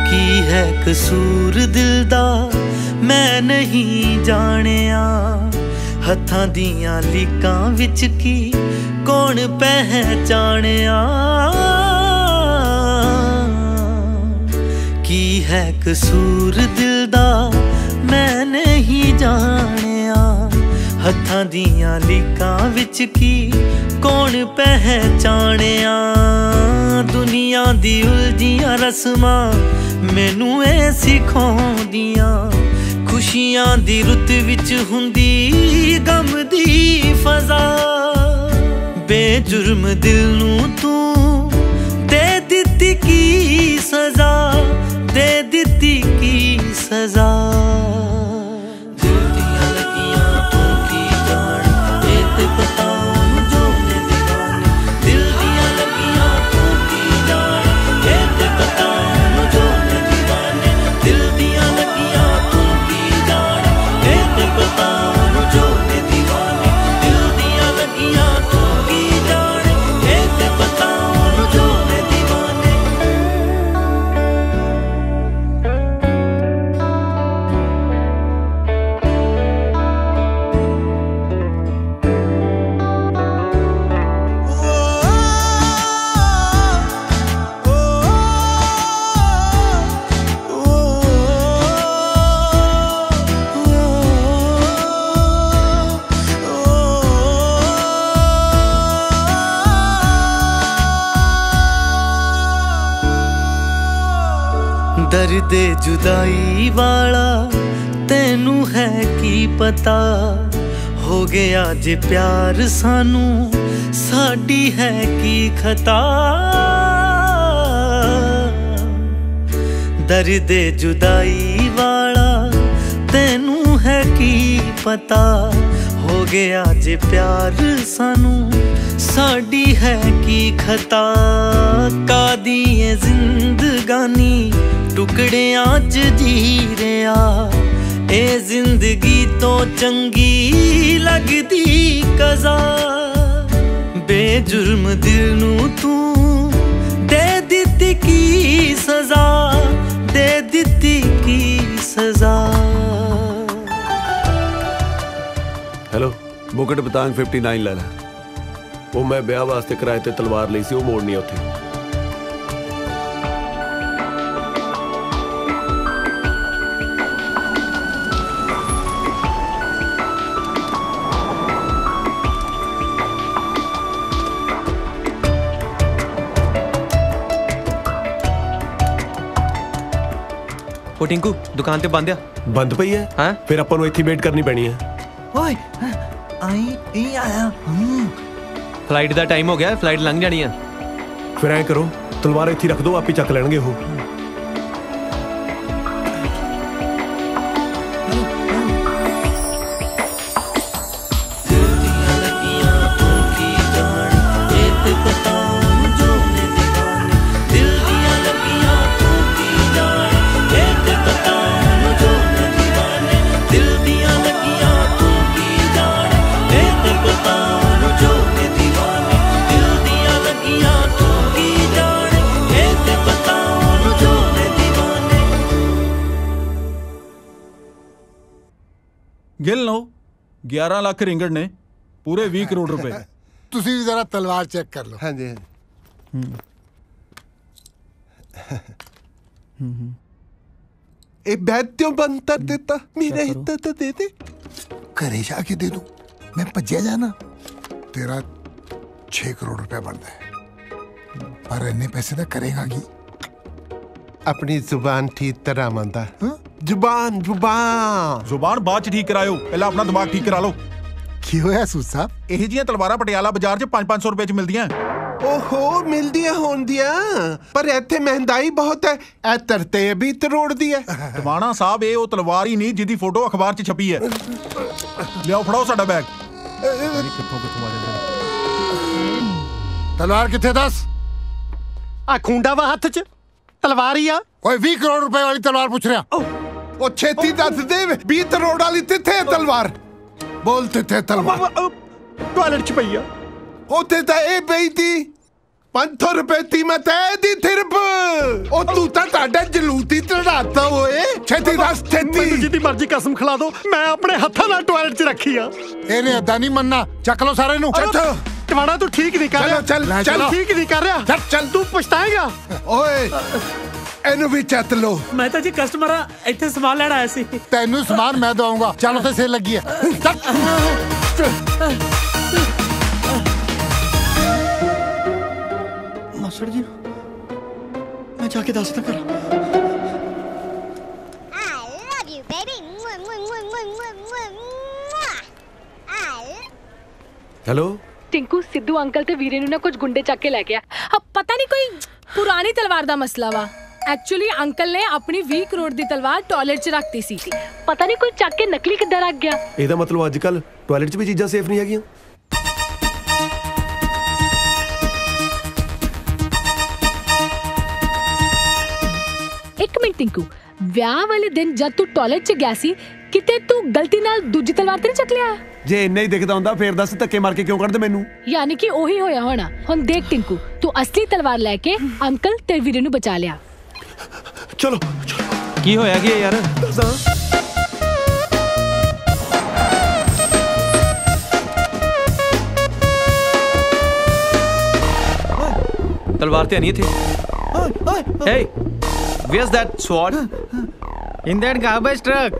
की है कसूर दिल दा मैं नहीं जानिया हत्थां दियां लीकां विच की कौन पहचानिया की है कसूर दिल दा मैं नहीं जानिया हत्थां दियां लीकां विच की कौन पहचानिया दुनिया दी उलझियां रस्मां मैनू ए सिखाउंदियां खुशियां दी रुत विच हुंदी गम दी फजा बेजुर्म दिल नू तू दे दित्ती की सजा दे दित्ती की सजा दिल दियां लगियां तू की जान ए ते बताऊं जो ने दीवाने दिल दियां लगियां तू की जान ए ते बताऊं जो ने दीवाने दिल दियां लगियां तू की जान ए ते बताऊं जो ने दीवाने दिल दियां लगियां तू की जान ए ते बताऊं जो ने दीवाने दर्दे जुदाई वाला तेनू है की पता हो गया जे प्यार सानू साडी है की खता दर्दे जुदाई वाला तेनू है की पता हो गया जे प्यार सानू साडी है की खता कादी ये जिंदगानी टुकड़ियां च जी रहा ए जिंदगी तो चंगी लगदी कज़ा बेजुर्म दिल नू तू दे दित्ती की सजा दे दित्ती की सजा हेलो मुकट बतांग 59 ले लै वो मैं ब्याह वास्ते किराए ते तलवार ਲਈ ਸੀ ਉਹ ਮੋੜਨੀ ਉੱਥੇ ਉਹ ਟਿੰਕੂ ਦੁਕਾਨ ਤੇ ਬੰਦ ਆ ਬੰਦ ਪਈ ਹੈ ਹਾਂ ਫਿਰ ਆਪਾਂ ਨੂੰ ਇੱਥੇ ਵੇਟ ਕਰਨੀ ਪੈਣੀ ਹੈ ਓਏ ਆਈ ਇਹ ਆਇਆ ਫਲਾਈਟ ਦਾ ਟਾਈਮ ਹੋ ਗਿਆ ਫਲਾਈਟ ਲੰਘ ਜਾਣੀ ਆ ਫਿਰ ਐ ਕਰੋ ਤਲਵਾਰ ਇੱਥੇ ਰੱਖ ਦਿਓ ਆਪੇ ਚੱਕ ਲੈਣਗੇ ਉਹ दिल दियां लगियां तू की जान गिन लो 11 लाख रिंगड़ ने पूरे 20 करोड़ रुपए। तुसी भी जरा तलवार चेक कर लो। हाँ जी। ए बैठ क्यों बंद कर देता? मेरा हिस्सा तो दे दे। घरे जाके दे दूं। मैं भज्या जाना तेरा 6 करोड़ रुपया बनता है, पर इन्ने पैसे तो करेगा की? अपनी जुबान ठीक तरह मंदा। जुबान जुबान जुबान बाद च ठीक करायो, पहले अपना दिमाग ठीक करा लो। की होया सूद साहब? यही जियां तलवारां पटियाला बाजार च 500-500 रुपए च मिलदियां। ओहो मिलदियां होंदियां, पर इत्थे महंगाई बहुत है। ए तरते भी तरोड़ दी है। टवाणा साहब ये वो तलवार ही नहीं जिदी फोटो अखबार च छपी है। लियाओ फड़ाओ साडा बैग। तलवार किथे दस? आ खूंडा वा हथ च तलवार ही आ। कोई 20 करोड़ रुपए वाली तलवार पूछ रहा। ओ छेती दस दे 20 करोड़ वाली तिथे तलवार। बोलते थे तलवार टॉयलेट च पई आ। ओते ता ए पई थी 500 रुपए थी। मैं तय दी थिरप ओ तू ता टाडा जलूती चढ़ाता होए। छेती दस छेती। मैनू जिदी मर्जी कसम खिला दो, मैं अपने हत्थां नाल टॉयलेट च रखी आ। ਇਹਨੇ अदा नहीं मनना। चक लो सारे नु। टवाणा तू ठीक नहीं कर रहा। चल चल ठीक नहीं कर रहा। चल तू पछताएगा। ओए ਇਹਨੂੰ ਵੀ ਚੱਤ ਲੋ। ਮੈਂ ਤਾਂ ਜੀ ਕਸਟਮਰ ਆ, ਇੱਥੇ ਸਮਾਨ ਲੈਣ ਆਇਆ ਸੀ। ਤੈਨੂੰ ਸਮਾਨ ਮੈਂ ਦਵਾਉਂਗਾ। ਚੱਲ ਉੱਥੇ ਸੇਲ ਲੱਗੀ ਹੈ। ਮਾਸੜ ਜੀ ਮੈਂ ਜਾ ਕੇ ਦੱਸਦਾ ਕਰ। हेलो टिंकू सिद्धू अंकल ते वीरे नु ना कुछ गुंडे चक के लै गया। अब पता नहीं कोई पुरानी तलवार दा मसला वा। एक्चुअली अंकल ने अपनी 20 करोड़ दी तलवार टॉयलेट च रखती सी। पता नहीं कोई चक के नकली किद्दां रख गया। ਇਹਦਾ ਮਤਲਬ ਅੱਜ ਕੱਲ ਟਾਇਲਟ 'ਚ ਵੀ ਚੀਜ਼ਾਂ ਸੇਫ ਨਹੀਂ ਹੈਗੀਆਂ। एक मिनट टिंकू, ਵਿਆਹ वाले दिन जब तू टॉयलेट च गया सी किते तू गलती नाल दूजी तलवार ते नहीं चक लिया? ਜੇ ਇੰਨਾ ਹੀ ਦਿਖਦਾ ਹੁੰਦਾ ਫੇਰ ਦੱਸ ਧੱਕੇ ਮਾਰ ਕੇ ਕਿਉਂ ਕੱਢਦੇ ਮੈਨੂੰ? यानी कि ओही होया होना। हुन देख टिंकू, तू असली तलवार लेके अंकल ते वीरे नु बचा लिया। चलो की होया कि यार? तलवार ते नहीं थी। Hey, where's that sword? In that garbage truck.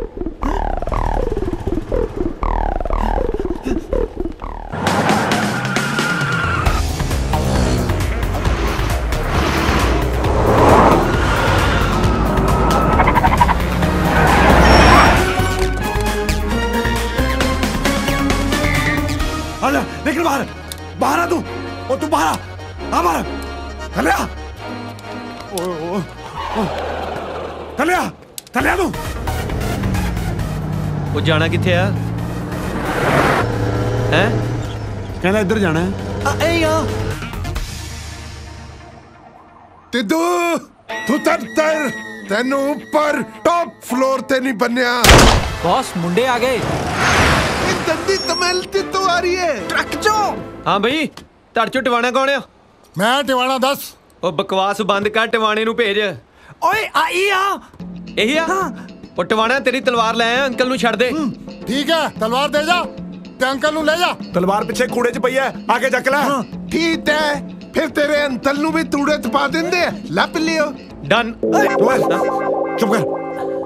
निकल बाहर, बाहर आ तू। ओ तू बाहर आ बाहर। थले आ, थले आ, थले आ तू। वो जाना किथे है? हैं? कहना इधर जाना है। तिदू तू तर तेनू ऊपर टॉप फ्लोर ते नहीं बनया। बॉस मुंडे आ गए। दंदी तमैल ते तो आ रही है ट्रक चो। हाँ भाई धड़ चो टिवाणा कौन है? मैं टिवाणा दस। ओ बकवास बंद कर, टिवाणे नु भेज। ओए आई आ यही आ। ओ टिवाणा तेरी तलवार ले आया, अंकल नु छड़ दे। ठीक है तलवार दे जा ते अंकल नु ले जा। तलवार पीछे कूड़े च पई है, आके चक ले। ठीक है फिर तेरे अंकल नु भी तूड़े च पा देंदे। लप लियो। डन। चुप कर।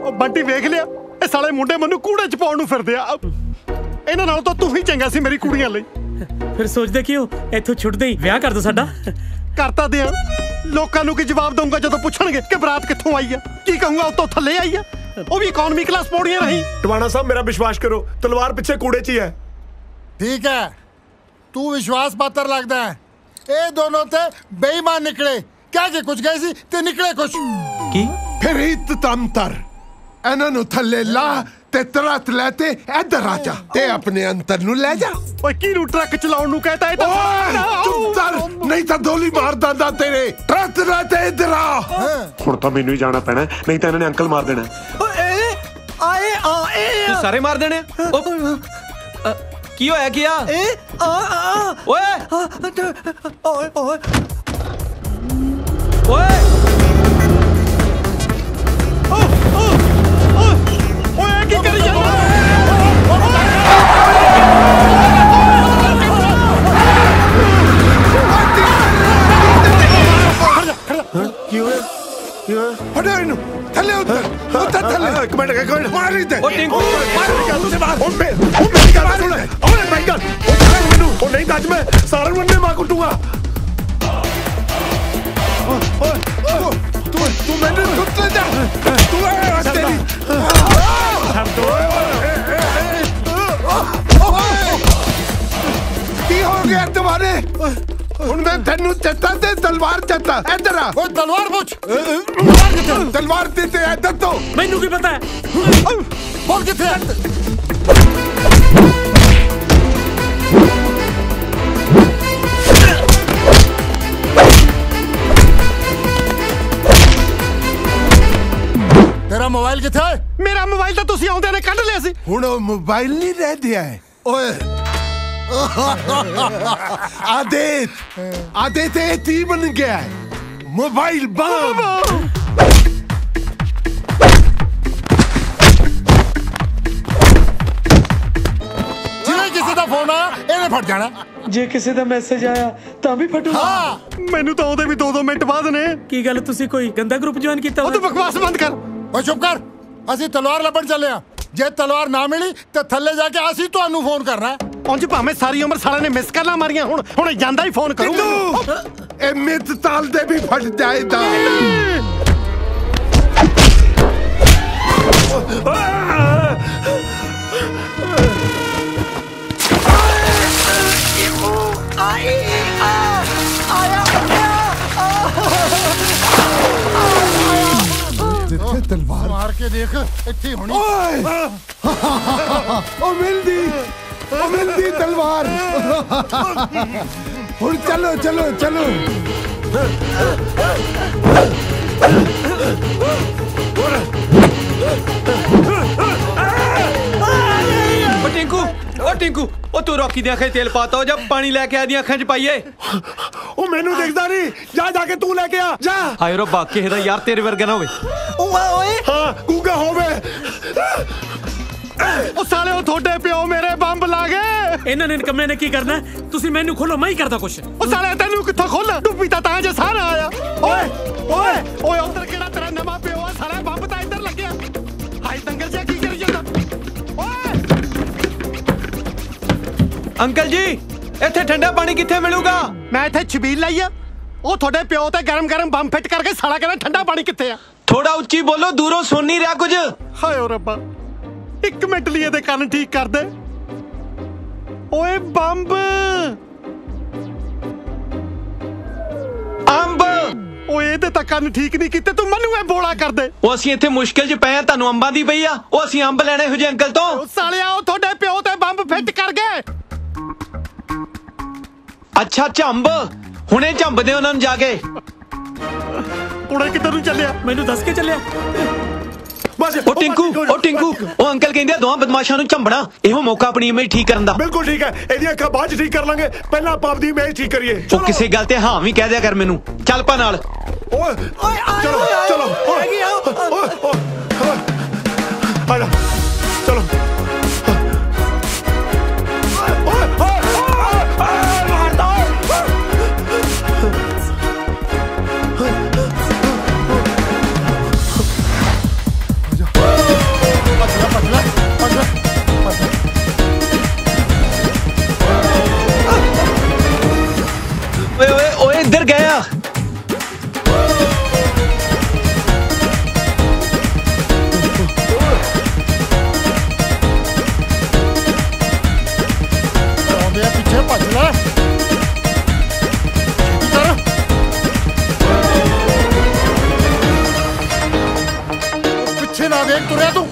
ओ बंटी वेख लिया, ए साले मुंडे ਮੈਨੂੰ ਕੂੜੇ ਚ ਪਾਉਣ ਨੂੰ ਫਿਰਦੇ ਆ। ਇਹਨਾਂ ਨਾਲ ਤਾਂ ਤੂੰ ਹੀ ਚੰਗਾ ਸੀ ਮੇਰੀ ਕੁੜੀਆਂ ਲਈ। ਫਿਰ ਸੋਚਦੇ ਕਿਉਂ ਇੱਥੋਂ ਛੁੱਟਦੇ ਹੀ ਵਿਆਹ ਕਰ ਦੋ ਸਾਡਾ। ਕਰਤਾ ਦਿਆਂ। ਲੋਕਾਂ ਨੂੰ ਕੀ ਜਵਾਬ ਦਊਂਗਾ ਜਦੋਂ ਪੁੱਛਣਗੇ ਕਿ ਬਰਾਤ ਕਿੱਥੋਂ ਆਈ ਆ? ਕੀ ਕਹੂੰਗਾ ਉਹ ਤੋਂ ਥੱਲੇ ਆਈ ਆ? ਉਹ ਵੀ ਇਕਨੋਮੀ ਕਲਾਸ ਪੌੜੀਆਂ ਰਹੀ। टवाणा साहब मेरा विश्वास करो, तलवार पीछे कूड़े च ही है। ठीक है तू विश्वास पात्र लगता है। ये दोनों ते बेईमान निकले। क्या के कुछ गए सी ते निकले कुछ की? फिर हित तमतर ਇਹਨਾਂ ਨੂੰ ਥੱਲੇ ਲਾ ਤੇ ਤਰਤ ਲੈ ਤੇ ਇੱਧਰ ਆ ਜਾ ਤੇ ਆਪਣੇ ਅੰਤਰ ਨੂੰ ਲੈ ਜਾ। ਓਏ ਕਿਹਨੂੰ ਟਰੱਕ ਚਲਾਉਣ ਨੂੰ ਕਹਤਾ? ਇਹ ਤਾਂ ਚੁੱਪ ਕਰ ਨਹੀਂ ਤਾਂ ਗੋਲੀ ਮਾਰ ਦਾਂਦਾ ਤੇਰੇ। ਤਰਤ ਲੈ ਤੇ ਇੱਧਰ ਆ। ਹੁਣ ਤਾਂ ਮੈਨੂੰ ਹੀ ਜਾਣਾ ਪੈਣਾ, ਨਹੀਂ ਤਾਂ ਇਹਨਾਂ ਨੇ ਅੰਕਲ ਮਾਰ ਦੇਣਾ। आए आए तू सारे मार देने। की होया किया? ओए ओए ਓਏ ਕੀ ਕਰੀ ਜਾਂਦਾ? खरीद दे। ओ टिंकू ओ मेरी गल सुन ओए मेरी गल ओ सारे मेनू ओ नहीं दज मैं सारे बंदे मां कुटूंगा। तू मैंने कुट ले जा तू है तेरी छड़ दो। की हो गया तुम्हारे ਹੁਣ ਮੈਂ ਤੈਨੂੰ ਚੱਤਾ ਤੇ ਤਲਵਾਰ ਚੱਤਾ ਇੱਧਰ ਆ ਓਏ ਤਲਵਾਰ ਪੁੱਛ ਤਲਵਾਰ ਤੇ ਇੱਧਰ ਤੋਂ ਮੈਨੂੰ ਕੀ ਪਤਾ ਹੈ ਬੋਲ ਕਿੱਥੇ ਹੈ ਤੇਰਾ ਮੋਬਾਈਲ ਕਿੱਥੇ ਹੈ ਮੇਰਾ ਮੋਬਾਈਲ ਤਾਂ ਤੁਸੀਂ ਆਉਂਦੇ ਨੇ ਕੱਢ ਲਿਆ ਸੀ ਹੁਣ ਉਹ ਮੋਬਾਈਲ ਨਹੀਂ ਰਹਿ ਗਿਆ ਹੈ ਓਏ आदित एती बन गया है मोबाइल बम। जिन्हें किसी का फोन आया इन्हें फट जाना ਜੇ ਕਿਸੇ ਦਾ ਮੈਸੇਜ ਆਇਆ ਤਾਂ ਵੀ ਫਟੂਗਾ। ਹਾਂ ਮੈਨੂੰ ਤਾਂ ਉਹਦੇ ਵੀ 2-2 ਮਿੰਟ ਬਾਅਦ ਨੇ। ਕੀ ਗੱਲ ਤੁਸੀਂ ਕੋਈ ਗੰਦਾ ਗਰੁੱਪ ਜੁਆਇਨ ਕੀਤਾ? ਉਹ ਤੂੰ ਬਕਵਾਸ ਬੰਦ ਕਰ। ਓਏ ਚੁੱਪ ਕਰ ਅਸੀਂ ਤਲਵਾਰ ਲੱਭਣ ਚੱਲੇ ਆ ਜੇ ਤਲਵਾਰ ਨਾ ਮਿਲੀ ਤੇ ਥੱਲੇ ਜਾ ਕੇ ਅਸੀਂ ਤੁਹਾਨੂੰ ਫੋਨ ਕਰਨਾ। ਉਂਝ ਭਾਵੇਂ ਸਾਰੀ ਉਮਰ ਸਾਲਿਆਂ ਨੇ ਮਿਸ ਕਾਲਾਂ ਮਾਰੀਆਂ ਹੁਣ ਜਾਂਦਾ ਹੀ ਫੋਨ ਕਰੂ। ਇਹ ਮਿੱਤ ਤਾਲ ਦੇ ਵੀ ਫਟ ਜਾਏਗਾ। ਜਿੱਥੇ ਤਲਵਾਰ ਮਾਰ ਕੇ ਦੇਖ ਇੱਥੇ ਹੋਣੀ। ਓਏ ਉਹ ਮਿਲਦੀ ਤਲਵਾਰ। ਹੁਣ ਚਲੋ ਚਲੋ ਚਲੋ। ओ टिंकू ओ तू रॉकी दी अखां तेल पाता हो जब पानी लेके आ दी अखां च पाइए। ओ मैनू दिखदा नहीं जा जाके तू लेके आ जा। हाय रो बाकी है यार तेरे वर्गा ना होवे। ओए हां गूगा होवे। ਉਹ ਸਾਲੇ ਉਹ ਤੁਹਾਡੇ ਪਿਓ ਮੇਰੇ ਬੰਬ ਲਾ ਗਏ। ਇਹਨਾਂ ਨੇ ਨਿਕੰਮੇ ਨੇ ਕੀ ਕਰਨਾ? ਤੁਸੀਂ ਮੈਨੂੰ ਖੋਲੋ ਮੈਂ ਹੀ ਕਰਦਾ ਕੁਛ। ਉਹ ਸਾਲੇ ਤੈਨੂੰ ਕਿੱਥੋਂ ਖੋਲਾਂ ਡੁੱਬੀ ਤਾਂ ਜੇ ਸਾਰਾ ਆਇਆ। ਓਏ ਉਧਰ ਕਿਹੜਾ ਤੇਰਾ ਨਵਾਂ ਪਿਓ ਆ ਸਾਲਾ ਬੰਬ ਤਾਂ ਇੱਧਰ ਲੱਗਿਆ। ਹਾਈ ਦੰਗਲ ਜਿਹਾ ਕੀ ਕਰੀ ਜਾਂਦਾ? ਅੰਕਲ ਜੀ ਇੱਥੇ ਠੰਡਾ ਪਾਣੀ ਕਿੱਥੇ ਮਿਲੂਗਾ? ਮੈਂ ਇੱਥੇ ਛਬੀਲ ਲਈ ਆ। ਉਹ ਤੁਹਾਡੇ ਪਿਓ ਤੇ ਗਰਮ ਬੰਬ ਫਿੱਟ ਕਰਕੇ ਸਾਲਾ ਕਹਿੰਦਾ ਠੰਡਾ ਪਾਣੀ ਕਿੱਥੇ ਆ? ਥੋੜਾ ਉੱਚੀ ਬੋਲੋ ਦੂਰੋਂ ਸੁਣ ਨਹੀਂ ਰਿਹਾ ਕੁਝ। ਹਾਏ ਓ ਰੱਬਾ ਇੱਕ ਮਿੰਟ ਲਈ ਇਹਦੇ ਕੰਨ ਠੀਕ ਕਰ ਦੇ। ਓਏ ਬੰਬ ਅੰਬ ਓਏ ਇਹਦੇ ਤਾਂ ਕੰਨ ਠੀਕ ਨਹੀਂ ਕੀਤੇ ਤੂੰ ਮੈਨੂੰ ਇਹ ਬੋਲਾ ਕਰ ਦੇ। ਉਹ ਅਸੀਂ ਇੱਥੇ ਮੁਸ਼ਕਿਲ 'ਚ ਪਏ ਆ ਤੁਹਾਨੂੰ ਅੰਬਾਂ ਦੀ ਪਈ ਆ। ਉਹ ਅਸੀਂ ਅੰਬ ਲੈਣੇ ਹੋ ਜੇ ਅੰਕਲ ਤੋਂ। ਸਾਲਿਆ ਉਹ ਤੁਹਾਡੇ ਪਿਓ ਤੇ ਬੰਬ ਫਿੱਟ ਕਰ ਗਏ। ਅੱਛਾ ਝੰਬ ਹੁਣੇ ਝੰਬਦੇ ਉਹਨਾਂ ਨੂੰ ਜਾ ਕੇ। ਕੁੜੇ ਕਿੱਧਰ ਨੂੰ ਚੱਲਿਆ? ਮੈਨੂੰ ਦੱਸ ਕੇ ਚੱਲਿਆ। ਉਹ ਟਿੰਕੂ ਉਹ ਅੰਕਲ ਕਹਿੰਦੇ ਆ ਦੋਹਾਂ ਬਦਮਾਸ਼ਾਂ ਨੂੰ ਝੰਬਣਾ ਇਹੋ ਮੌਕਾ ਆਪਣੀ ਇਮੇਜ ਠੀਕ ਕਰਨ ਦਾ। ਬਿਲਕੁਲ ਠੀਕ ਹੈ ਇਹਦੀਆਂ ਅੱਖਾਂ ਬਾਅਦ 'ਚ ਠੀਕ ਕਰ ਲਾਂਗੇ ਪਹਿਲਾਂ ਆਪਾਂ ਆਪਣੀ ਇਮੇਜ ਠੀਕ ਕਰੀਏ। ਉਹ ਕਿਸੇ ਗੱਲ ਤੇ ਹਾਂ ਵੀ ਕਹਿ ਦਿਆ ਕਰ ਮੈਨੂੰ। ਚੱਲ ਪਾ ਨਾਲ। ਓਏ ਚਲੋ ਚਲੋ ਓਏ ਆ ਜਾ ਚਲੋ। ओए इधर गया। पीछे भज ले पीछे ना देख तुरया तू।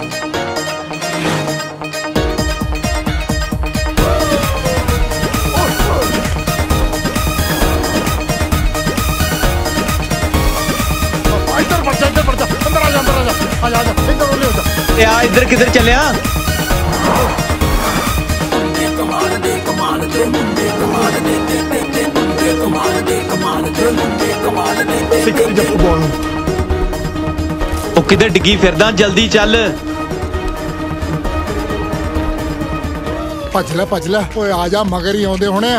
इधर किधर चलिया? किधर डिगी फिरदा जल्दी चल। भज ले ओए आ जा मगर ही आउंदे होने।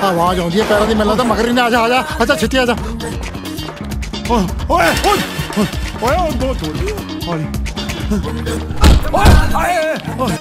आवाज आउंदी है पैरों दी। मैनूं लगदा मगर ही ने आ जा अच्छा छिट्टी आ जा। ओए ਓਏ ਦੋ ਥੋੜੀ ਓਏ ਓਏ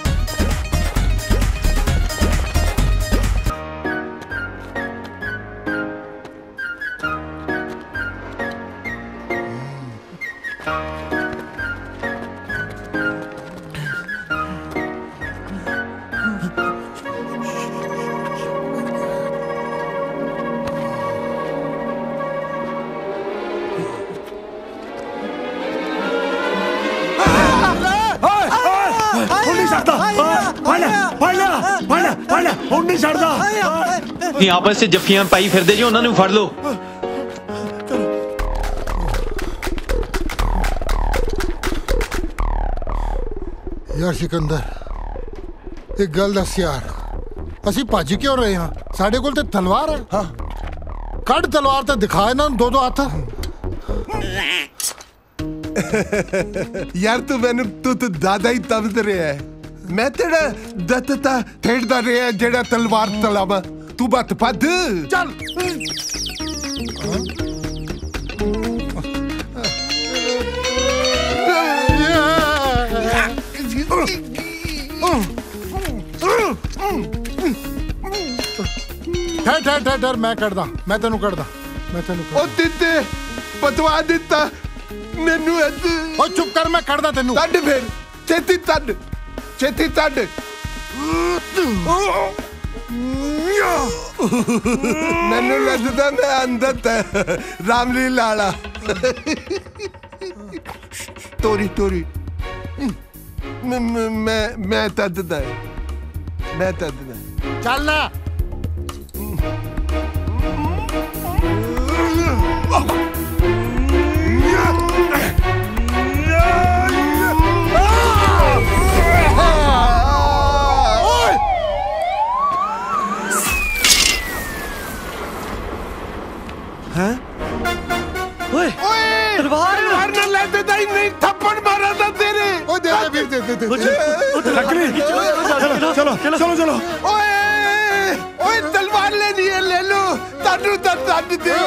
ये आपस से जफ्फियां पाई फिरदे जी उन्होंने फड़ लो यार सिकंदर एक गल दस यार ਅਸੀਂ ਭੱਜ ਕਿਉਂ ਰਹੇ ਹਾਂ ਸਾਡੇ ਕੋਲ ਤੇ ਤਲਵਾਰ ਹੈ ਹਾਂ ਕੱਢ ਤਲਵਾਰ ਤੇ ਦਿਖਾ ਇਹਨਾਂ ਨੂੰ ਦੋ ਦੋ ਹੱਥ यार तू मैंने तू तो दादा ही तबद रहा है मैं तेरा दत्ता खेड़दा रहा जेड़ा तलवार तलावा तू बत पद चल ठहर ठहर ठहर मैं करदा मैं तेनू करदा ओ दिते बतवा दिता मैनू ओ चुप कर मैं करदा तेनू तड फिर छेती तड मैनू लगदा मैं अंदर रामलीला आला तोरी तोरी मैं तददा चल ना तलवार मारना लेते था नहीं थप्पड़ मारा था तेरे ओ दे दे चलो ओए ओए तलवार लेनी है ले लो ताडू तड दे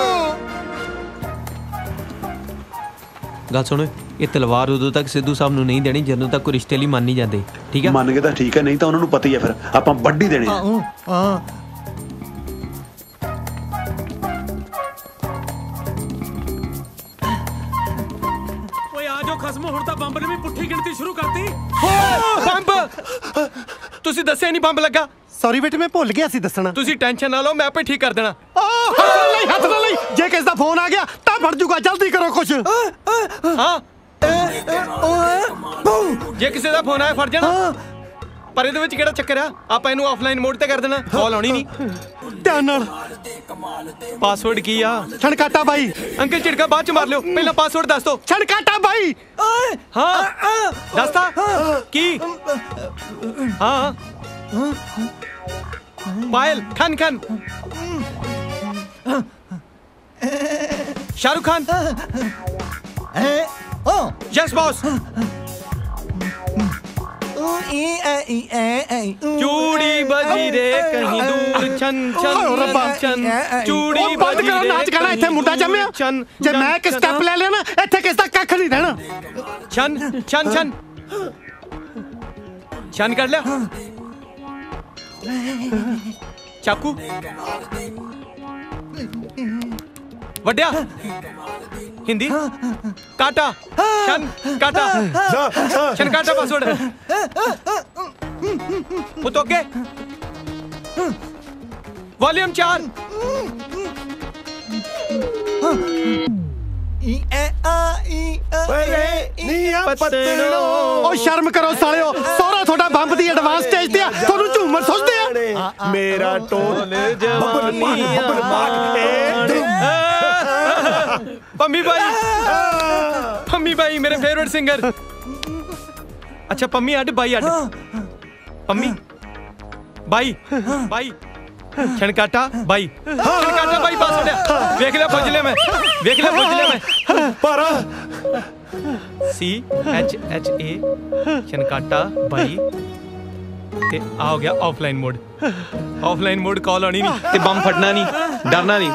गल सुनो ये तलवार उदों तक सिद्धू साहब ਨੂੰ ਨਹੀਂ ਦੇਣੀ ਜਦੋਂ ਤੱਕ ਕੋਈ ਰਿਸ਼ਤੇ ਲਈ ਮੰਨ ਨਹੀਂ ਜਾਂਦੇ ਠੀਕ ਹੈ ਮੰਨ ਕੇ ਤਾਂ ਠੀਕ ਹੈ ਨਹੀਂ ਤਾਂ ਉਹਨਾਂ ਨੂੰ ਪਤਾ ਹੀ ਹੈ ਫਿਰ ਆਪਾਂ ਵੱਡੀ ਦੇਣੀ ਹੈ ਹਾਂ ਖਸਮ ਹੁਣ ਤਾਂ ਬੰਬ ਨੇ ਵੀ ਪੁੱਠੀ ਗਿਣਤੀ ਸ਼ੁਰੂ ਕਰਤੀ ਬੰਬ ਤੁਸੀਂ ਦੱਸਿਆ ਨਹੀਂ ਬੰਬ ਲੱਗਾ ਸੌਰੀ ਬੇਟੇ ਮੈਂ ਭੁੱਲ ਗਿਆ ਸੀ ਦੱਸਣਾ ਤੁਸੀਂ ਟੈਨਸ਼ਨ ਨਾ ਲਓ ਮੈਂ ਆਪੇ ਠੀਕ ਕਰ ਦੇਣਾ ਹੱਥ ਨਾਲ ਲਈ ਜੇ ਕਿਸ ਦਾ ਫੋਨ ਆ ਗਿਆ ਤਾਂ ਫੜ ਜੂਗਾ ਜਲਦੀ ਕਰੋ ਕੁਛ ਹਾਂ ਜੇ ਕਿਸੇ ਦਾ ਫੋਨ ਆਇਆ ਫੜ ਜਾਣਾ ਪਰ ਇਹਦੇ ਵਿੱਚ ਕਿਹੜਾ ਚੱਕਰ ਆ ਆਪਾਂ ਇਹਨੂੰ ਆਫਲਾਈਨ ਮੋਡ ਤੇ ਕਰ ਦੇਣਾ ਕਾਲ ਆਉਣੀ ਨਹੀਂ ਧਿਆਨ ਨਾਲ ਪਾਸਵਰਡ ਕੀ ਆ ਛਣਕਾਟਾ ਬਾਈ ਅੰਕਲ ਝਿੜਕਾ ਬਾਅਦ ਚ ਮਾਰ ਲਿਓ ਪਹਿਲਾਂ ਪਾਸਵਰਡ ਦੱਸ ਦੋ ਛਣਕਾਟਾ ਬਾਈ ਹਾਂ ਦੱਸਤਾ ਕੀ ਹਾਂ ਪਾਇਲ ਖਾਨ शाहरुख खान यस बॉस चूड़ी बजी रे कहीं दूर छन छन छन चूड़ी बंद करो नाच गाना इत्थे मुंडा जम्मिया जे मैं एक स्टेप ले लिया ना इत्थे किस दा कख नहीं रहना छन छन छन छन कर लिया चाकू वड्या हिंदी काटा शन काटा शन काटा पासवर्ड पुतोके वॉल्यूम 4 ओ शर्म करो सालियो सोरा थोड़ा बंब दी एडवांस स्टेज ते थोनु झूमर सोचदे आ मेरा टोल जवानी पम्मी भाई मेरे फेवरेट सिंगर अच्छा पम्मी अड भाई अड पम्मी भाई छणकाटा भाई छणकाटा भाई पासवर्ड देख ले खोज ले मैं पर CHA छणकाटा भाई ते आ हो गया ऑफलाइन मोड कॉल आनी नहीं ते बम फटना नहीं डरना नहीं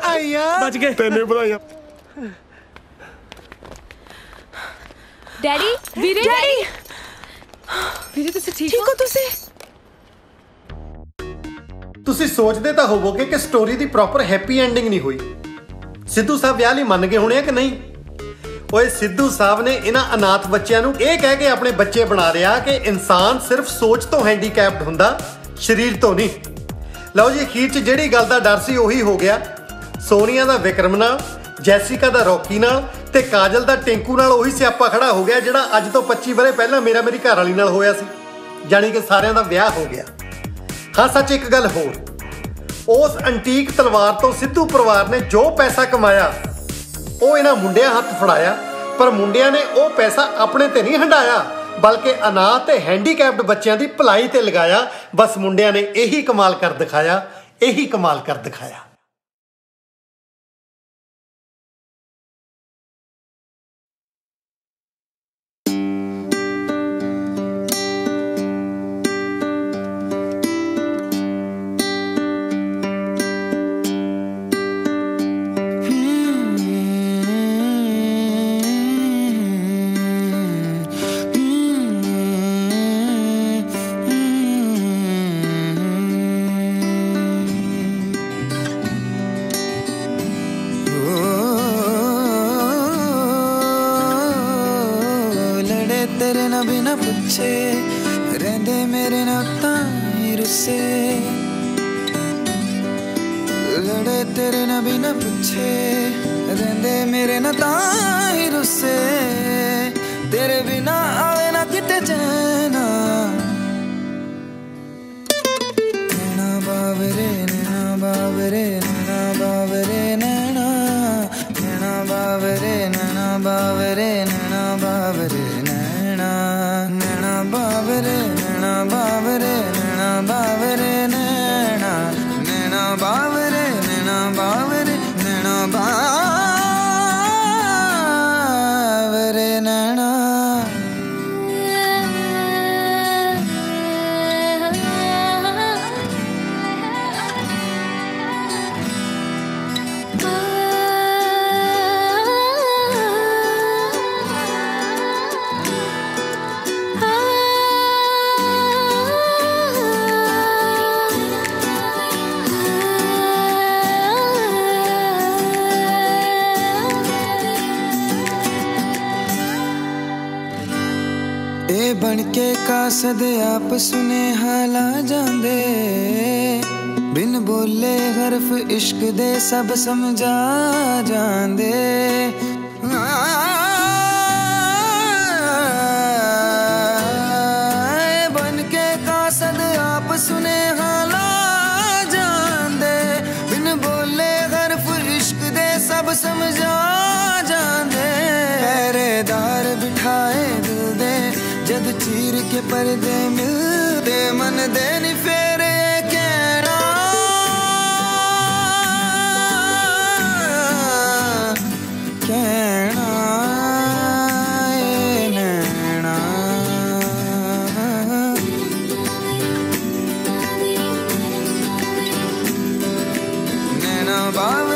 आया बच गए तेने बताया डैडी ਵੀਰੇ डैडी ਵੀਰੇ ਤੁਸੀਂ ਠੀਕ ਹੋ ਤੁਸੀਂ ਤੁਸੀਂ ਸੋਚਦੇ ਤਾਂ ਹੋਵੋਗੇ ਕਿ ਸਟੋਰੀ ਦੀ ਪ੍ਰੋਪਰ ਹੈਪੀ ਐਂਡਿੰਗ ਨਹੀਂ ਹੋਈ। ਸਿੱਧੂ ਸਾਹਿਬ ਵਿਆਹ ਲਈ ਮੰਨ ਗਏ ਹੋਣੇ ਆ ਕਿ ਨਹੀਂ? ਓਏ ਸਿੱਧੂ ਸਾਹਿਬ ਨੇ ਇਹਨਾਂ ਅਨਾਥ ਬੱਚਿਆਂ ਨੂੰ ਇਹ ਕਹਿ ਕੇ ਆਪਣੇ ਬੱਚੇ ਬਣਾ ਲਿਆ ਕਿ ਇਨਸਾਨ ਸਿਰਫ ਸੋਚ ਤੋਂ ਹੈਂਡੀਕੈਪਡ ਹੁੰਦਾ, ਸਰੀਰ ਤੋਂ ਨਹੀਂ। ਲਓ ਜੀ, ਅਖੀਰ 'ਚ ਜਿਹੜੀ ਗੱਲ ਦਾ ਡਰ ਸੀ ਉਹੀ ਹੋ ਗਿਆ। ਸੋਨੀਆ ਦਾ ਵਿਕਰਮ ਨਾਲ, ਜੈਸਿਕਾ ਦਾ ਰੌਕੀ ਨਾਲ ਤੇ ਕਾਜਲ ਦਾ ਟਿੰਕੂ ਨਾਲ ਉਹੀ ਸਿਆਪਾ ਖੜਾ ਹੋ ਗਿਆ ਜਿਹੜਾ ਅੱਜ ਤੋਂ 25 ਵਰੇ ਪਹਿਲਾਂ ਮੇਰੀ ਘਰ ਵਾਲੀ ਨਾਲ ਹੋਇਆ ਸੀ। ਜਾਣੀ ਕਿ ਸਾਰਿਆਂ ਦਾ ਵਿਆਹ ਹੋ ਗਿਆ। ਹਾਂ ਸੱਚ, ਇੱਕ ਗੱਲ ਹੋਰ, ਉਸ ਐਂਟੀਕ ਤਲਵਾਰ ਤੋਂ ਸਿੱਧੂ ਪਰਿਵਾਰ ਨੇ ਜੋ ਪੈਸਾ ਕਮਾਇਆ ਉਹ ਇਹਨਾਂ ਮੁੰਡਿਆਂ ਹੱਥ ਫੜਾਇਆ, ਪਰ ਮੁੰਡਿਆਂ ਨੇ ਉਹ ਪੈਸਾ ਆਪਣੇ ਤੇ ਨਹੀਂ ਹੰਡਾਇਆ, ਬਲਕਿ ਅਨਾਥ ਤੇ ਹੈਂਡੀਕੈਪਡ ਬੱਚਿਆਂ ਦੀ ਭਲਾਈ ਤੇ ਲਗਾਇਆ। ਬਸ ਮੁੰਡਿਆਂ ਨੇ ਇਹੀ ਕਮਾਲ ਕਰ ਦਿਖਾਇਆ, ਇਹੀ ਕਮਾਲ ਕਰ ਦਿਖਾਇਆ। सदे आप सुने हाला जांदे बिन बोले हरफ इश्क दे सब समझा जांदे बन के कासद आप सुने हाला जांदे बिन बोले हरफ इश्क दे सब समझा जांदे पहरेदार बिठाए दिल दे जद चीर के पर्दे मिलते मन दे नी फेरे कहना कहना नैना नैना बाब